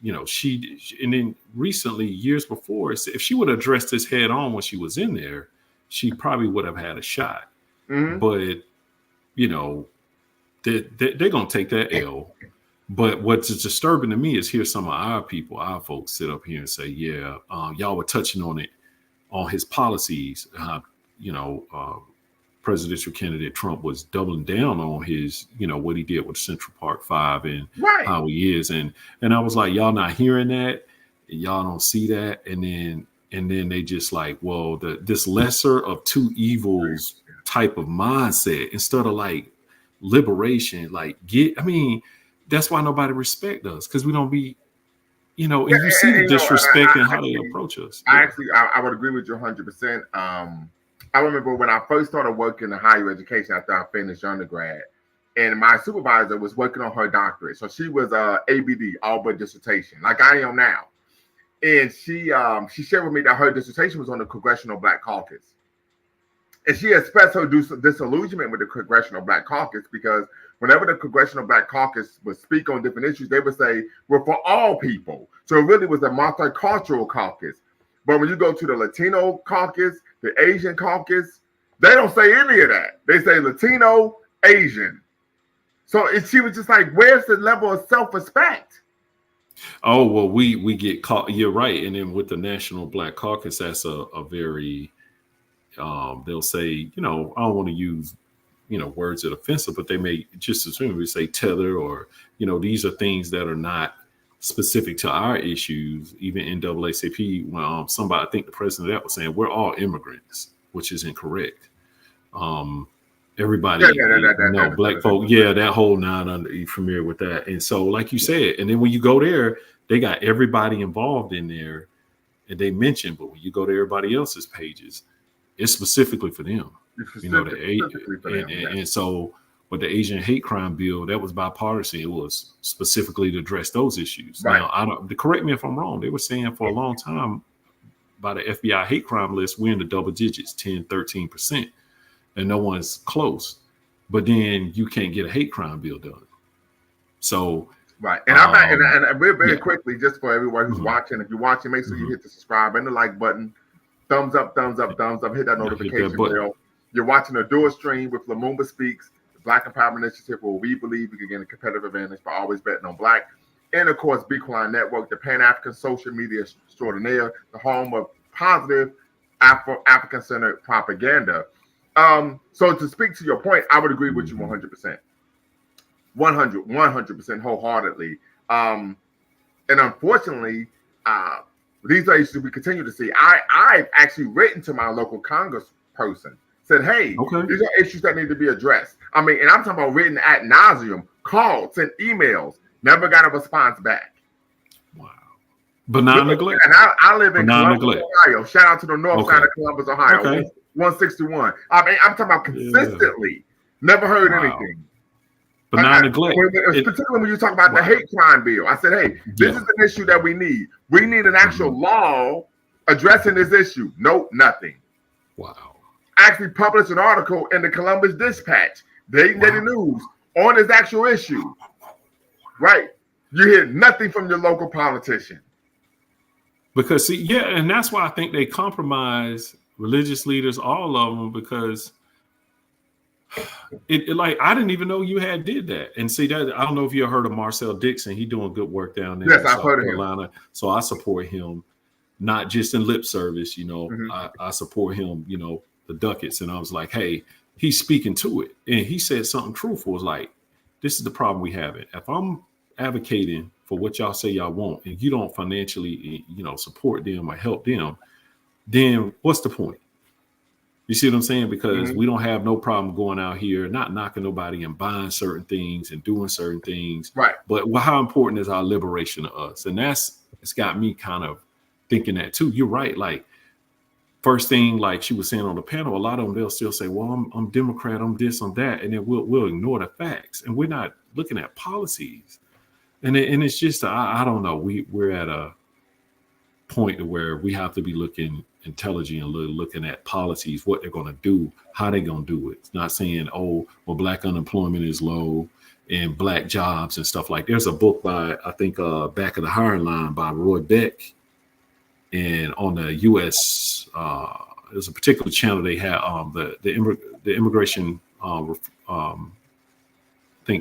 and then recently, years before, if she would have addressed this head on when she was in there, she probably would have had a shot." But they're gonna take that L. But what's disturbing to me is hear some of our folks sit up here and say, y'all were touching on his policies. Presidential candidate Trump was doubling down on his, what he did with Central Park 5 and how he is. And I was like, y'all not hearing that? Y'all don't see that? And then they just like, well, this lesser of two evils type of mindset, instead of like liberation, that's why nobody respect us, because we don't be, and you see the disrespect and how they approach us. I would agree with you 100%. I remember when I first started working in higher education after I finished undergrad, and my supervisor was working on her doctorate. So she was ABD, all but dissertation, like I am now. And she shared with me that her dissertation was on the Congressional Black Caucus. And she expressed her disillusionment with the Congressional Black Caucus, because whenever the Congressional Black Caucus would speak on different issues, they would say, we're for all people. So it really was a multicultural caucus. But when you go to the Latino caucus, the Asian caucus, they don't say any of that. They say Latino, Asian. So she was just like, where's the level of self-respect? Oh, well, we get caught. You're right. And then with the National Black Caucus, that's a very... they'll say, I don't want to use, words that are offensive, but they may just assume we say tether or, these are things that are not specific to our issues. Even NAACP, when somebody, I think the president of that was saying, we're all immigrants, which is incorrect. Everybody, black folk, that whole 900, you familiar with that? And so, like you said, and then when you go there, they got everybody involved in there, and they mention, but when you go to everybody else's pages, it's specifically for them. And so, with the Asian hate crime bill, that was bipartisan. It was specifically to address those issues. Right. Now, correct me if I'm wrong. They were saying for a long time by the FBI hate crime list, we're in the double digits, 10, 13%. And no one's close, but then you can't get a hate crime bill done. So right, and and we're very quickly, just for everyone who's watching. If you're watching, make sure you hit the subscribe and the like button, thumbs up, hit that notification bell. You're watching a dual stream with Lumumba Speaks, the Black Empowerment Initiative, where we believe we can gain a competitive advantage by always betting on Black, and of course, Bequine Network, the Pan-African social media extraordinaire, the home of positive African-centered propaganda. So to speak to your point, I would agree with you 100%. 100% wholeheartedly. And unfortunately, these are issues we continue to see. I've actually written to my local congressperson, said, hey, these are issues that need to be addressed. I mean, and I'm talking about written ad nauseum, called, sent emails, never got a response back. Wow. Benign neglect. And I live in Columbus, Ohio. Shout out to the north side of Columbus, Ohio. 161. I mean, I'm talking about consistently. Never heard anything. Benign neglect. Particularly when you talk about the hate crime bill. I said, hey, this is an issue that we need. We need an actual law addressing this issue. Nope, nothing. Wow. I actually published an article in the Columbus Dispatch, Daily News, on this actual issue. Right. You hear nothing from your local politician. Because, and that's why I think they compromise religious leaders, all of them, because it like I didn't even know you had did that. And see that, I don't know if you heard of Marcel Dixon. He doing good work down there in South Carolina. So I support him, not just in lip service. I support him. The ducats, and I was like, hey, he's speaking to it, and he said something truthful. It was like, this is the problem we have. It. If I'm advocating for what y'all say y'all want, and you don't financially, support them or help them, then what's the point? You see what I'm saying? Because we don't have no problem going out here, not knocking nobody and buying certain things and doing certain things. Right. But how important is our liberation of us? And it's got me kind of thinking that too. You're right. Like, first thing, like she was saying on the panel, a lot of them, they'll still say, well, I'm Democrat, I'm this, I'm that. And then we'll ignore the facts. And we're not looking at policies. And it's just, I don't know. We're at a point where we have to be looking intelligent and looking at policies, what they're going to do, how they're going to do it. It's not saying, oh, well, Black unemployment is low and Black jobs and stuff like. There's a book by, I think, Back of the Hiring Line by Roy Beck. And on the U.S., there's a particular channel they had, the immigration,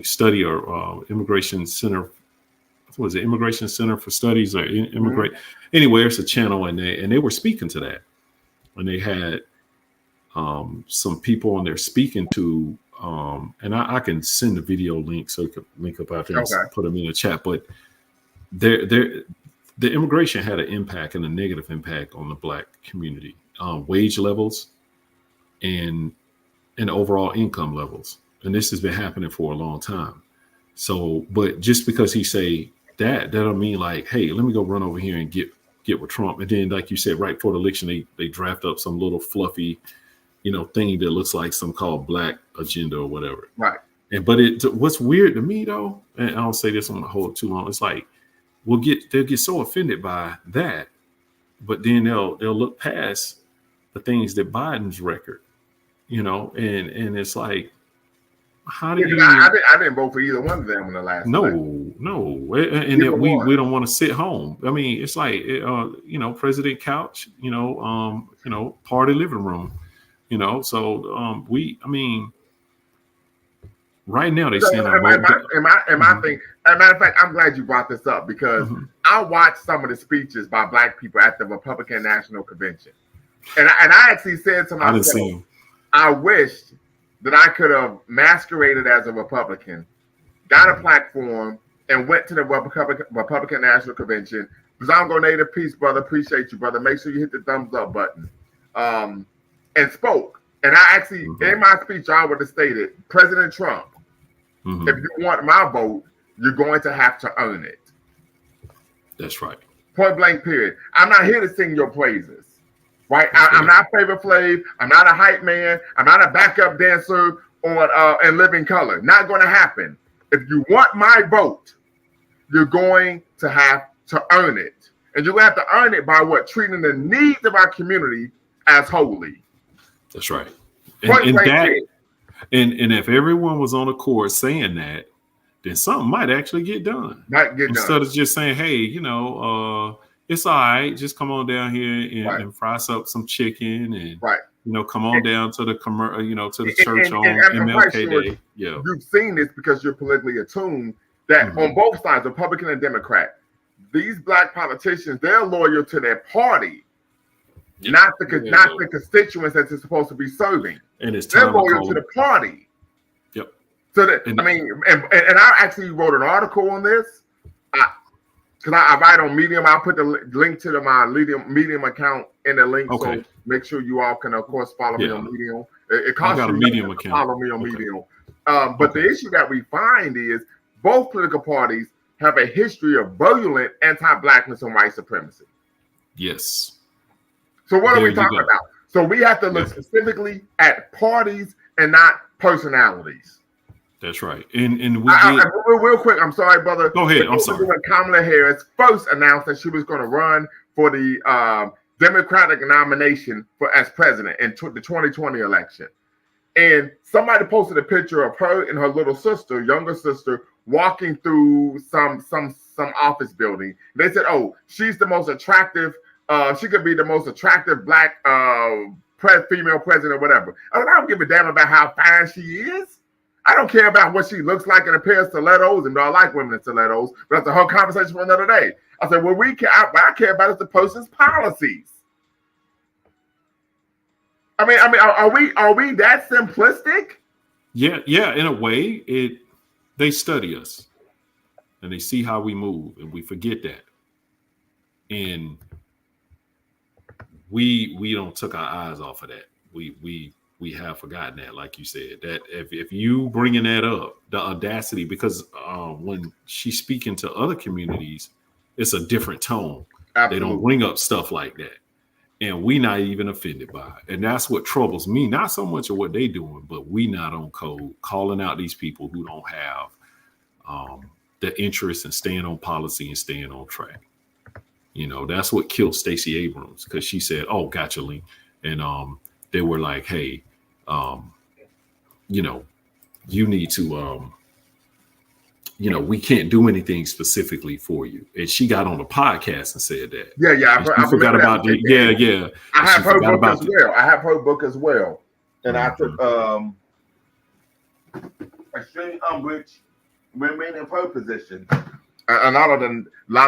study or immigration center. Was it Immigration Center for Studies or Immigrate? Anyway, it's a channel, and they were speaking to that, and they had some people on there speaking to, and I can send the video link so you can link up out there and put them in the chat. But the immigration had an impact and a negative impact on the Black community, wage levels, and overall income levels, and this has been happening for a long time. So, but just because he say that don't mean like, hey, let me go run over here and get with Trump. And then, like you said, right before the election, they draft up some little fluffy, thing that looks like some called Black agenda or whatever. Right. But what's weird to me though, and I don't say this on the hold too long, it's like they'll get so offended by that, but then they'll look past the things that Biden's record, and it's like, how do you? I didn't vote for either one of them in the last. No, and that we don't want to sit home. I mean, it's like President Couch, party living room, So right now they stand on. My thing. As a matter of fact, I'm glad you brought this up because I watched some of the speeches by Black people at the Republican National Convention. And I actually said to I didn't myself, see him. I wished that I could have masqueraded as a Republican, got a platform, and went to the Republican National Convention. Bazongo Native, peace, brother. Appreciate you, brother. Make sure you hit the thumbs up button. And spoke. And I actually, in my speech, I would have stated, President Trump, if you want my vote, you're going to have to earn it. That's right. Point blank, period. I'm not here to sing your praises. Right? I'm not Flavor Flav. I'm not a hype man. I'm not a backup dancer or in living color. Not going to happen. If you want my vote, you're going to have to earn it. And you're going to have to earn it by what? Treating the needs of our community as holy. That's right. And if everyone was on accord saying that, then something might actually get done. Instead of just saying, hey, it's all right. Just come on down here and fry up some chicken and come on down to the to the church on MLK Day. Yeah, you've seen this because you're politically attuned. That on both sides, Republican and Democrat, these black politicians, they're loyal to their party, not the constituents that they're supposed to be serving. And they're loyal to the party. Yep. So that and I actually wrote an article on this. Because I write on Medium, I'll put the link to my Medium account in the link. Okay. So make sure you all can, of course, follow me on Medium. It costs I got a Medium account. Follow me on Medium. But the issue that we find is both political parties have a history of virulent anti-blackness and white supremacy. Yes. So what are we talking about? So we have to look specifically at parties and not personalities. That's right. And real quick, I'm sorry, brother. Go ahead. I'm sorry. When Kamala Harris first announced that she was going to run for the Democratic nomination as president in the 2020 election. And somebody posted a picture of her and her little sister, younger sister, walking through some office building. They said, oh, she's the most attractive. She could be the most attractive black female president or whatever. I don't give a damn about how fine she is. I don't care about what she looks like in a pair of stilettos, and I like women in stilettos, but that's a whole conversation for another day. I said, well, what I care about is the person's policies. I mean, are we that simplistic? Yeah. In a way, they study us, and they see how we move, and we forget that, and we don't took our eyes off of that. We have forgotten that, like you said, that if you bringing that up, the audacity, because when she's speaking to other communities, it's a different tone. Absolutely. They don't bring up stuff like that. And we not even offended by it. And that's what troubles me. Not so much of what they doing, but we not on code, calling out these people who don't have the interest in staying on policy and staying on track. That's what killed Stacey Abrams, because she said, oh, gotcha, Lee. And they were like, hey, you need to, we can't do anything specifically for you. And she got on the podcast and said that. Yeah. I forgot about it. Yeah. I have her book as well. I have her book as well. And I took extreme umbrage women in her position. A lot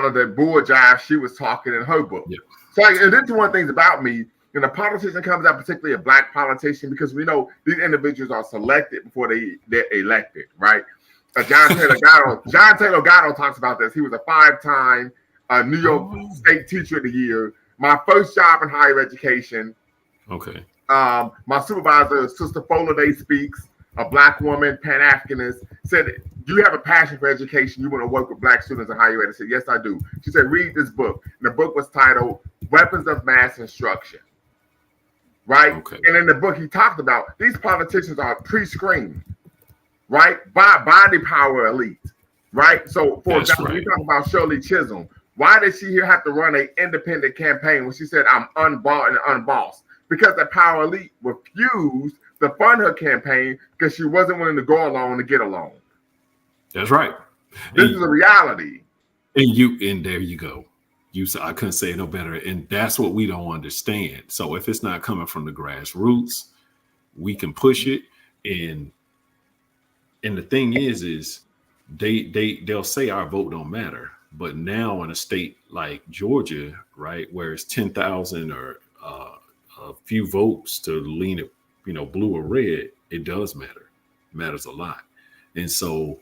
of the bull jive she was talking in her book. Yeah. So and this is one of the things about me. When a politician comes out, particularly a black politician, because we know these individuals are selected before they're elected, right? John Taylor Gatto talks about this. He was a 5-time New York State Teacher of the Year. My first job in higher education. Okay. My supervisor, Sister Foladay Speaks, a black woman, Pan-Africanist, said, do you have a passion for education? You want to work with black students in higher ed? I said, yes, I do. She said, read this book. And the book was titled Weapons of Mass Instruction. Right? Okay. And in the book, he talked about these politicians are pre-screened, right? By the power elite, right? So, for example, we talk about Shirley Chisholm. Why did she have to run an independent campaign when she said, I'm unbought and unbossed? Because the power elite refused to fund her campaign because she wasn't willing to go along to get along. That's right. This is a reality. And there you go. I couldn't say it no better. And that's what we don't understand. So if it's not coming from the grassroots, we can push it. And the thing is they'll say our vote don't matter. But now in a state like Georgia, right, where it's 10,000 or a few votes to lean it, blue or red, it does matter. It matters a lot. And so,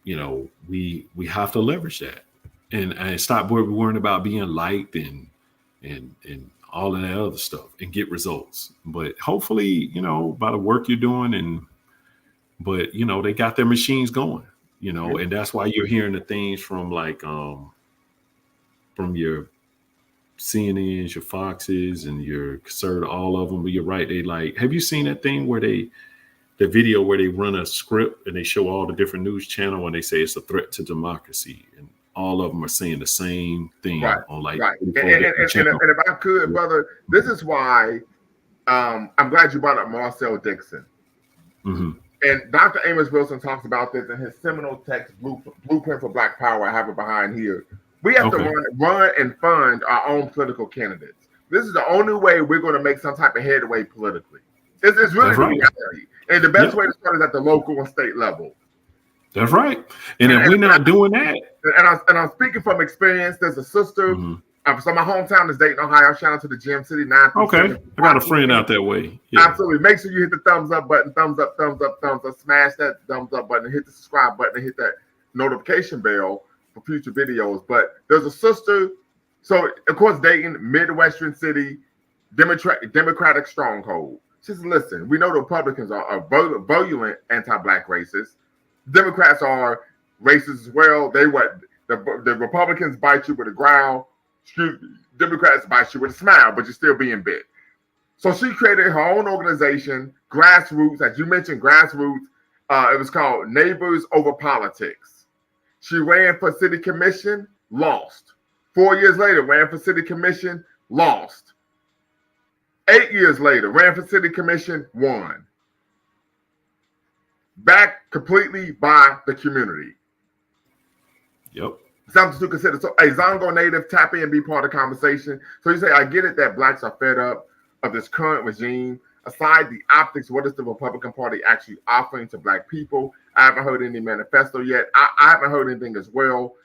we have to leverage that and stop worrying about being liked and all of that other stuff and get results. But hopefully, by the work you're doing but they got their machines going, and that's why you're hearing the things from like from your CNNs, your Foxes, and your conservative, all of them. But you're right. They like, have you seen that thing where the video where they run a script and they show all the different news channel and they say it's a threat to democracy, and all of them are saying the same thing on like. Right. And if I could, brother, this is why I'm glad you brought up Marcel Dixon. Mm-hmm. And Dr. Amos Wilson talks about this in his seminal text, Blueprint for Black Power. I have it behind here. We have to run and fund our own political candidates. This is the only way we're going to make some type of headway politically. It's really the reality. And the best way to start is at the local and state level. That's right. And if we're not doing that. And I'm speaking from experience. There's a sister. So my hometown is Dayton, Ohio. Shout out to the Gym City 9. Okay. I got a friend out that way. Yeah. Absolutely. Make sure you hit the thumbs up button. Thumbs up, thumbs up, thumbs up. Smash that thumbs up button and hit the subscribe button and hit that notification bell for future videos. But there's a sister. So, of course, Dayton, Midwestern city, Democratic stronghold. She says, listen, we know the Republicans are virulent anti-Black racists. Democrats are racist as well. The Republicans bite you with a growl. Democrats bite you with a smile, but you're still being bit. So she created her own organization, Grassroots, as you mentioned, Grassroots. It was called Neighbors Over Politics. She ran for city commission, lost. 4 years later, ran for city commission, lost. 8 years later, ran for city commission, won. Backed completely by the community. Yep. Something to consider. So a Zongo native, tap in and be part of the conversation. So you say, I get it that Blacks are fed up of this current regime. Aside the optics, what is the Republican Party actually offering to Black people? I haven't heard any manifesto yet. I haven't heard anything as well.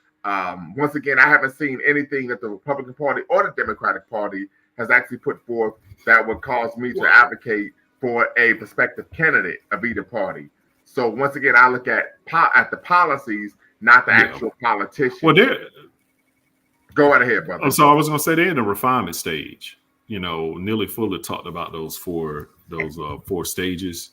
Once again, I haven't seen anything that the Republican Party or the Democratic Party has actually put forth that would cause me to advocate for a prospective candidate of either party. So once again, I look at the policies, not the actual politician. Well, go right ahead, brother. So I was going to say they're in the refinement stage. Neely Fuller talked about those four stages.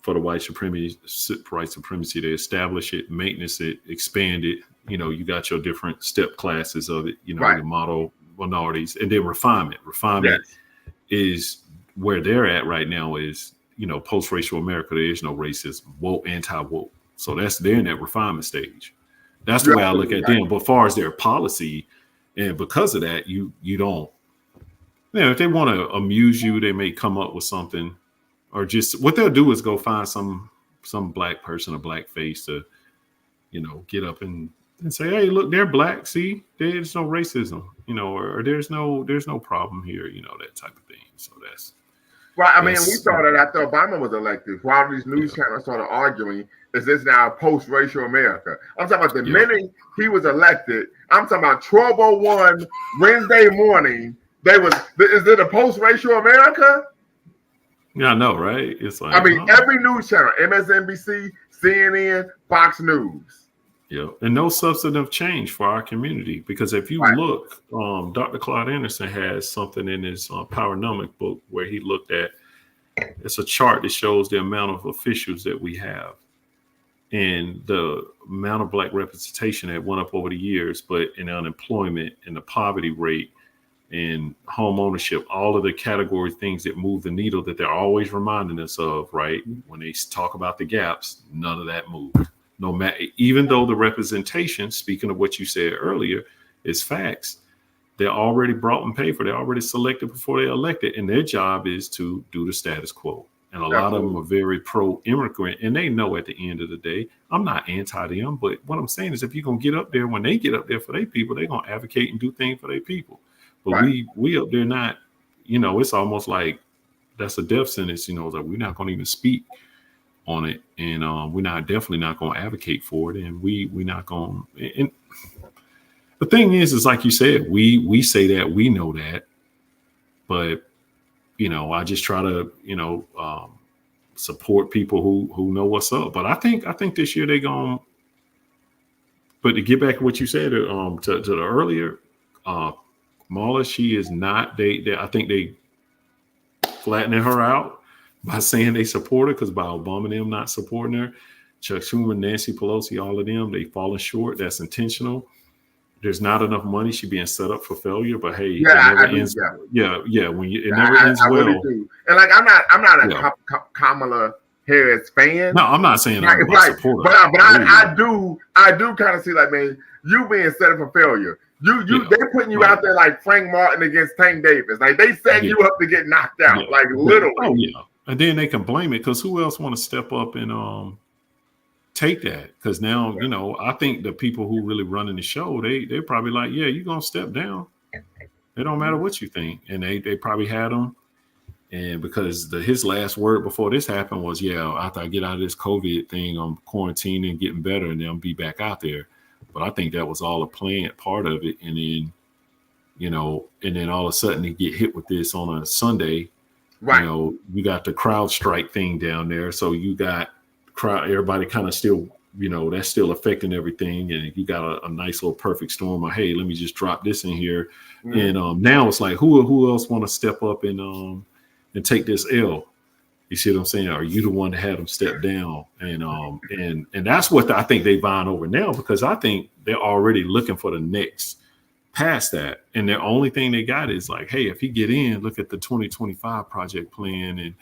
For the white supremacy, they establish it, maintenance it, expand it. You got your different step classes of it. The model minorities, and then refinement. Refinement is where they're at right now. Is post-racial America, there is no racism, woke, anti-woke. So they're in that refinement stage. That's the way I look at them. But as far as their policy, and because of that, you don't, if they want to amuse you, they may come up with something, or just what they'll do is go find some Black person, a Black face to, get up and say, hey, look, they're Black. See, there's no racism, or there's no problem here, that type of thing. So that's. Right. I mean, we saw that after Obama was elected. While these news channels started arguing, is this now post-racial America? I'm talking about the minute he was elected. I'm talking about 12:01 Wednesday morning. Is it a post-racial America? Yeah, I know, right? It's like, every news channel, MSNBC, CNN, Fox News. Yeah, and no substantive change for our community, because if you look, Dr. Claude Anderson has something in his Powernomic book where he looked at, it's a chart that shows the amount of officials that we have and the amount of Black representation that went up over the years, but in unemployment and the poverty rate and home ownership, all of the category things that move the needle that they're always reminding us of, right? When they talk about the gaps, none of that moved. No matter, even though the representation, speaking of what you said earlier, is facts, they're already brought and paid for. They're already selected before they're elected, and their job is to do the status quo. And a lot of them are very pro-immigrant, and they know at the end of the day, I'm not anti them, but what I'm saying is if you're going to get up there, when they get up there for their people, they're going to advocate and do things for their people. But we up there not, it's almost like that's a death sentence, like we're not going to even speak on it, and we're definitely not going to advocate for it, and we're not going. And the thing is like you said, we say that, we know that, but I just try to support people who know what's up. But I think this year they going. But to get back to what you said to the earlier, Kamala, she is not. I think they flattening her out by saying they support her, because by Obama and them not supporting her, Chuck Schumer, Nancy Pelosi, all of them, they falling short. That's intentional. There's not enough money. She being set up for failure. But hey, it never ends. Yeah. When it never ends well. Really do. And like I'm not a Kamala Harris fan. No, I'm not saying I'm a supporter. But I do kind of see, like, man, you being set up for failure. They're putting you out there like Frank Martin against Tank Davis. Like, they setting you up to get knocked out. Like, literally. Oh yeah. And then they can blame it, because who else want to step up and take that? Because now, I think the people who really running the show, they're probably like, yeah, you're gonna step down. It don't matter what you think. And they probably had him. And because his last word before this happened was, yeah, after I get out of this COVID thing, I'm quarantining, getting better, and then I'll be back out there. But I think that was all a planned part of it. And then, and then all of a sudden they get hit with this on a Sunday. Right. You got the crowd strike thing down there. So you got everybody kind of still, that's still affecting everything. And you got a nice little perfect storm of, hey, let me just drop this in here. Mm-hmm. And now it's like, who else want to step up and take this L? You see what I'm saying? Are you the one that had them step down? And that's what I think they vying over now, because I think they're already looking for the next past that. And the only thing they got is like, hey, if he get in, look at the 2025 project plan. And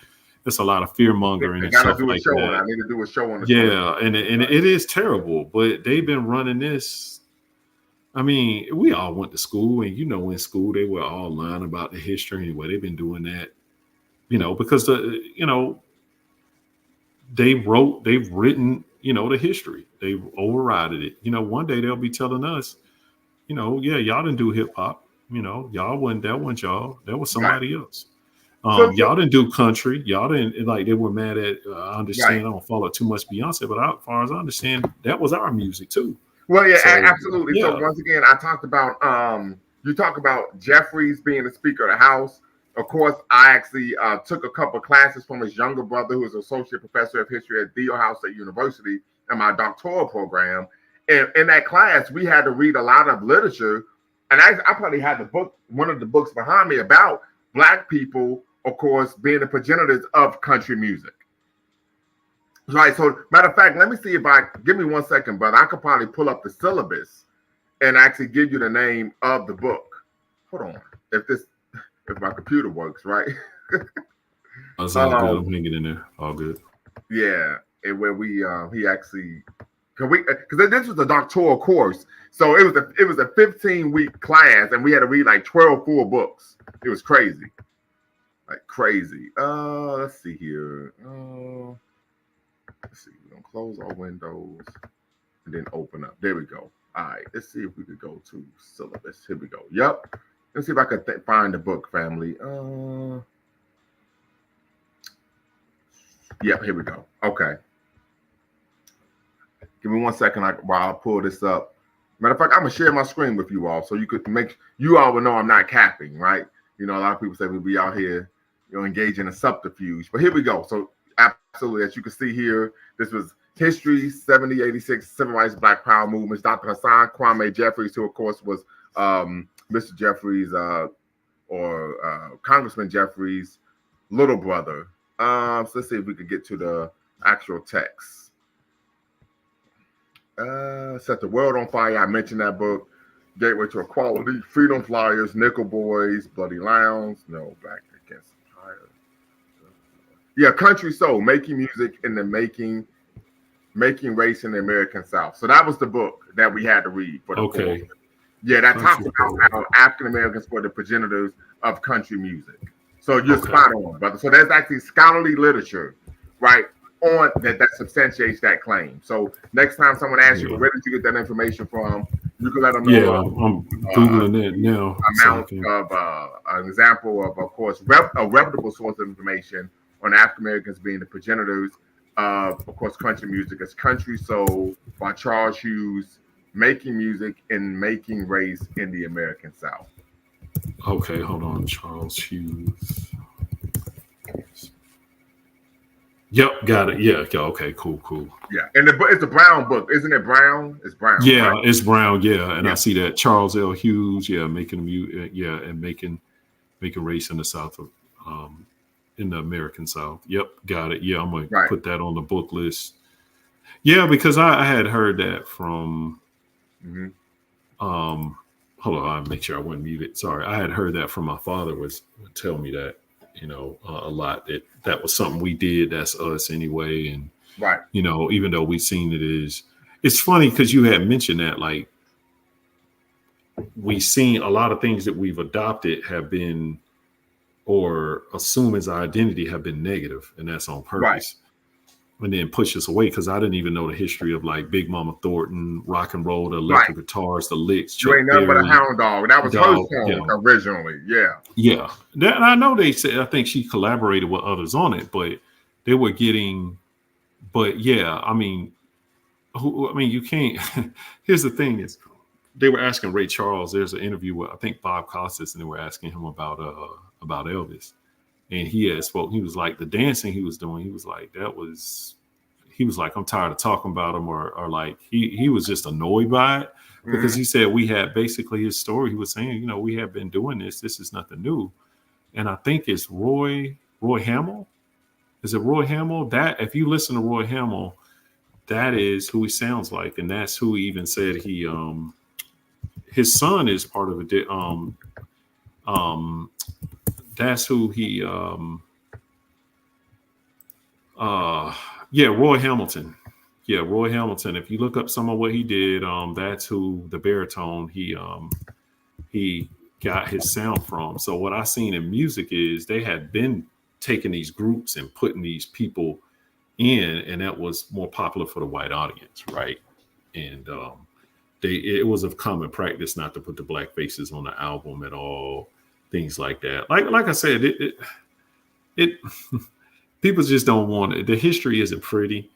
there's a lot of fear mongering and stuff like that. I need to do a show on the show. And it is terrible, but they've been running this. I mean, we all went to school, and in school they were all lying about the history anyway. They've been doing that. Because they've written, the history. They've overrided it. One day they'll be telling us, yeah, y'all didn't do hip hop. Y'all wasn't y'all. That was somebody else. Y'all didn't do country. Y'all didn't, like, they were mad at, I understand, I don't follow too much Beyonce, but as far as I understand, that was our music too. Well, yeah, absolutely. Yeah. So once again, I talked about, you talk about Jeffries being the Speaker of the House. Of course, I actually took a couple of classes from his younger brother, who is associate professor of history at The Ohio State University, in my doctoral program. And in that class, we had to read a lot of literature. And I probably had one of the books behind me about Black people, of course, being the progenitors of country music. Right. So, matter of fact, let me see give me 1 second, brother. I could probably pull up the syllabus and actually give you the name of the book. Hold on. If my computer works, right? That's all good. I'm hanging in there. All good. Yeah, and where he actually, because this was a doctoral course, so it was a 15-week class, and we had to read like 12 full books. It was crazy, like crazy. Let's see here. Let's see. We're gonna close our windows and then open up. There we go. All right. Let's see if we could go to syllabus. Here we go. Yep. Let's see if I can find the book, family. Yeah, here we go. Okay. Give me 1 second while I pull this up. Matter of fact, I'm going to share my screen with you all so you all will know I'm not capping, right? A lot of people say we'll be out here, engaged in a subterfuge. But here we go. So absolutely, as you can see here, this was History, 7086, Civil Rights, Black Power Movements. Dr. Hassan Kwame Jeffries, who, of course, was Mr. Jeffries or Congressman Jeffries' little brother. So let's see if we could get to the actual text. Set the World on Fire. I mentioned that book. Gateway to Equality, Freedom Flyers, Nickel Boys, Bloody Lounge. No, Black Against Empire. Yeah, Country Soul, Making Music in the Making Race in the American South. So that was the book that we had to read for the course. Yeah, that talks about how African Americans were the progenitors of country music. So you're spot on, brother. So there's actually scholarly literature, right, on that substantiates that claim. So next time someone asks you, where did you get that information from? You can let them know. Yeah, I'm Googling it now. Amount of an example of course, a reputable source of information on African Americans being the progenitors of course, country music. It's Country Soul by Charles Hughes, making music and making race in the American South. Okay, hold on. Charles Hughes. Yep, got it. Yeah. Okay. Cool. Yeah, and it's a Brown book, isn't it? Brown. It's Brown. Yeah, right? it's Brown. Yeah, and Yeah. I see that Charles L. Hughes. Yeah, making yeah, and making race in the South of in the American South. Yep, got it. Yeah, I'm gonna put that on the book list. Yeah, because I had heard that from. Hold on, I'll make sure I wasn't muted. Sorry, I had heard that from my father would tell me that, you know, a lot that was something we did. That's us anyway, and you know, even though we've seen it's funny because you had mentioned that, like, we've seen a lot of things that we've adopted have been or assume as our identity have been negative, and that's on purpose. And then push us away, because I didn't even know the history of like Big Mama Thornton, rock and roll, the electric guitars, the licks. You ain't nothing but a hound dog. That was her song originally. Yeah. That, and I know they said, I think she collaborated with others on it, but they were getting. But yeah, I mean, you can't. Here's the thing: is they were asking Ray Charles. There's an interview with, I think, Bob Costas, and they were asking him about Elvis. And he had spoke. He was like, the dancing he was doing. He was like, I'm tired of talking about him, or like he was just annoyed by it, because he said we had basically his story. He was saying, you know, we have been doing this. This is nothing new. And I think it's Roy Hamill. Is it Roy Hamill? That if you listen to Roy Hamill, that is who he sounds like, and that's who he even said he his son is part of it. That's who he Roy Hamilton. Yeah, Roy Hamilton. If you look up some of what he did, that's who the baritone he got his sound from. So what I seen in music is they had been taking these groups and putting these people in, and that was more popular for the white audience, right? And it was of common practice not to put the black faces on the album at all. Things like that. Like I said, it people just don't want it. The history isn't pretty,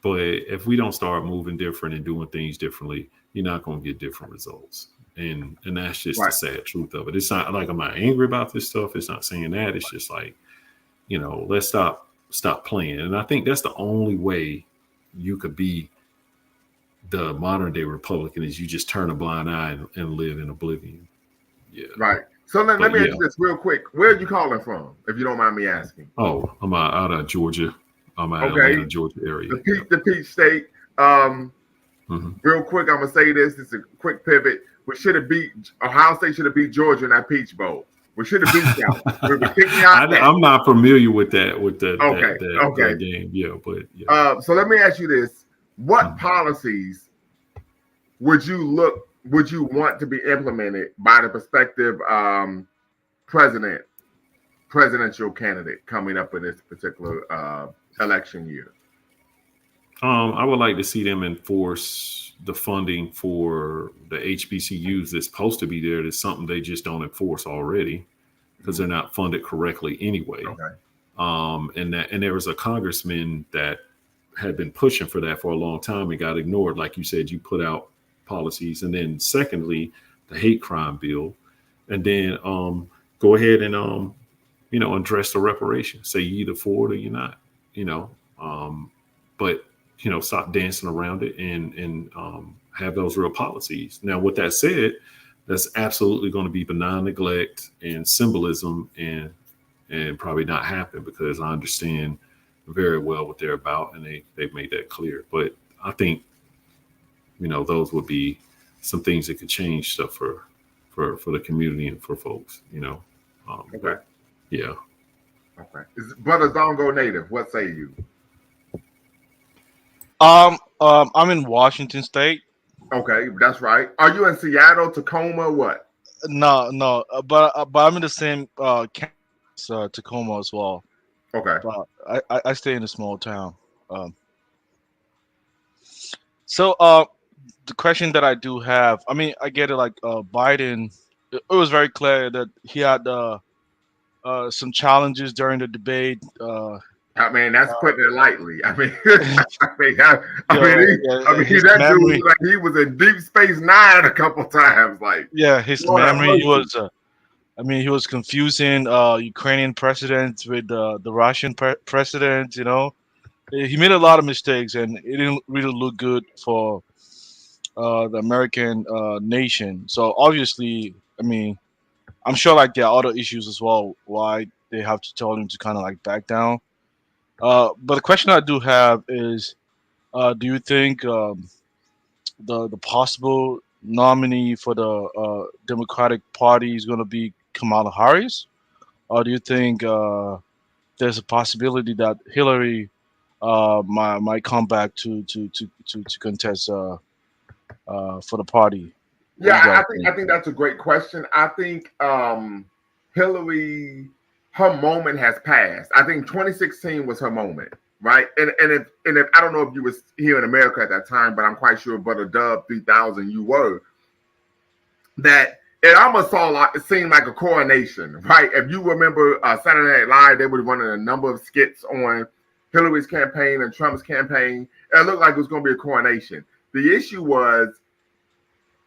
but if we don't start moving different and doing things differently, you're not going to get different results. And that's just the sad truth of it. It's not like I'm not angry about this stuff. It's not saying that. It's just like, you know, let's stop playing. And I think that's the only way you could be the modern day Republican, is you just turn a blind eye and live in oblivion. Yeah. Right. So let me ask you this real quick. Where are you calling from, if you don't mind me asking? Oh, I'm out of Georgia. I'm out of Atlanta, Georgia area. The Peach State. Real quick, I'm gonna say this. It's a quick pivot. We should have beat Ohio State. Should have beat Georgia in that Peach Bowl. We should have beat them. We were kicking out. I'm not familiar with that. That game. Yeah, but yeah. So let me ask you this: what policies would you want to be implemented by the prospective presidential candidate coming up in this particular election year? I would like to see them enforce the funding for the HBCUs that's supposed to be there. That's something they just don't enforce already, because they're not funded correctly anyway. And there was a congressman that had been pushing for that for a long time and got ignored. Like you said, you put out policies, and then secondly, the hate crime bill, and then go ahead and address the reparations. Say you either for it or you're not. But stop dancing around it and have those real policies. Now, with that said, that's absolutely going to be benign neglect and symbolism, and probably not happen, because I understand very well what they're about, and they've made that clear. But I think those would be some things that could change stuff for the community and for folks. Okay. Yeah. Okay. Brothers don't go native. What say you? I'm in Washington State. Okay, that's right. Are you in Seattle, Tacoma, what? No, but I'm in the same campus, Tacoma as well. Okay. But I stay in a small town. So the question that I do have, I mean, I get it. Like Biden, it was very clear that he had some challenges during the debate. I mean, that's putting it lightly. I mean, his that memory, dude, like, he was in Deep Space Nine a couple times. Like, his Lord have memory, mercy. he was confusing Ukrainian president with the Russian president. He made a lot of mistakes, and it didn't really look good for the American nation. So obviously, I'm sure like there are other issues as well why they have to tell him to kind of like back down. But the question I do have is, do you think the possible nominee for the Democratic Party is going to be Kamala Harris, or do you think there's a possibility that Hillary might come back to contest for the party? What do you Yeah, guys I think? think that's a great question. I think Hillary, her moment has passed. I think 2016 was her moment, right? And if I don't know if you was here in America at that time, but I'm quite sure, Brother Dub 3000, you were. That it almost it seemed like a coronation, right? If you remember Saturday Night Live, they were running a number of skits on Hillary's campaign and Trump's campaign. It looked like it was going to be a coronation. The issue was,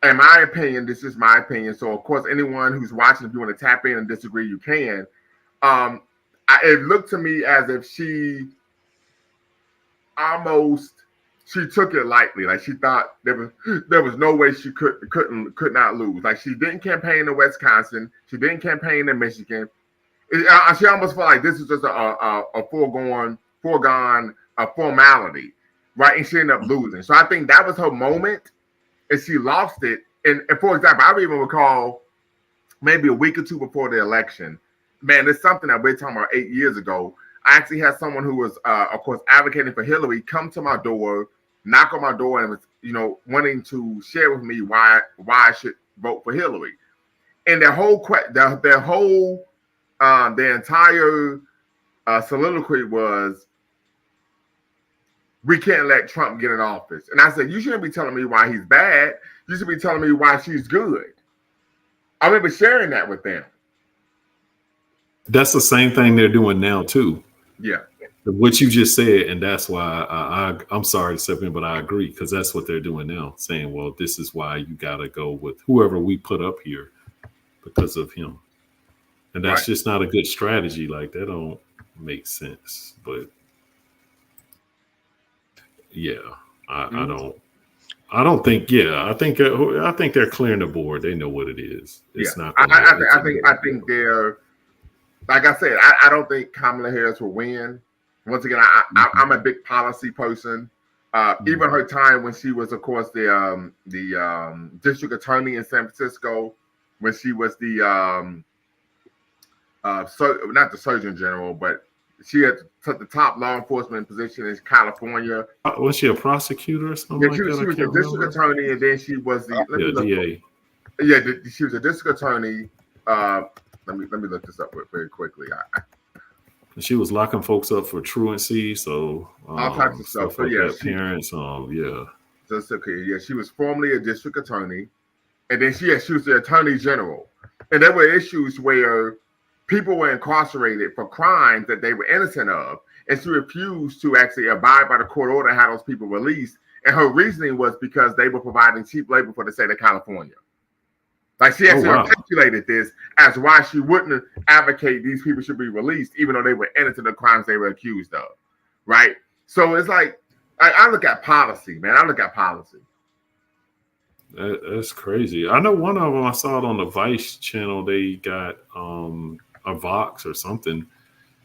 in my opinion, this is my opinion. So, of course, anyone who's watching, if you want to tap in and disagree, you can. It looked to me as if she took it lightly. Like she thought there was no way she could not lose. Like she didn't campaign in Wisconsin, she didn't campaign in Michigan. She almost felt like this is just a foregone formality, right? And she ended up losing. So I think that was her moment, and she lost it. And for example, I even recall maybe a week or two before the election. Man, it's something that we're talking about 8 years ago. I actually had someone who was, of course, advocating for Hillary come to my door, knock on my door, and was, wanting to share with me why I should vote for Hillary. And their entire soliloquy was, we can't let Trump get in office. And I said, you shouldn't be telling me why he's bad. You should be telling me why she's good. I remember sharing that with them. That's the same thing they're doing now too. Yeah. What you just said, and that's why I'm sorry to step in, but I agree, because that's what they're doing now, saying, well, this is why you got to go with whoever we put up here because of him. And that's just not a good strategy. Like, that don't make sense. But yeah, I don't think. Yeah, I think they're clearing the board. They know what it is. It's not. I think they're. Like I said, I don't think Kamala Harris will win. Once again, I'm a big policy person. Even her time when she was, of course, the district attorney in San Francisco, when she was the not the surgeon general, but she had took the top law enforcement position in California. Was she a prosecutor or something? She was the district attorney, and then she was the DA. Yeah, she was a district attorney. Let me look this up very quickly. She was locking folks up for truancy, so all types of stuff. So yeah, parents, That's okay. Yeah, she was formerly a district attorney, and then she was the attorney general. And there were issues where people were incarcerated for crimes that they were innocent of, and she refused to actually abide by the court order and have those people released. And her reasoning was because they were providing cheap labor for the state of California. Like, she actually articulated this as why she wouldn't advocate these people should be released, even though they were innocent of crimes they were accused of, right? So it's like, I look at policy, man. I look at policy. That's crazy. I know one of them, I saw it on the Vice channel. They got a Vox or something.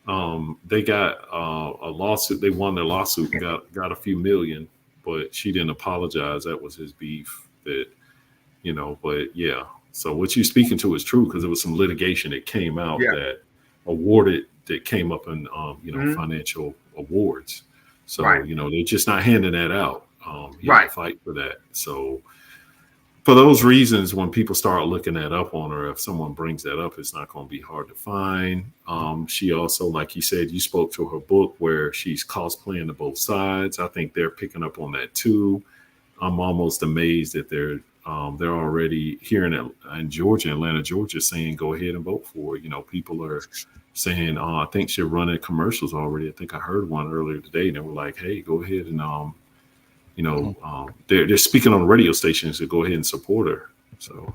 They got a lawsuit. They won their lawsuit and got a few million, but she didn't apologize. That was his beef. But yeah. So what you're speaking to is true, because there was some litigation that came out that came up in financial awards. So they're just not handing that out. You have to fight for that. So for those reasons, when people start looking that up on her, if someone brings that up, it's not going to be hard to find. She also, like you said, you spoke to her book where she's cosplaying to both sides. I think they're picking up on that too. I'm almost amazed that they're already here in Georgia, Atlanta, Georgia, saying go ahead and vote for her. People are saying, I think she's running commercials already. I think I heard one earlier today, and they were like, "Hey, go ahead and they're speaking on the radio stations to go ahead and support her." So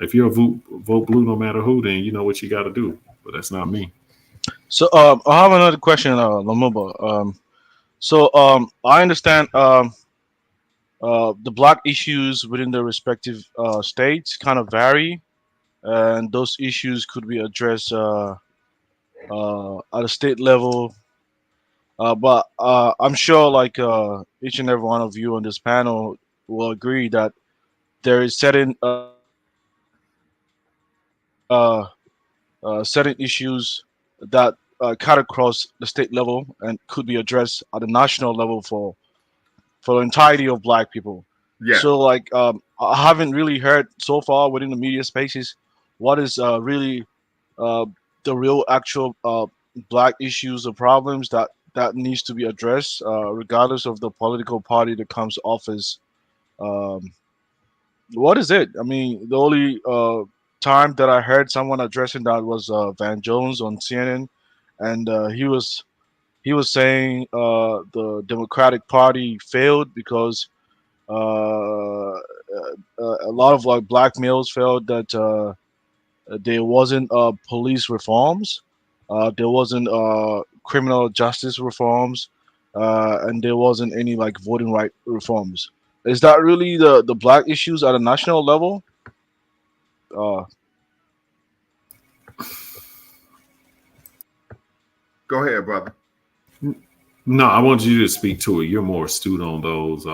if you're a vote blue, no matter who, then you know what you got to do. But that's not me. So I have another question, Lamumba. I understand the black issues within the respective states kind of vary, and those issues could be addressed at a state level. But I'm sure, like each and every one of you on this panel will agree that there is certain issues that cut across the state level and could be addressed at the national level for the entirety of black people. Yeah. So, like, I haven't really heard so far within the media spaces what is really the real actual black issues or problems that needs to be addressed, regardless of the political party that comes to office. Um, what is it? I mean, the only time that I heard someone addressing that was Van Jones on CNN, and he was saying the Democratic Party failed because a lot of like black males felt that there wasn't police reforms, there wasn't criminal justice reforms, and there wasn't any like voting right reforms. Is that really the black issues at a national level? Uh, Go ahead, brother. No, I want you to speak to it. You're more astute on those.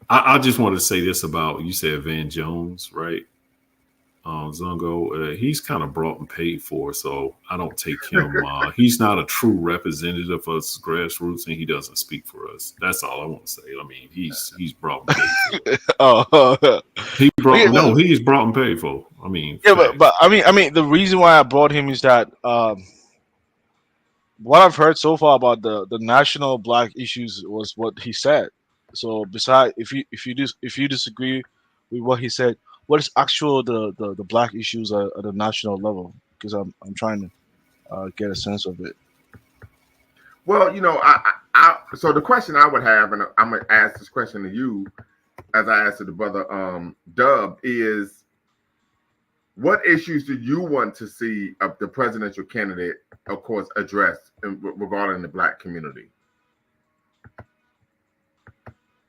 I just wanted to say this about, you said Van Jones, right? Zungo, he's kind of brought and paid for, so I don't take him. He's not a true representative of us grassroots, and he doesn't speak for us. That's all I want to say. I mean, he's brought and paid for. oh, He's brought and paid for. I mean, yeah, facts. but I mean, the reason why I brought him is that what I've heard so far about the national black issues was what he said. So, beside, if you disagree with what he said, what is actual the black issues at the national level? Because I'm trying to get a sense of it. Well, so the question I would have, and I'm gonna ask this question to you, as I asked to the brother Dub, is what issues do you want to see of the presidential candidate, of course, address regarding the black community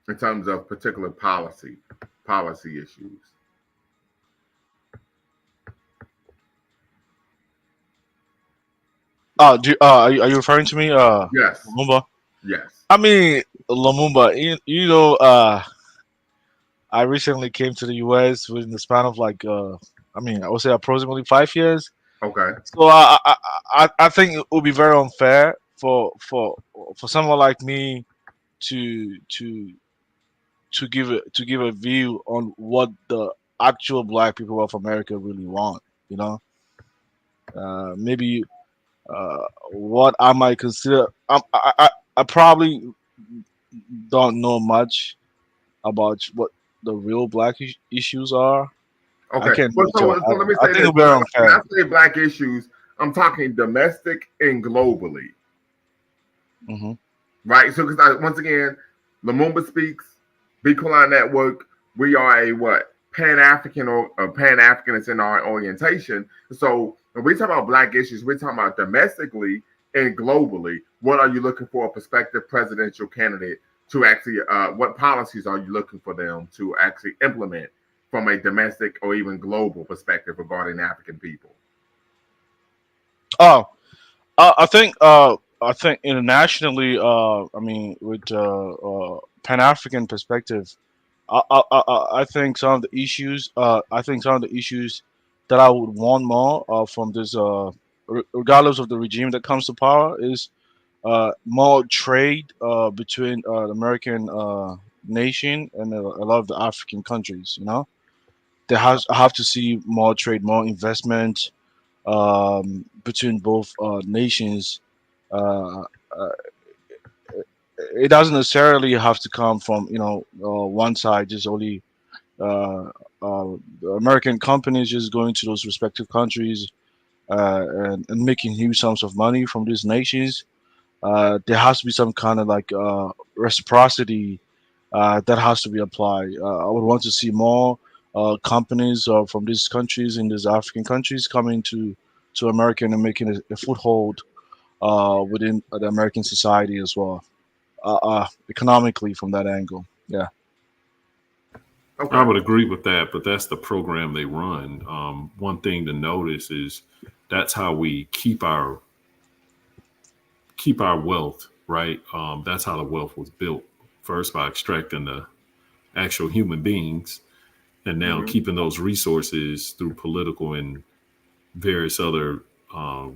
in terms of particular policy issues? Are you referring to me, Yes. Lumumba? Yes. I mean, Lumumba. I recently came to the U.S. within the span of like, I would say approximately 5 years. Okay. So I think it would be very unfair for someone like me to give a view on what the actual black people of America really want. Maybe what I might consider. I probably don't know much about what the real black issues are. I Okay. can't Well, really so tell. let me I say think this. it'll be very When I unfair. say black issues, I'm talking domestic and globally, Hmm. right? So, because once again, Lumumba speaks, Equaline Network. We are a what? Pan-African or Pan-Africanist in our orientation. So when we talk about black issues, we're talking about domestically and globally. What are you looking for a prospective presidential candidate to actually? What policies are you looking for them to actually implement from a domestic or even global perspective regarding African people? Oh, I think internationally. I mean, with Pan African perspective, I think some of the issues. I think some of the issues that I would want more from this, regardless of the regime that comes to power, is more trade between the American nation and a lot of the African countries. I have to see more trade, more investment between both nations. Uh, uh, it doesn't necessarily have to come from one side, just only uh, the American companies just going to those respective countries and making huge sums of money from these nations. There has to be some kind of like reciprocity that has to be applied. I would want to see more companies from these countries in these African countries coming to America and making a foothold within the American society as well, economically from that angle. Yeah. Okay. I would agree with that, but that's the program they run. One thing to notice is that's how we keep our wealth, right? That's how the wealth was built first by extracting the actual human beings, and now keeping those resources through political and various other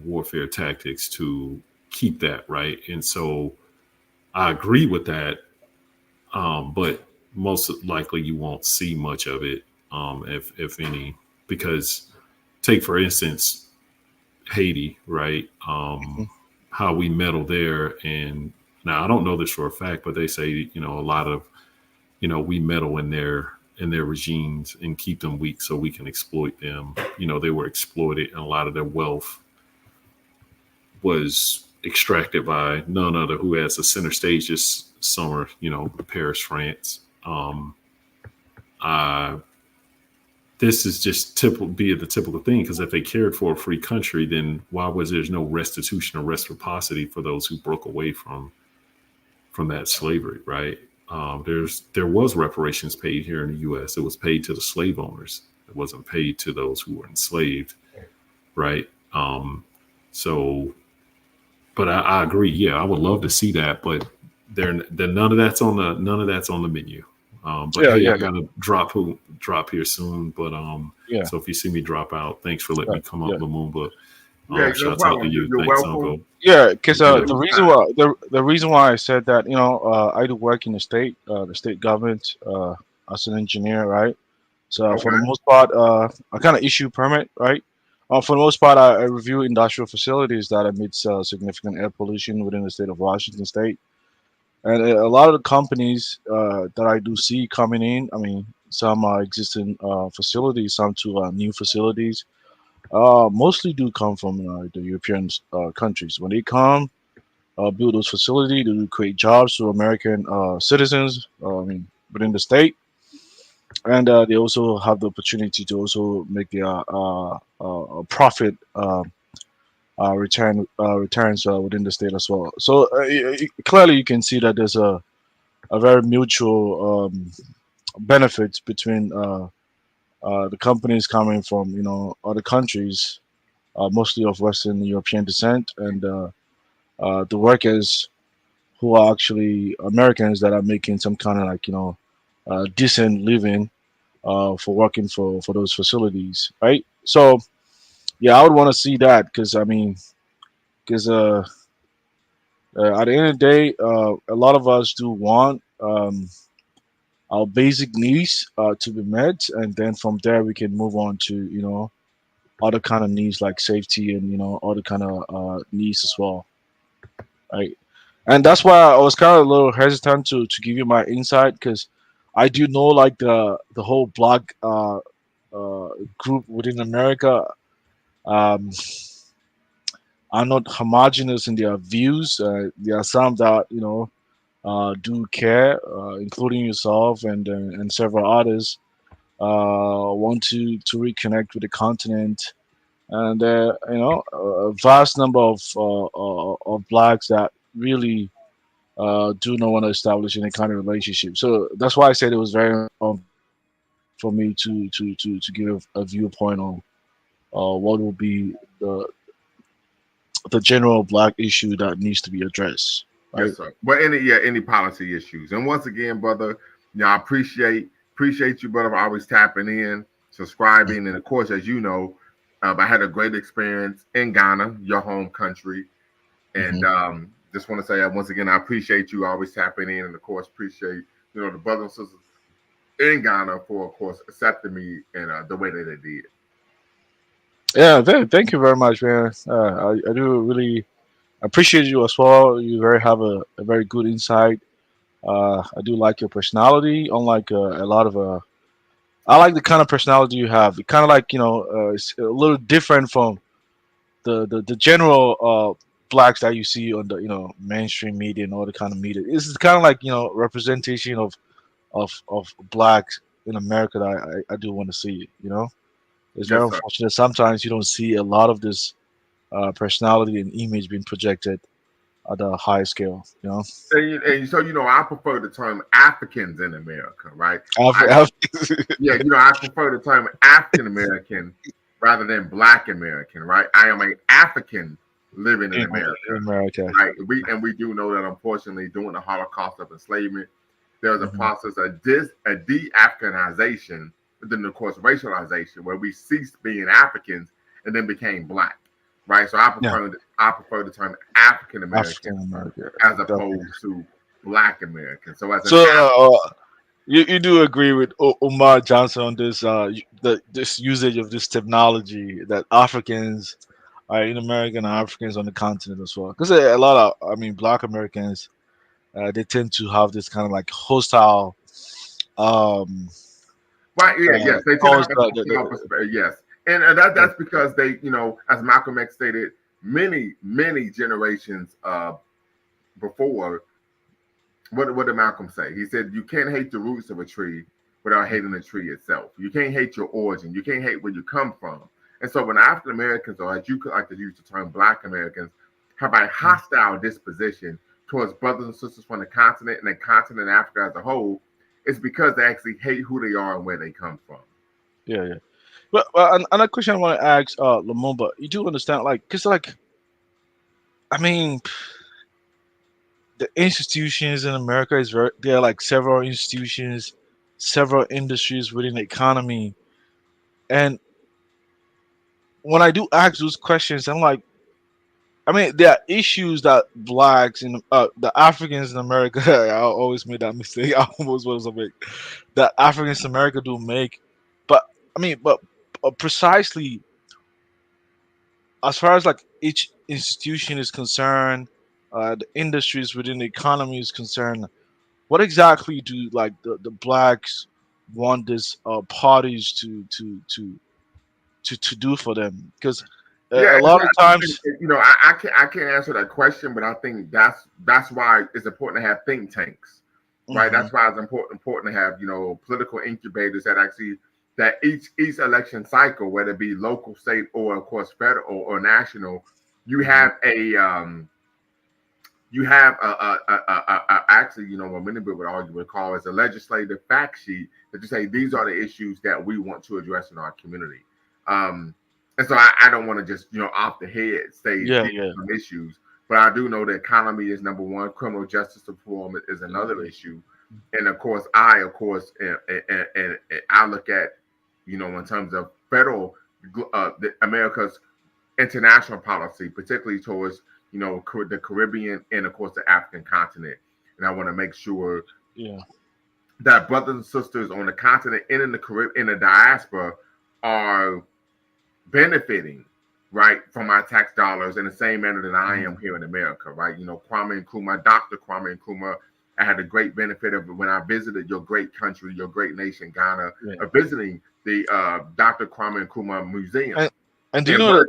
warfare tactics to keep that, right? And so I agree with that, but most likely you won't see much of it, if any, because take for instance Haiti, right? How we meddle there, and now I don't know this for a fact, but they say a lot of we meddle in their regimes and keep them weak so we can exploit them. They were exploited, and a lot of their wealth was extracted by none other who has the center stage this summer, Paris, France. This is just the typical thing, because if they cared for a free country, then why was there's no restitution or reciprocity for those who broke away from that slavery, right? There was reparations paid here in the U.S. It was paid to the slave owners. It wasn't paid to those who were enslaved, right? But I agree. Yeah, I would love to see that, but none of that's on the menu. But I gotta drop here soon. But so if you see me drop out, thanks for letting me come up, Lamoon. But shouts out to you. You're Thanks, welcome. Uncle. Yeah, because the reason why I said that, I do work in the state government as an engineer, right? So for the most part, I kind of issue permit, right? For the most part, I review industrial facilities that emit significant air pollution within the state of Washington State. And a lot of the companies that I do see coming in, I mean, some are existing facilities, some to new facilities, mostly do come from the European countries. When they come, build those facilities, they do create jobs for American citizens, within the state. And they also have the opportunity to also make their profit returns within the state as well. So clearly, you can see that there's a very mutual benefit between the companies coming from other countries, mostly of Western European descent, and the workers who are actually Americans that are making some kind of decent living for working for those facilities, right? So yeah, I would want to see that, because at the end of the day, a lot of us do want our basic needs to be met, and then from there we can move on to other kind of needs like safety and other kind of needs as well, right? And that's why I was kind of a little hesitant to give you my insight, because I do know like the whole black group within America um, are not homogenous in their views. There are some that do care, including yourself and several others, want to reconnect with the continent, and a vast number of blacks that really do not want to establish any kind of relationship. So that's why I said it was very for me to give a viewpoint on what will be the general black issue that needs to be addressed. Right? Yes, sir. But any policy issues. And once again, brother, I appreciate you, brother, for always tapping in, subscribing, and of course, as you know, I had a great experience in Ghana, your home country, and just want to say once again, I appreciate you always tapping in, and of course, appreciate the brothers and sisters in Ghana for, of course, accepting me in the way that they did. Yeah, thank you very much, man. I do really appreciate you as well. You have a very good insight. I do like your personality, unlike a lot of I like the kind of personality you have. It kind of like it's a little different from the general blacks that you see on the mainstream media and all the kind of media. This is kind of like representation of blacks in America that I do want to see. It's very Yes, sir. unfortunate. Sometimes you don't see a lot of this personality and image being projected at a high scale. And so I prefer the term Africans in America, right? Yeah, I prefer the term African American rather than Black American, right? I am an African living in America, right? We do know that unfortunately during the Holocaust of enslavement, there was a process of a de-Africanization, but then of course racialization, where we ceased being Africans and then became Black, right? So I prefer the term African American as opposed to Black American. So you do agree with Omar Johnson on this this usage of this terminology that Africans are in America and Africans on the continent as well, because a lot of Black Americans they tend to have this kind of like hostile right, yes, they tend to have yes, and that's because they, as Malcolm X stated, many generations before. What did Malcolm say? He said, "You can't hate the roots of a tree without hating the tree itself. You can't hate your origin. You can't hate where you come from." And so, when African Americans, or as you could like to use the term Black Americans, have a hostile disposition towards brothers and sisters from the continent and the continent Africa as a whole, it's because they actually hate who they are and where they come from. Yeah. Well, another question I want to ask Lumumba, you do understand, because the institutions in America there are like several institutions, several industries within the economy, and when I do ask those questions, I'm like, there are issues that blacks in the Africans in America. I always made that mistake. I almost was a bit that Africans in America do make, but precisely as far as like each institution is concerned, the industries within the economy is concerned. What exactly do like the blacks want this parties to do for them? Because a lot of times, I can't answer that question, but I think that's why it's important to have think tanks, right? That's why it's important to have political incubators that each election cycle, whether it be local, state, or of course federal or national, you have actually, what many people would argue would call as a legislative fact sheet that you say these are the issues that we want to address in our community. And so I don't want to just, off the head say some issues, but I do know the economy is number one. Criminal justice reform is another issue. And of course, I look at, in terms of federal, America's international policy, particularly towards, the Caribbean and of course the African continent. And I want to make sure that brothers and sisters on the continent and in the Caribbean, in the diaspora, are benefiting, right, from our tax dollars in the same manner that I am here in America, right? Kwame Nkrumah, Dr. Kwame Nkrumah, I had a great benefit of it when I visited your great country, your great nation, Ghana, visiting the Dr. Kwame Nkrumah Museum. And do you know that?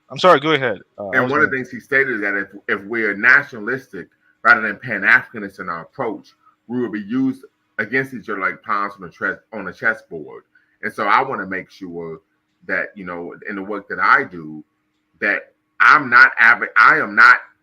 I'm sorry, go ahead. And one of the things he stated is that if we're nationalistic rather than Pan-Africanist in our approach, we will be used against each other like pawns on a chessboard. And so I want to make sure that, in the work that I do, that I am not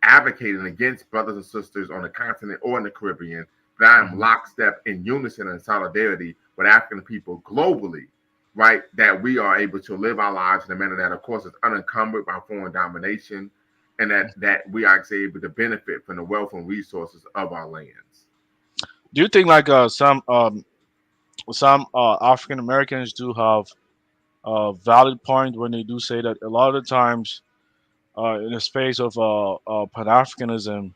advocating against brothers and sisters on the continent or in the Caribbean, but I am lockstep in unison and solidarity with African people globally, right? That we are able to live our lives in a manner that, of course, is unencumbered by foreign domination, and that we are actually able to benefit from the wealth and resources of our lands. Do you think like some African Americans do have a valid point when they do say that a lot of the times in the space of Pan-Africanism,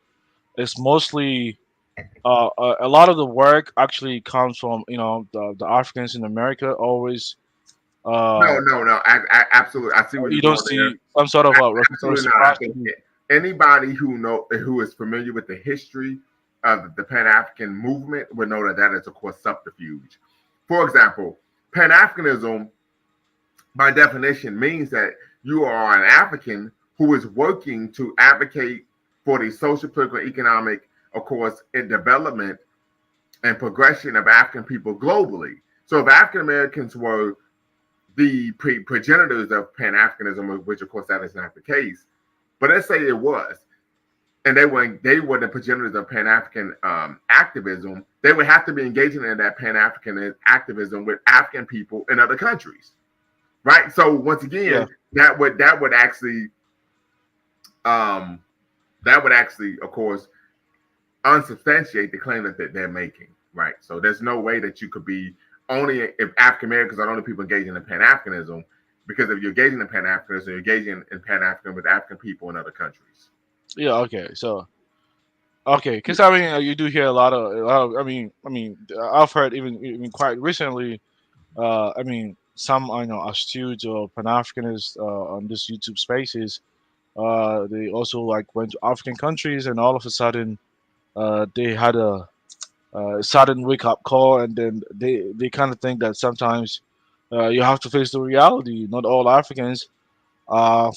it's mostly a lot of the work actually comes from the Africans in America always. No, absolutely. I see what you don't see there. Some sort of reciprocity. Anybody who is familiar with the history of the Pan-African movement would know that is, of course, subterfuge. For example, Pan-Africanism, by definition, means that you are an African who is working to advocate for the social, political, economic, of course, and development and progression of African people globally. So if African Americans were the progenitors of Pan-Africanism, which of course that is not the case, but let's say it was, and they were the progenitors of Pan-African activism, they would have to be engaging in that Pan-African activism with African people in other countries, right? So once again, that would actually, of course, unsubstantiate the claim that they're making, right? So there's no way that you could be only if African Americans are the only people engaging in Pan-Africanism, because if you're engaging in Pan-Africanism, you're engaging in Pan-African with African people in other countries. Yeah. Okay. So. Okay, because I mean, you do hear a lot of. I've heard even quite recently. I mean, some I know astute or Pan Africanists on this YouTube Spaces. They also like went to African countries, and all of a sudden, they had a sudden wake up call, and then they kind of think that sometimes you have to face the reality. Not all Africans are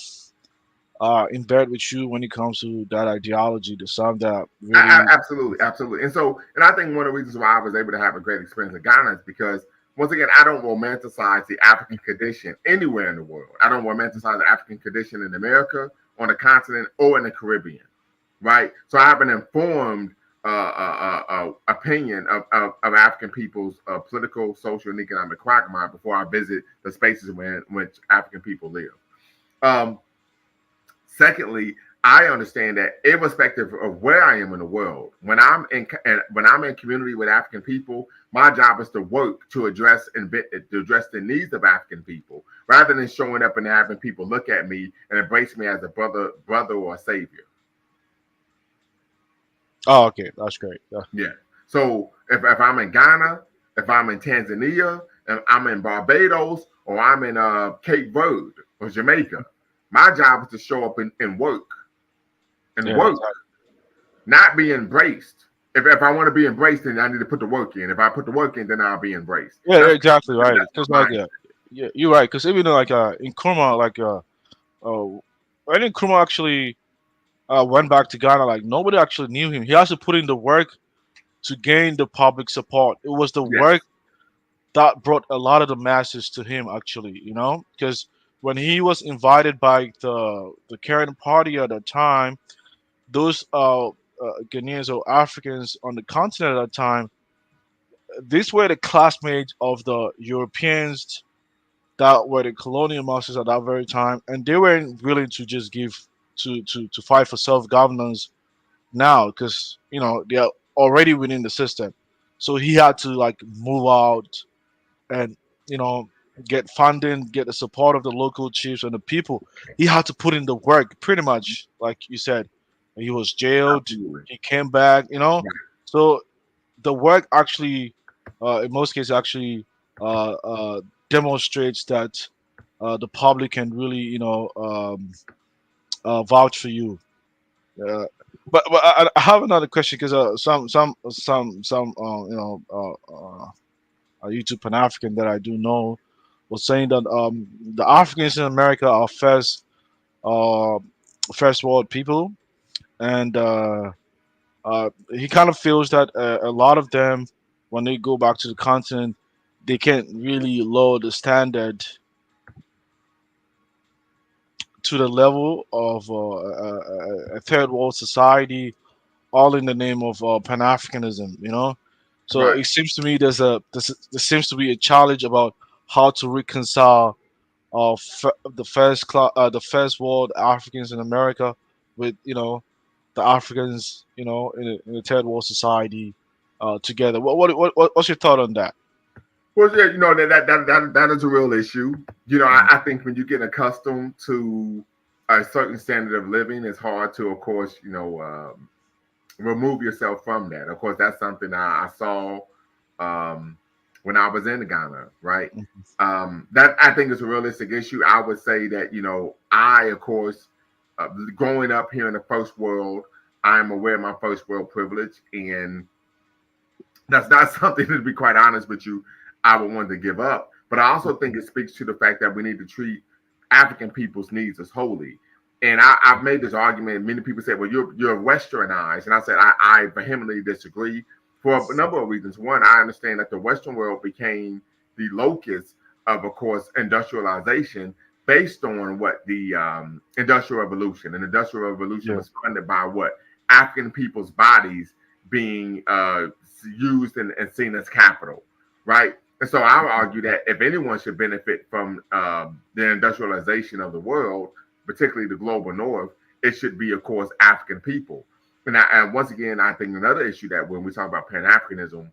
in bed with you when it comes to that ideology. The some that really Absolutely. And I think one of the reasons why I was able to have a great experience in Ghana is because, once again, I don't romanticize the African condition anywhere in the world. I don't romanticize the African condition in America, on the continent, or in the Caribbean, right? So I have an informed opinion of African people's political, social, and economic quagmire before I visit the spaces in which African people live. Secondly, I understand that irrespective of where I am in the world, when I'm in community with African people, my job is to work to address the needs of African people, rather than showing up and having people look at me and embrace me as a brother or a savior. Oh, okay, that's great. Yeah. So if I'm in Ghana, if I'm in Tanzania, if I'm in Barbados, or I'm in Cape Verde or Jamaica, my job is to show up and work. Work, not be embraced. If I want to be embraced, then I need to put the work in. If I put the work in, then I'll be embraced. Yeah, that's exactly right. Because yeah, you're right. Because even like in Nkrumah, when Nkrumah actually went back to Ghana, like nobody actually knew him. He has to put in the work to gain the public support. It was the work that brought a lot of the masses to him, actually. Because when he was invited by the current party at the time, those Ghanaians or Africans on the continent at that time, these were the classmates of the Europeans that were the colonial masters at that very time, and they weren't willing to just give to fight for self-governance now, because they are already within the system. So he had to like move out and get funding, get the support of the local chiefs and the people. He had to put in the work, pretty much, like you said. He was jailed. Absolutely. He came back. So the work actually, in most cases, actually demonstrates that the public can really, vouch for you. But I have another question, because some YouTube Pan African that I do know was saying that the Africans in America are first world people, and he kind of feels that a lot of them, when they go back to the continent, they can't really lower the standard to the level of a third world society, all in the name of Pan Africanism. So Right. it seems to me there seems to be a challenge about how to reconcile the first world Africans in America with the Africans in the third world society together. What's your thought on that? Well, yeah, that is a real issue. I think when you get accustomed to a certain standard of living, it's hard to, of course, remove yourself from that. Of course, that's something I saw when I was in Ghana, right? That I think is a realistic issue. I would say that, I, of course, growing up here in the first world, I'm aware of my first world privilege, and that's not something, to be quite honest with you, I would want to give up. But I also think it speaks to the fact that we need to treat African people's needs as holy. And I've made this argument. Many people say, well, you're westernized. And I said, I vehemently disagree for a number of reasons. One, I understand that the Western world became the locus of course, industrialization based on what the Industrial Revolution. And the Industrial Revolution was funded by what? African people's bodies being used and seen as capital, right? And so I would argue that if anyone should benefit from the industrialization of the world, particularly the global north, it should be, of course, African people. And once again, I think another issue that when we talk about Pan-Africanism,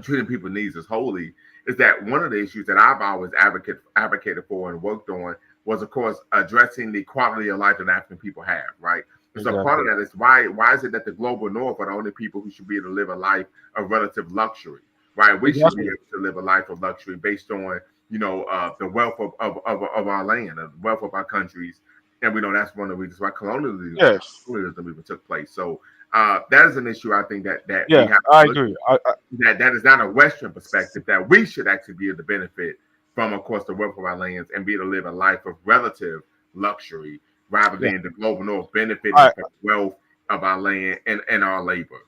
treating people's needs as holy, is that one of the issues that I've always advocated for and worked on was, of course, addressing the quality of life that African people have, right? And so part of that is why is it that the global north are the only people who should be able to live a life of relative luxury, right? We should be able to live a life of luxury based on, the wealth of our land, the wealth of our countries. And we know that's one of the reasons why colonialism even took place. So that is an issue I think that we have to I agree. That is not a Western perspective, that we should actually be able to benefit from, of course, the wealth of our lands and be able to live a life of relative luxury rather than the global north benefiting from the wealth of our land and our labor.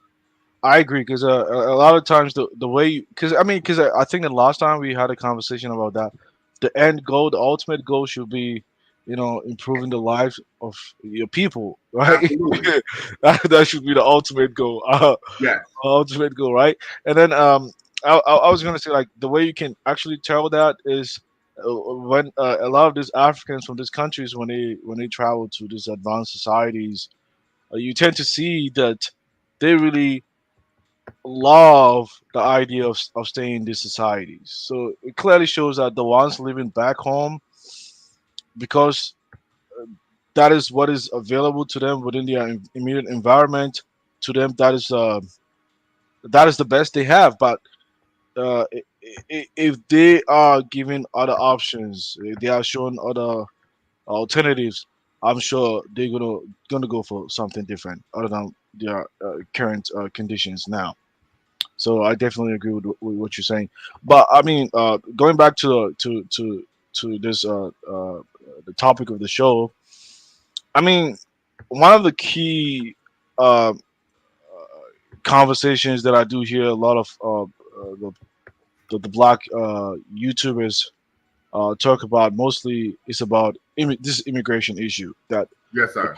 I agree because a lot of times the way because I think the last time we had a conversation about that, the end goal, the ultimate goal should be, improving the lives of your people, right? Absolutely. that should be the ultimate goal. Yes. Ultimate goal, right? And then I was gonna say like the way you can actually tell that is when a lot of these Africans from these countries when they travel to these advanced societies, you tend to see that they really love the idea of staying in these societies. So it clearly shows that the ones living back home, because that is what is available to them within their immediate environment, to them that is the best they have. But if they are given other options, if they are shown other alternatives, I'm sure they're gonna go for something different other than their current conditions now. So I definitely agree with what you're saying. But I mean, going back to this the topic of the show. I mean, one of the key uh, conversations that I do hear a lot of the black YouTubers talk about mostly is about this immigration issue that Yes, sir.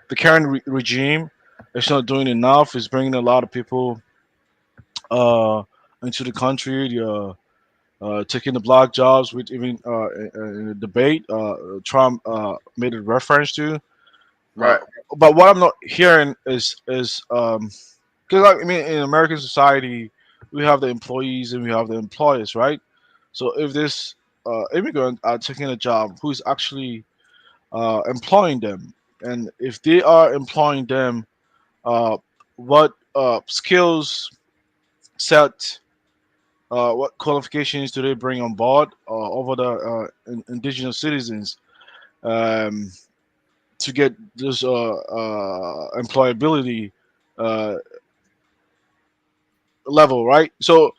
the current regime is not doing enough. Is bringing a lot of people into the country. Taking the black jobs, which even in the debate, Trump made a reference to. Right. But what I'm not hearing is because I mean in American society we have the employees and we have the employers, right? So if this immigrant are taking a job, who's actually employing them, and if they are employing them, what skills set, what qualifications do they bring on board over the indigenous citizens um, to get this employability uh, level, right? So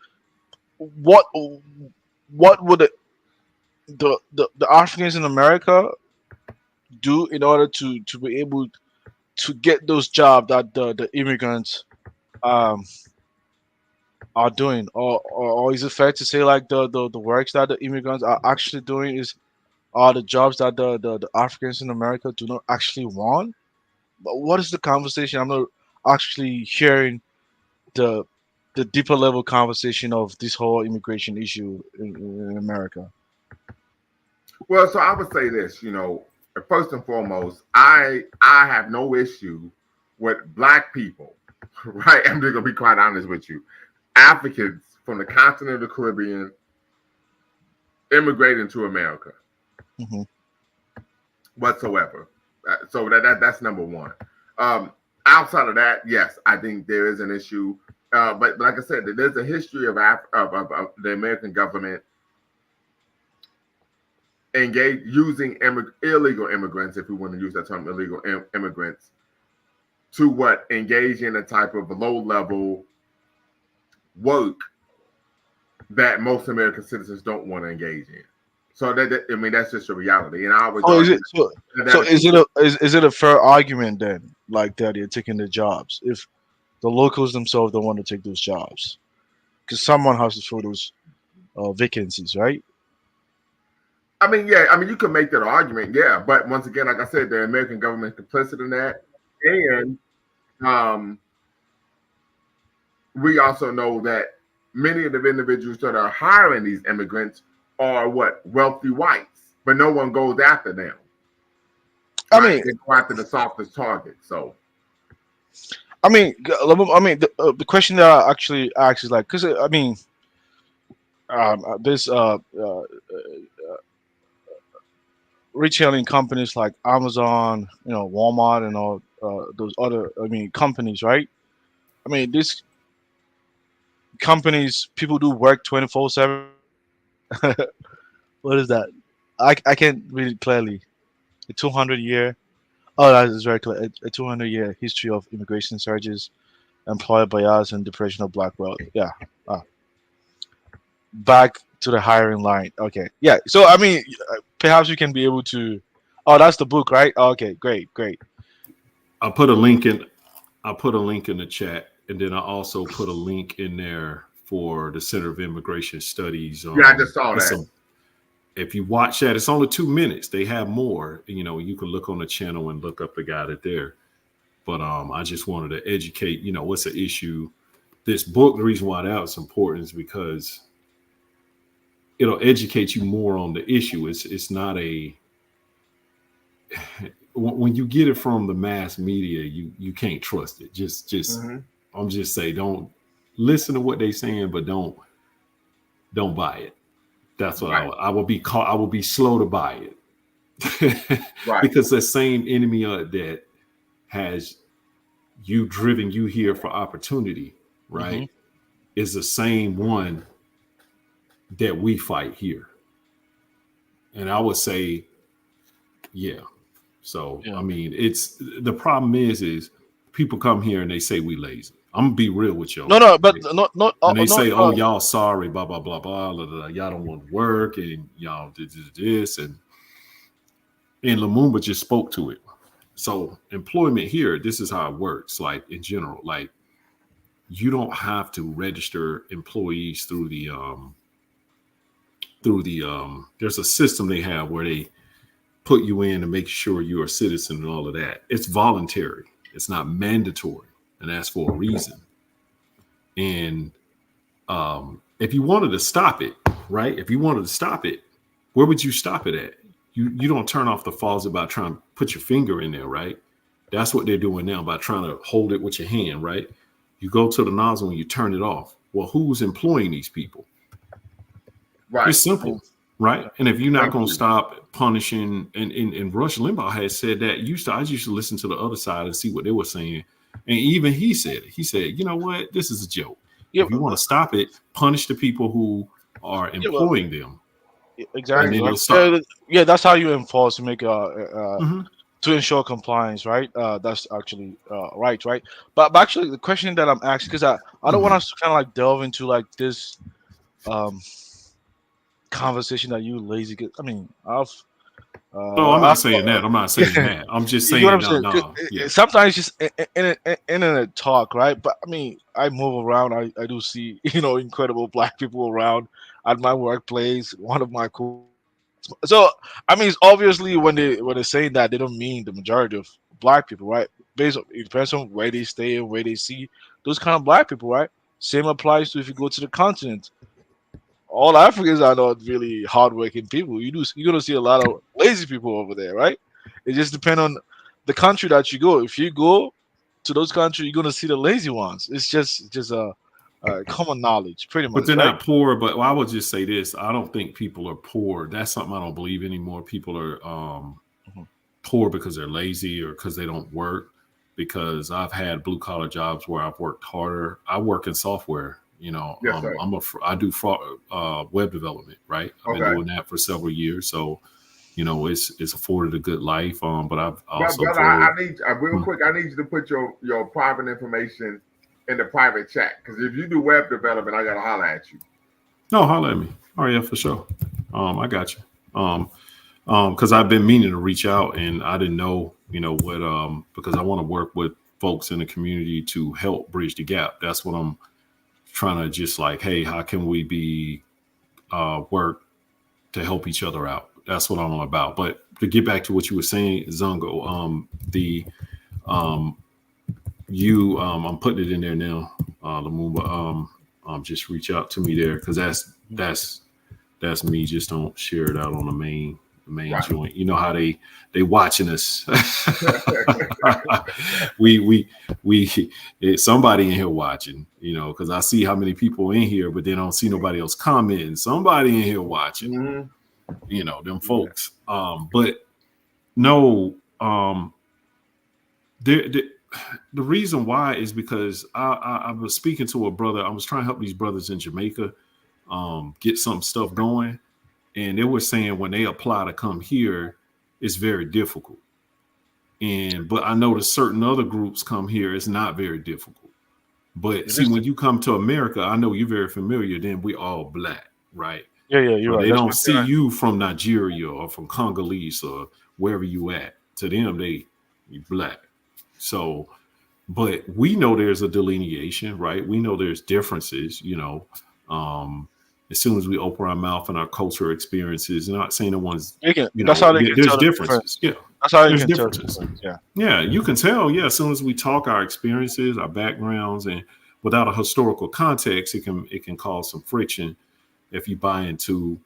what would the Africans in America do in order to be able to get those jobs that the immigrants um, are doing, or is it fair to say like the works that the immigrants are actually doing are the jobs that the Africans in America do not actually want? But what is the conversation? I'm not actually hearing the deeper level conversation of this whole immigration issue in America. Well, so I would say this, first and foremost, I have no issue with black people, right? I'm just gonna be quite honest with you. Africans from the continent of the Caribbean immigrating to America Mm-hmm. whatsoever. So that's number one. Outside of that, yes, I think there is an issue. But like I said, there's a history of the American government using illegal immigrants, if we want to use that term, illegal immigrants, to engage in a type of low-level work that most American citizens don't want to engage in. So I mean, that's just a reality. And I would So is argue it so? that So is it a fair argument then, like that they're taking the jobs if the locals themselves don't want to take those jobs? Because someone has to fill those vacancies, right? I mean, yeah, I mean, you can make that argument, yeah. But once again, like I said, the American government is complicit in that, and we also know that many of the individuals that are hiring these immigrants are what, wealthy whites, but no one goes after them. I Right? mean, They go after the softest target. So the question that I actually ask is like, because I mean, this retailing companies like Amazon, Walmart, and all those other, companies, right? I mean, these companies, people do work 24/7. What is that? I can't read it clearly. A 200-year. Oh, that is very clear. A 200-year history of immigration surges, employer bias, and depression of black wealth. Yeah. Back to the hiring line. Okay. Yeah. So I mean, perhaps you can be able to. Oh, that's the book, right? Okay. Great. I'll put a link in the chat, and then I also put a link in there for the Center of Immigration Studies. yeah, I just saw that. If you watch that, it's only 2 minutes. They have more. You can look on the channel and look up the guy that there. But I just wanted to educate. What's the issue? This book, the reason why that was important is because it'll educate you more on the issue. It's not a when you get it from the mass media, you can't trust it. Just I'm just saying, don't listen to what they're saying, but don't buy it. That's what right. I will be slow to buy it. Right. Because the same enemy that has driven you here for opportunity, right, is the same one that we fight here. And I would say, yeah. So, I mean, it's the problem is people come here and they say we lazy. I'm gonna be real with y'all. No, but not. And they say, "Oh, y'all sorry, blah blah blah blah, blah, blah. Y'all don't want to work, and y'all did this." And Lumumba just spoke to it. So employment here, this is how it works. Like in general, like you don't have to register employees through the there's a system they have where they put you in to make sure you're a citizen and all of that. It's voluntary. It's not mandatory. And that's for a reason. And if you wanted to stop it, right? If you wanted to stop it, where would you stop it at? You don't turn off the faucet about trying to put your finger in there, right? That's what they're doing now by trying to hold it with your hand, right? You go to the nozzle and you turn it off. Well, who's employing these people? Right. It's simple, right? And if you're not going to stop punishing, and Rush Limbaugh had said that, I used to listen to the other side and see what they were saying. And even he said, you know what? This is a joke. Yeah, if you want to stop it, punish the people who are employing them. Exactly. Yeah, that's how you enforce to make to ensure compliance, right? That's actually right. But actually, the question that I'm asking, because I don't want us to kind of like delve into like this conversation that you lazy. I mean, no, I'm not saying that. I'm not saying that. I'm just saying, no. Sometimes just internet talk, right? But I mean, I move around. I do see, incredible black people around at my workplace. One of my So I mean, it's obviously when they're saying that, they don't mean the majority of black people, right? It depends on where they stay and where they see those kind of black people, right? Same applies to if you go to the continent. All Africans are not really hardworking people. You're gonna see a lot of lazy people over there, right? It just depends on the country that you go. If you go to those countries, you're gonna see the lazy ones. It's just a common knowledge, pretty much. But they're not poor. But I would just say this: I don't think people are poor. That's something I don't believe anymore. People are poor because they're lazy or because they don't work. Because I've had blue collar jobs where I've worked harder. I work in software. Yes, I do web development, right? I've been doing that for several years, so it's afforded a good life. But I've also brother, I need real quick. I need you to put your private information in the private chat, because if you do web development, I gotta holler at you. No, holler at me. Oh yeah, for sure. I got you. Because I've been meaning to reach out, and I didn't know, what, because I want to work with folks in the community to help bridge the gap. That's what I'm trying to just like, hey, how can we be work to help each other out? That's what I'm all about. But to get back to what you were saying, Zungo, I'm putting it in there now, Lumumba. Just reach out to me there, because that's me. Just don't share it out on the main Right. joint. You know how they watching us. we somebody in here watching, because I see how many people in here, but then I don't see nobody else commenting. Somebody in here watching, Mhm. them folks. But no, the reason why is because I was speaking to a brother. I was trying to help these brothers in Jamaica get some stuff going. And they were saying when they apply to come here, it's very difficult. But I noticed certain other groups come here, it's not very difficult. But see, when you come to America, I know you're very familiar, then we all black, right? Yeah, you're So right. they That's don't what see you from Nigeria or from Congolese or wherever you at. To them, you black. So, but we know there's a delineation, right? We know there's differences, as soon as we open our mouth and our cultural experiences, not saying the ones, that's how they can there's tell the differences. difference. Yeah. That's how you There's can tell the differences. difference. Yeah. Yeah. You can tell. Yeah. As soon as we talk our experiences, our backgrounds, and without a historical context, it can cause some friction if you buy into,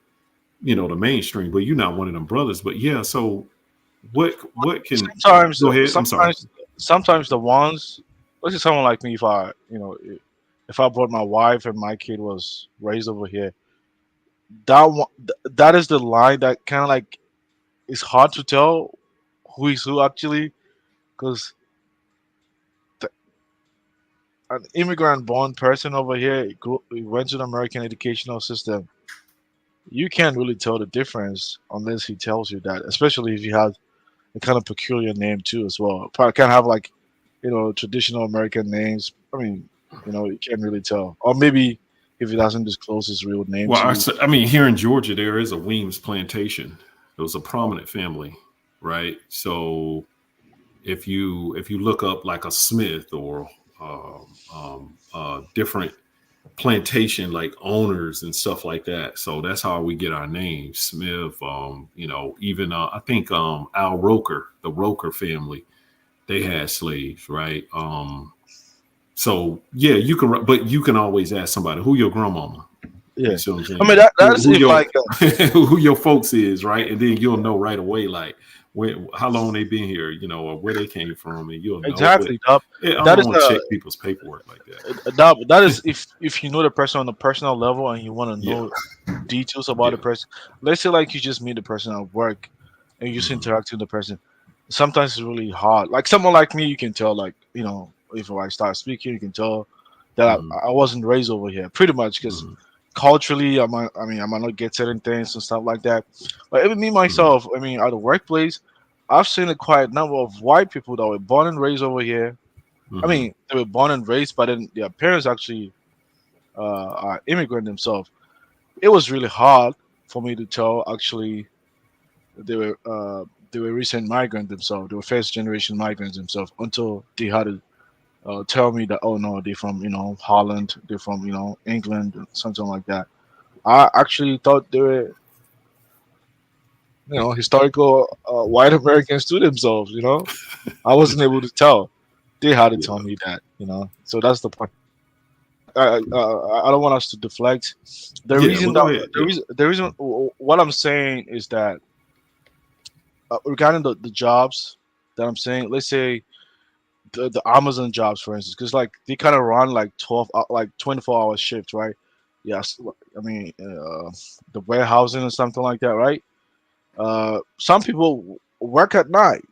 the mainstream, but you're not one of them brothers. But yeah. So what can Sometimes, go ahead? I'm sorry. sometimes the ones, let's say someone like me, if I brought my wife and my kid was raised over here, that is the line that kind of like it's hard to tell who is who actually, because an immigrant born person over here went to the American educational system. You can't really tell the difference unless he tells you that, especially if you have a kind of peculiar name too as well. Probably can't have like, traditional American names. I mean, you can't really tell. Or maybe if he doesn't disclose his real name Well, to you. I mean, here in Georgia, there is a Weems plantation. It was a prominent family, right? So if you look up like a Smith or different plantation like owners and stuff like that, so that's how we get our names, Smith. Even I think Al Roker, the Roker family, they had slaves, right? So yeah, but you can always ask somebody who your grandmama. Yeah, You see what I'm saying? I mean that's who if your like who your folks is, right? And then you'll know right away, like how long they been here, or where they came from, and you'll know. exactly. But I That don't is want to check people's paperwork like that. that is if you know the person on a personal level and you want to Yeah, know details about the yeah. person. Let's say like you just meet the person at work and you just Mhm. interact with the person. Sometimes it's really hard. Like someone like me, you can tell like if I start speaking, you can tell that Mhm. I wasn't raised over here pretty much because Mhm. culturally I might not get certain things and stuff like that. But even me Mhm. myself, I mean at the workplace, I've seen a quite number of white people that were born and raised over here. I Mhm. mean, they were born and raised, but then their parents actually are immigrant themselves. It was really hard for me to tell. Actually, they were recent migrant themselves. They were first generation migrants themselves until they had to tell me that oh no, they're from Holland, they're from England, something like that. I actually thought they were historical white Americans to themselves. I wasn't able to tell. They had to tell Yeah. me that. So that's the point. I don't want us to deflect. The Yeah. reason Well, that go ahead. Yeah. the reason what I'm saying is that regarding the jobs that I'm saying, let's say the Amazon jobs, for instance, because like they kind of run like 24-hour shifts, right? Yes, I mean the warehousing or something like that, right? Some people work at night.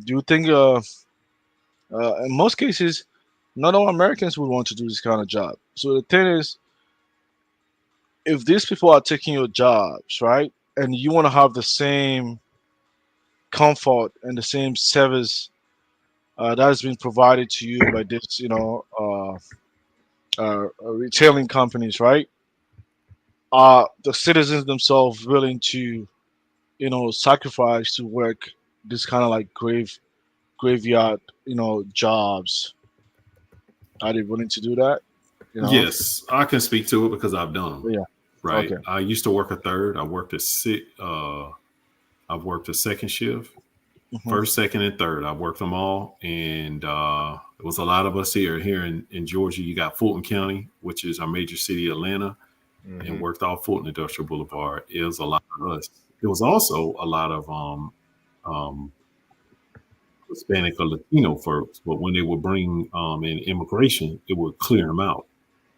Do you think in most cases, not all Americans would want to do this kind of job? So the thing is, if these people are taking your jobs, right, and you want to have the same comfort and the same service that has been provided to you by this, retailing companies, right? Are the citizens themselves willing to sacrifice to work this kind of like graveyard, jobs? Are they willing to do that? Yes, I can speak to it because I've done them. Yeah. Right. Okay. I used to work a third. I worked a I've worked a second shift, Mhm. first, second, and third. I worked them all, and it was a lot of us here in Georgia. You got Fulton County, which is our major city, Atlanta, and worked off Fulton Industrial Boulevard. It was a lot of us. It was also a lot of um, Hispanic or Latino folks, but when they would bring in immigration, it would clear them out.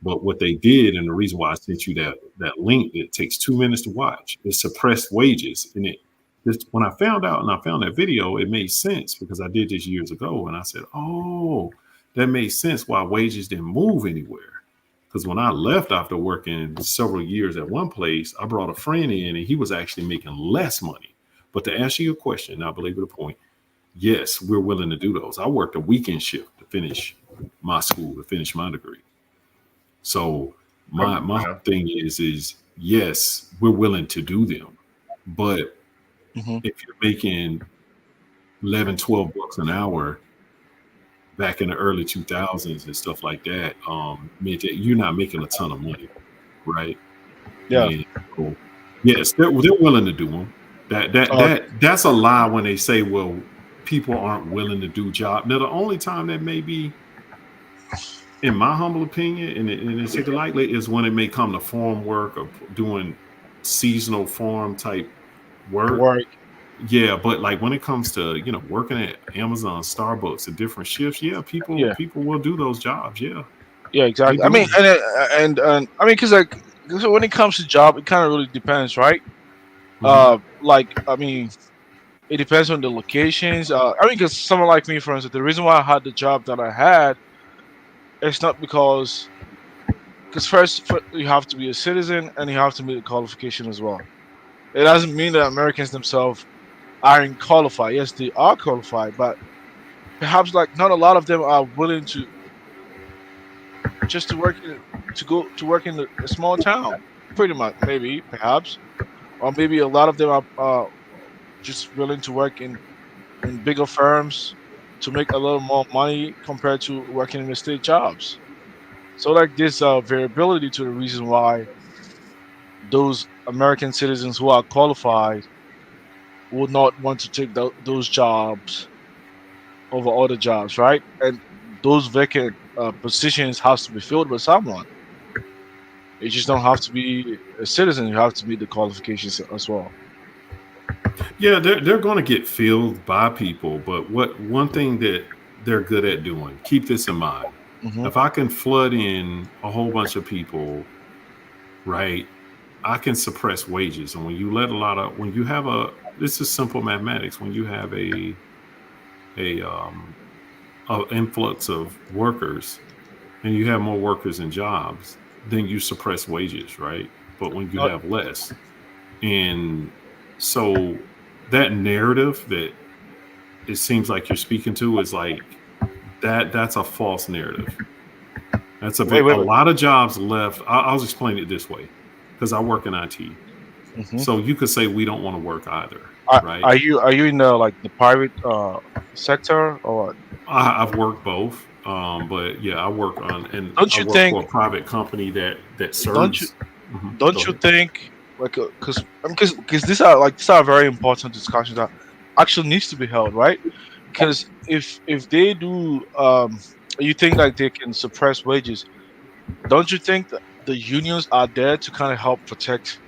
But what they did, and the reason why I sent you that link, it takes 2 minutes to watch. It suppressed wages, and when I found out and I found that video, it made sense because I did this years ago, and I said, "Oh, that made sense why wages didn't move anywhere." Because when I left after working several years at one place, I brought a friend in, and he was actually making less money. But to answer your question, I believe the point. Yes, we're willing to do those. I worked a weekend shift to finish my school, to finish my degree. So my thing is yes, we're willing to do them. But Mhm. if you're making 11, 12 bucks an hour back in the early 2000s and stuff like that, you're not making a ton of money, right? Yeah. And so, yes, they're willing to do them. That's a lie when they say, well, people aren't willing to do job. Now, the only time that may be, in my humble opinion, and it's likely, is when it may come to farm work or doing seasonal farm type work. Yeah, but like when it comes to working at Amazon, Starbucks, at different shifts, people will do those jobs. Yeah, exactly. They I mean, do. and I mean, because when it comes to job, it kind of really depends, right? Mhm. I mean, it depends on the locations. I mean, because someone like me, for instance, the reason why I had the job that I had, it's not because first you have to be a citizen and you have to meet the qualification as well. It doesn't mean that Americans themselves aren't qualified. Yes, they are qualified, but perhaps like not a lot of them are willing to just to go to work in a small town. Pretty much, maybe, perhaps, or maybe a lot of them are just willing to work in bigger firms to make a little more money compared to working in the state jobs. So like this variability to the reason why those American citizens who are qualified would not want to take those jobs over other jobs, right? And those vacant positions has to be filled with someone. You just don't have to be a citizen; you have to meet the qualifications as well. Yeah, they're going to get filled by people, but one thing that they're good at doing, keep this in mind. Hmm. If I can flood in a whole bunch of people, right, I can suppress wages. And when you let when you have this is simple mathematics. When you have a influx of workers and you have more workers and jobs, then you suppress wages, right? But when you have less, and so that narrative that it seems like you're speaking to is like that's a false narrative. That's a Wait. lot of jobs left. I'll explain it this way because I work in IT. Hmm. So you could say we don't want to work either, right? Are you in the private sector or what? I've worked both, but yeah, I work Don't I you work think? for a private company that Don't you serves. don't you think like because these are very important discussions that actually needs to be held, right? Because if they do, you think like they can suppress wages? Don't you think that the unions are there to kind of help protect?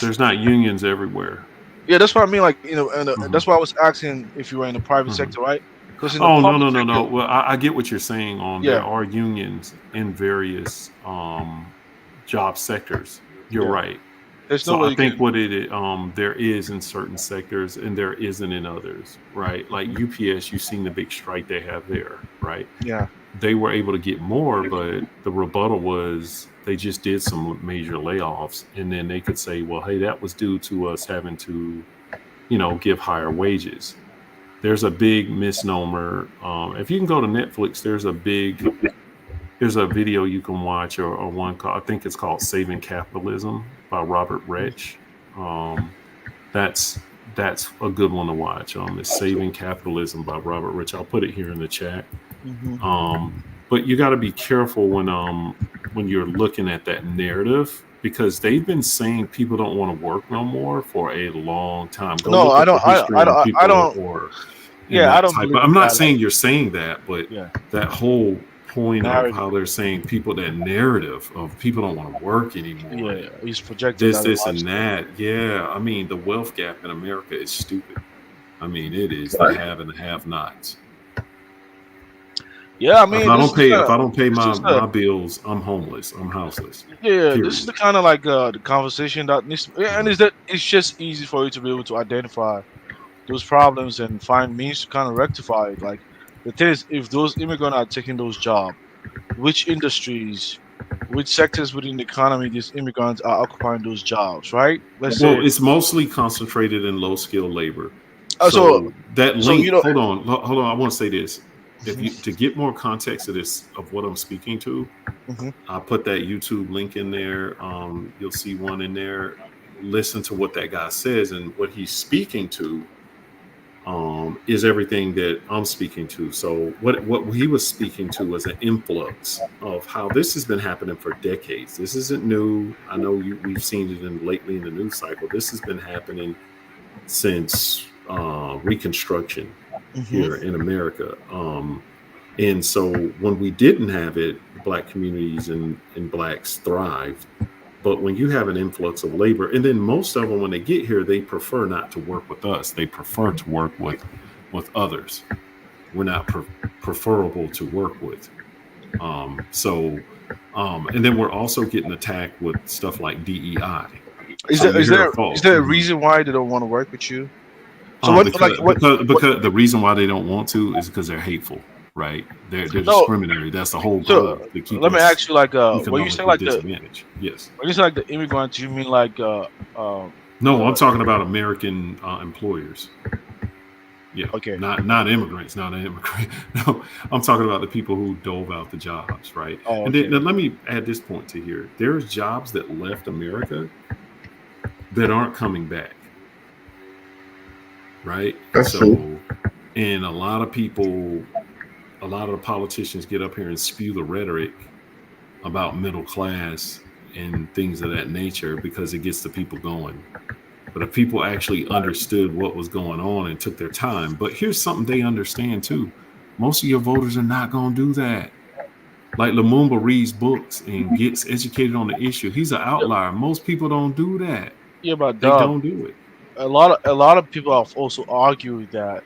There's not unions everywhere. Yeah, that's what I mean. Like and Mhm. that's why I was asking if you were in the private Mhm. sector, right? Because in the Oh, no, public no, no, no. sector, Well, I get what you're saying. There yeah, are unions in various job sectors. You're yeah, right. there's no So way I you think can. there is in certain sectors and there isn't in others, right? Like Mhm. UPS, you've seen the big strike they have there, right? Yeah, They were able to get more, but the rebuttal was they just did some major layoffs, and then they could say, well, hey, that was due to us having to, give higher wages. There's a big misnomer. If you can go to Netflix, there's a video you can watch or one called, I think it's called Saving Capitalism by Robert Rich. That's that's a good one to watch. It's Saving Capitalism by Robert Rich. I'll put it here in the chat. But you got to be careful when you're looking at that narrative, because they've been saying people don't want to work no more for a long time. Go No, look I at don't. the history on people I don't. or Yeah, I that don't type. believe I'm not that. saying you're saying that, but Yeah. that whole point Narrative. of how they're saying people, that narrative of people don't want to work anymore. Yeah, he's projecting This and that. Yeah, I mean, the wealth gap in America is stupid. I mean, it is Right. the have and the have-nots. Yeah, I mean, If I don't pay my bills, I'm homeless. I'm houseless. Yeah, Period. this is the kind of like the conversation that needs, and is that it's just easy for you to be able to identify those problems and find means to kind of rectify it. Like the thing is, if those immigrants are taking those jobs, which industries, which sectors within the economy these immigrants are occupying those jobs, right? Let's say. Well, it's mostly concentrated in low-skilled labor. So That so, link. you know- Hold on. I want to say this. If you to get more context of this of what I'm speaking to, Mhm. I'll put that YouTube link in there. You'll see one in there. Listen to what that guy says, and what he's speaking to is everything that I'm speaking to. So what he was speaking to was an influx of how this has been happening for decades. This isn't new. I know we've seen it lately in the news cycle. This has been happening since Reconstruction here in America. And so when we didn't have it, Black communities and Blacks thrived. But when you have an influx of labor, and then most of them, when they get here, they prefer not to work with us. They prefer to work with others. We're not preferable to work with. And then we're also getting attacked with stuff like DEI. Is there a reason why they don't want to work with you? So because the reason why they don't want to is because they're hateful, right? They're discriminatory. That's the whole goal. Let me ask you, like, when you say like disadvantage, yes. When you say like the immigrants, you mean like No, I'm talking about American employers. Yeah. Okay. Not immigrants. Not an immigrant. No, I'm talking about the people who dove out the jobs, right? Oh, and then let me add this point to here. There's jobs that left America that aren't coming back. Right. That's true. And a lot of the politicians get up here and spew the rhetoric about middle class and things of that nature because it gets the people going. But if people actually understood what was going on and took their time, but here's something they understand too. Most of your voters are not going to do that. Like Lumumba reads books and gets educated on the issue. He's an outlier. Most people don't do that. Yeah, but they don't do it. A lot of people have also argued that,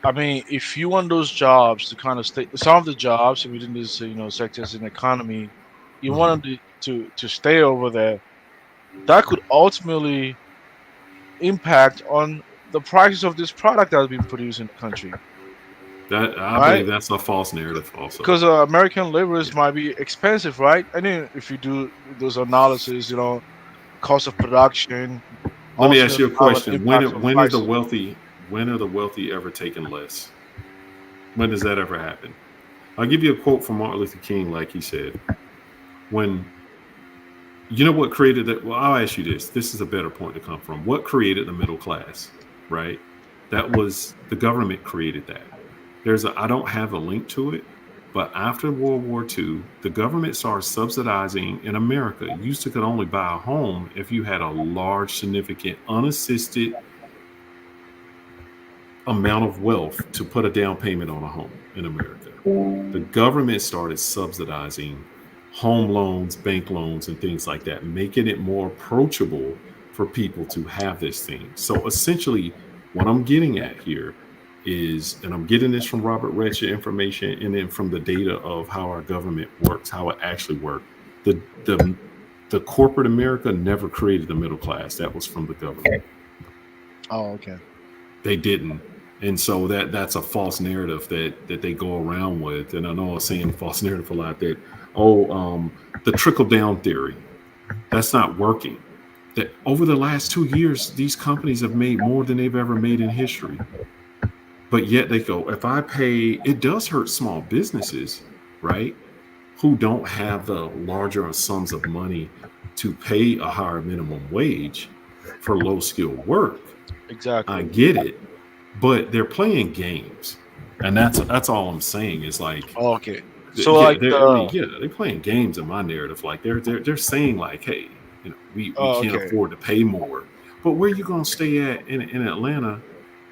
I mean, if you want those jobs to kind of stay, some of the jobs within these sectors in the economy, you want them to stay over there, that could ultimately impact on the prices of this product that has been produced in the country. I believe that's a false narrative also. Because American laborers might be expensive, right? I mean, if you do those analysis, cost of production. Let me ask you a question. When are the wealthy ever taken less? When does that ever happen? I'll give you a quote from Martin Luther King, like he said. When what created that? Well, I'll ask you this. This is a better point to come from. What created the middle class? Right? That was the government created that. I don't have a link to it, but after World War II, the government started subsidizing in America. You could only buy a home if you had a large, significant, unassisted amount of wealth to put a down payment on a home in America. The government started subsidizing home loans, bank loans, and things like that, making it more approachable for people to have this thing. So essentially, what I'm getting at here is, and I'm getting this from Robert Retcher information, and then from the data of how our government works, how it actually worked. The corporate America never created the middle class. That was from the government. Oh, okay. They didn't. And so that's a false narrative that they go around with. And I know I'm saying false narrative a lot, that, the trickle down theory, that's not working. That over the last 2 years, these companies have made more than they've ever made in history. But yet they go, if I pay, it does hurt small businesses, right? Who don't have the larger sums of money to pay a higher minimum wage for low skilled work. Exactly. I get it, but they're playing games, and that's all I'm saying is like, Oh, okay. So yeah, like I mean, yeah, they're playing games in my narrative. Like they're saying like, hey, we can't okay. afford to pay more, but where you gonna stay at in Atlanta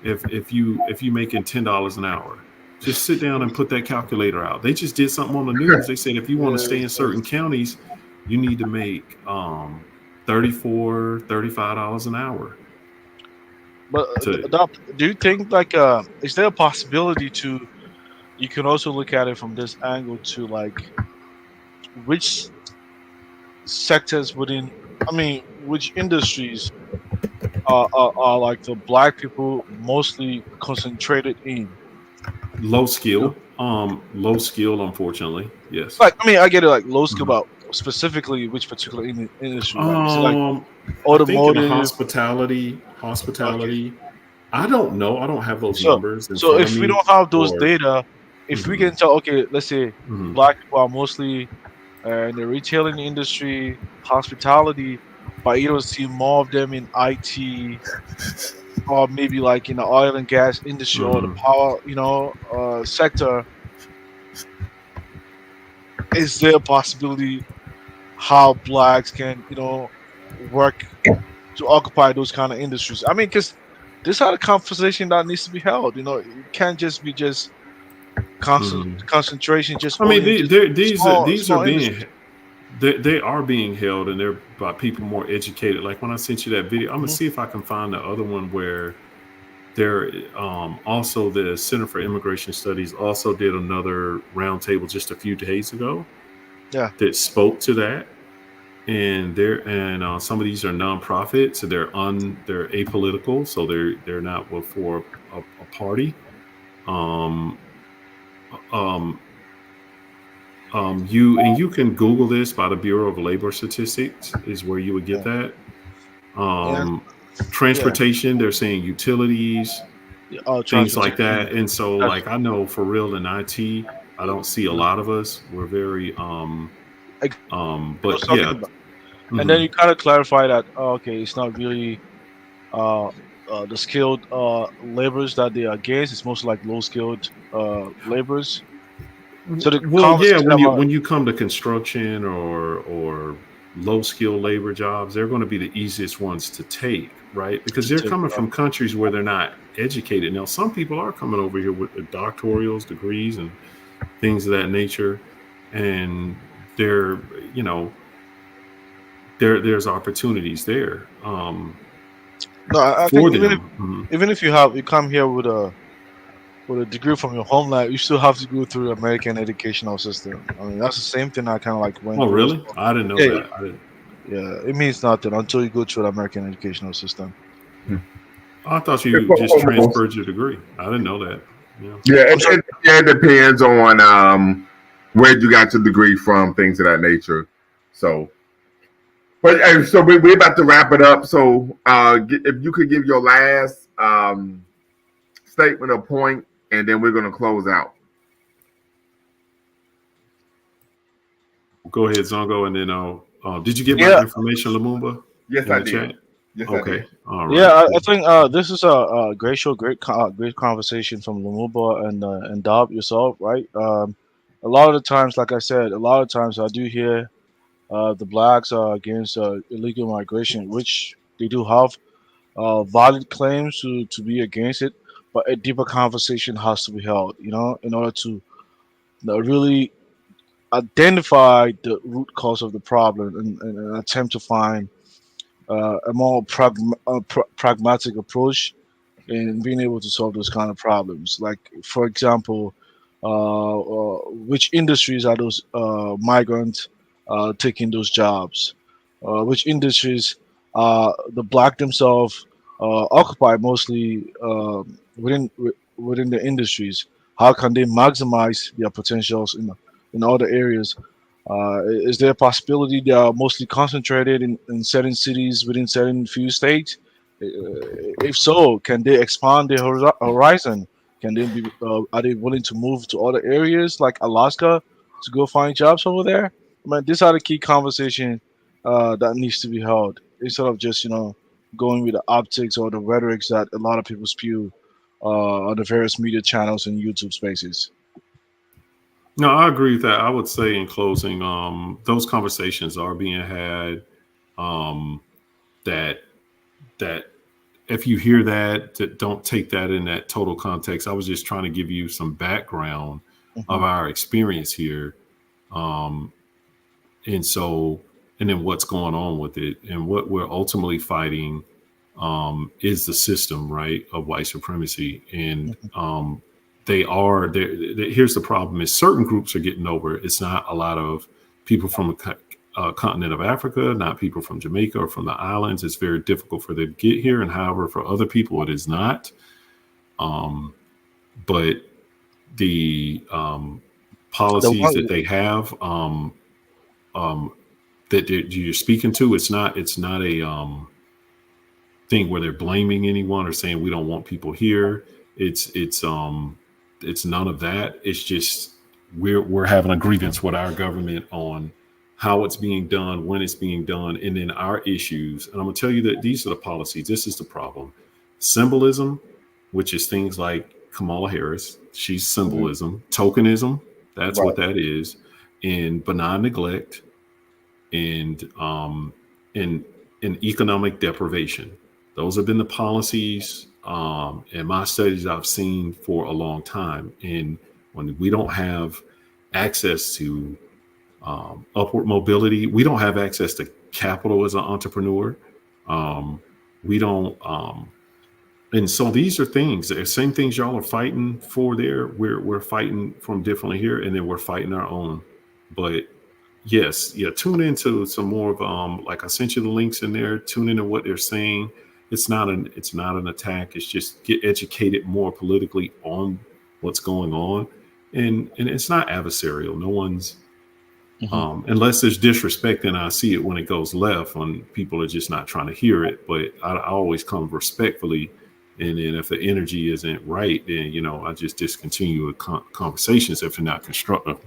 if you making $10 an hour? Just sit down and put that calculator out. They just did something on the news. They said if you want to stay in certain counties, you need to make $34-$35 an hour. But do you think like is there a possibility to you can also look at it from this angle to like which sectors within I mean which industries are like the black people mostly concentrated in? Low skill, unfortunately, yes. Like I mean I get it like low skill, Mhm. but specifically which particular industry? Like is it like I think in the automotive? hospitality. I don't know. I don't have those So, numbers in so front of if we me. don't have those Or data, if we Mhm, can tell, okay, let's say mhm. black people are mostly in the retailing industry, hospitality, but you don't see more of them in IT or maybe like in the oil and gas industry or the Mhm. power, sector. Is there a possibility how blacks can, work to occupy those kind of industries? I mean, because this is a conversation that needs to be held. It can't just be just Mhm. concentration just I mean, only in just these are small industries. being they are being held, and they're by people more educated. Like when I sent you that video, I'm gonna Mhm. see if I can find the other one where there also the Center for Immigration Studies also did another roundtable just a few days ago Yeah. that spoke to that. And some of these are nonprofits, so they're apolitical, so they're not for a party. Um, um, you can Google this by the Bureau of Labor Statistics is where you would get Yeah. that. Yeah. Um, Yeah. transportation, they're saying utilities, Yeah. Oh, things like transportation. that. And so, That's like I know for real in IT, I don't see a lot of us. We're very I was but talking yeah. about, and then Mhm. you kind of clarify that. Oh, okay, it's not really uh, the skilled laborers that they are against. It's mostly like low skilled laborers. So the Well, yeah, conversation about when you come to construction or low skill labor jobs, they're going to be the easiest ones to take, right? Because to they're take coming from countries where they're not educated. Now, some people are coming over here with doctorals, degrees, and things of that nature, and they're there's opportunities there no, I for think them. Mhm. even if you come here with a degree from your homeland, you still have to go through the American educational system. I mean, that's the same thing I kind of like went Oh, through as really? well. I didn't know Yeah, that. I didn't. yeah, it means nothing until you go through the American educational system. I thought It's you just almost. transferred your degree. I didn't know that. Yeah. Yeah, I'm sorry. it depends on where you got your degree from, things of that nature. So, but so we're about to wrap it up. So, if you could give your last statement or point, and then we're going to close out. Go ahead, Zongo, and then did you get my Yeah, information, Lumumba, Yes, in I the did. chat? Yes, I Okay, did. all yeah. right, I cool. think this is a great show, great conversation from Lumumba and Dob yourself, right? A lot of the times, like I said, a lot of times I do hear the blacks are against illegal migration, which they do have valid claims to be against it, but a deeper conversation has to be held, in order to really identify the root cause of the problem and attempt to find a more pragmatic approach in being able to solve those kind of problems. Like, for example, which industries are those migrants taking those jobs? Which industries the black themselves occupy mostly within the industries? How can they maximize their potentials in other areas? Is there a possibility they are mostly concentrated in certain cities within certain few states? If so, can they expand their horizon? Can they be? Are they willing to move to other areas like Alaska to go find jobs over there? I mean, these are the key conversation that needs to be held instead of just going with the optics or the rhetorics that a lot of people spew on the various media channels and YouTube spaces. No, I agree with that. I would say in closing, those conversations are being had. That that if you hear that, don't take that in that total context. I was just trying to give you some background of our experience here, and so and then what's going on with it, and what we're ultimately fighting is the system, right, of white supremacy, and they are there. Here's the problem: is certain groups are getting over it. It's not a lot of people from the continent of Africa, not people from Jamaica or from the islands. It's very difficult for them to get here, and however, for other people, it is not. But the policies that they have that you're speaking to, it's not a thing where they're blaming anyone or saying we don't want people here. It's none of that. It's just we're having a grievance with our government on how it's being done, when it's being done, and then our issues. And I'm gonna tell you that these are the policies. This is the problem. Symbolism, which is things like Kamala Harris, she's symbolism. Tokenism, that's what that is. And benign neglect, and economic deprivation. Those have been the policies in my studies I've seen for a long time. And when we don't have access to upward mobility, we don't have access to capital as an entrepreneur. We don't. And so these are things, the same things y'all are fighting for there. We're fighting from differently here, and then we're fighting our own. But yes, tune into some more of like I sent you the links in there. Tune into what they're saying. It's not an attack. It's just get educated more politically on what's going on, and it's not adversarial. No one's unless there's disrespect, and I see it when it goes left, when people are just not trying to hear it. But I always come respectfully, and then if the energy isn't right, then I just discontinue with conversations if they're not constructive.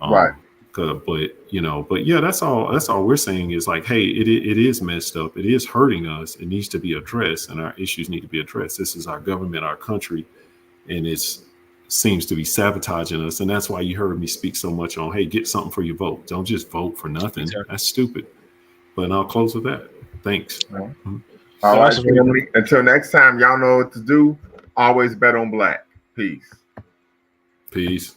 Right. But yeah, that's all we're saying is like, hey, it is messed up. It is hurting us. It needs to be addressed, and our issues need to be addressed. This is our government, our country, and it seems to be sabotaging us. And that's why you heard me speak so much on, hey, get something for your vote. Don't just vote for nothing. Exactly. That's stupid. But I'll close with that. Thanks. All right, family. Until next time, y'all know what to do. Always bet on black. Peace.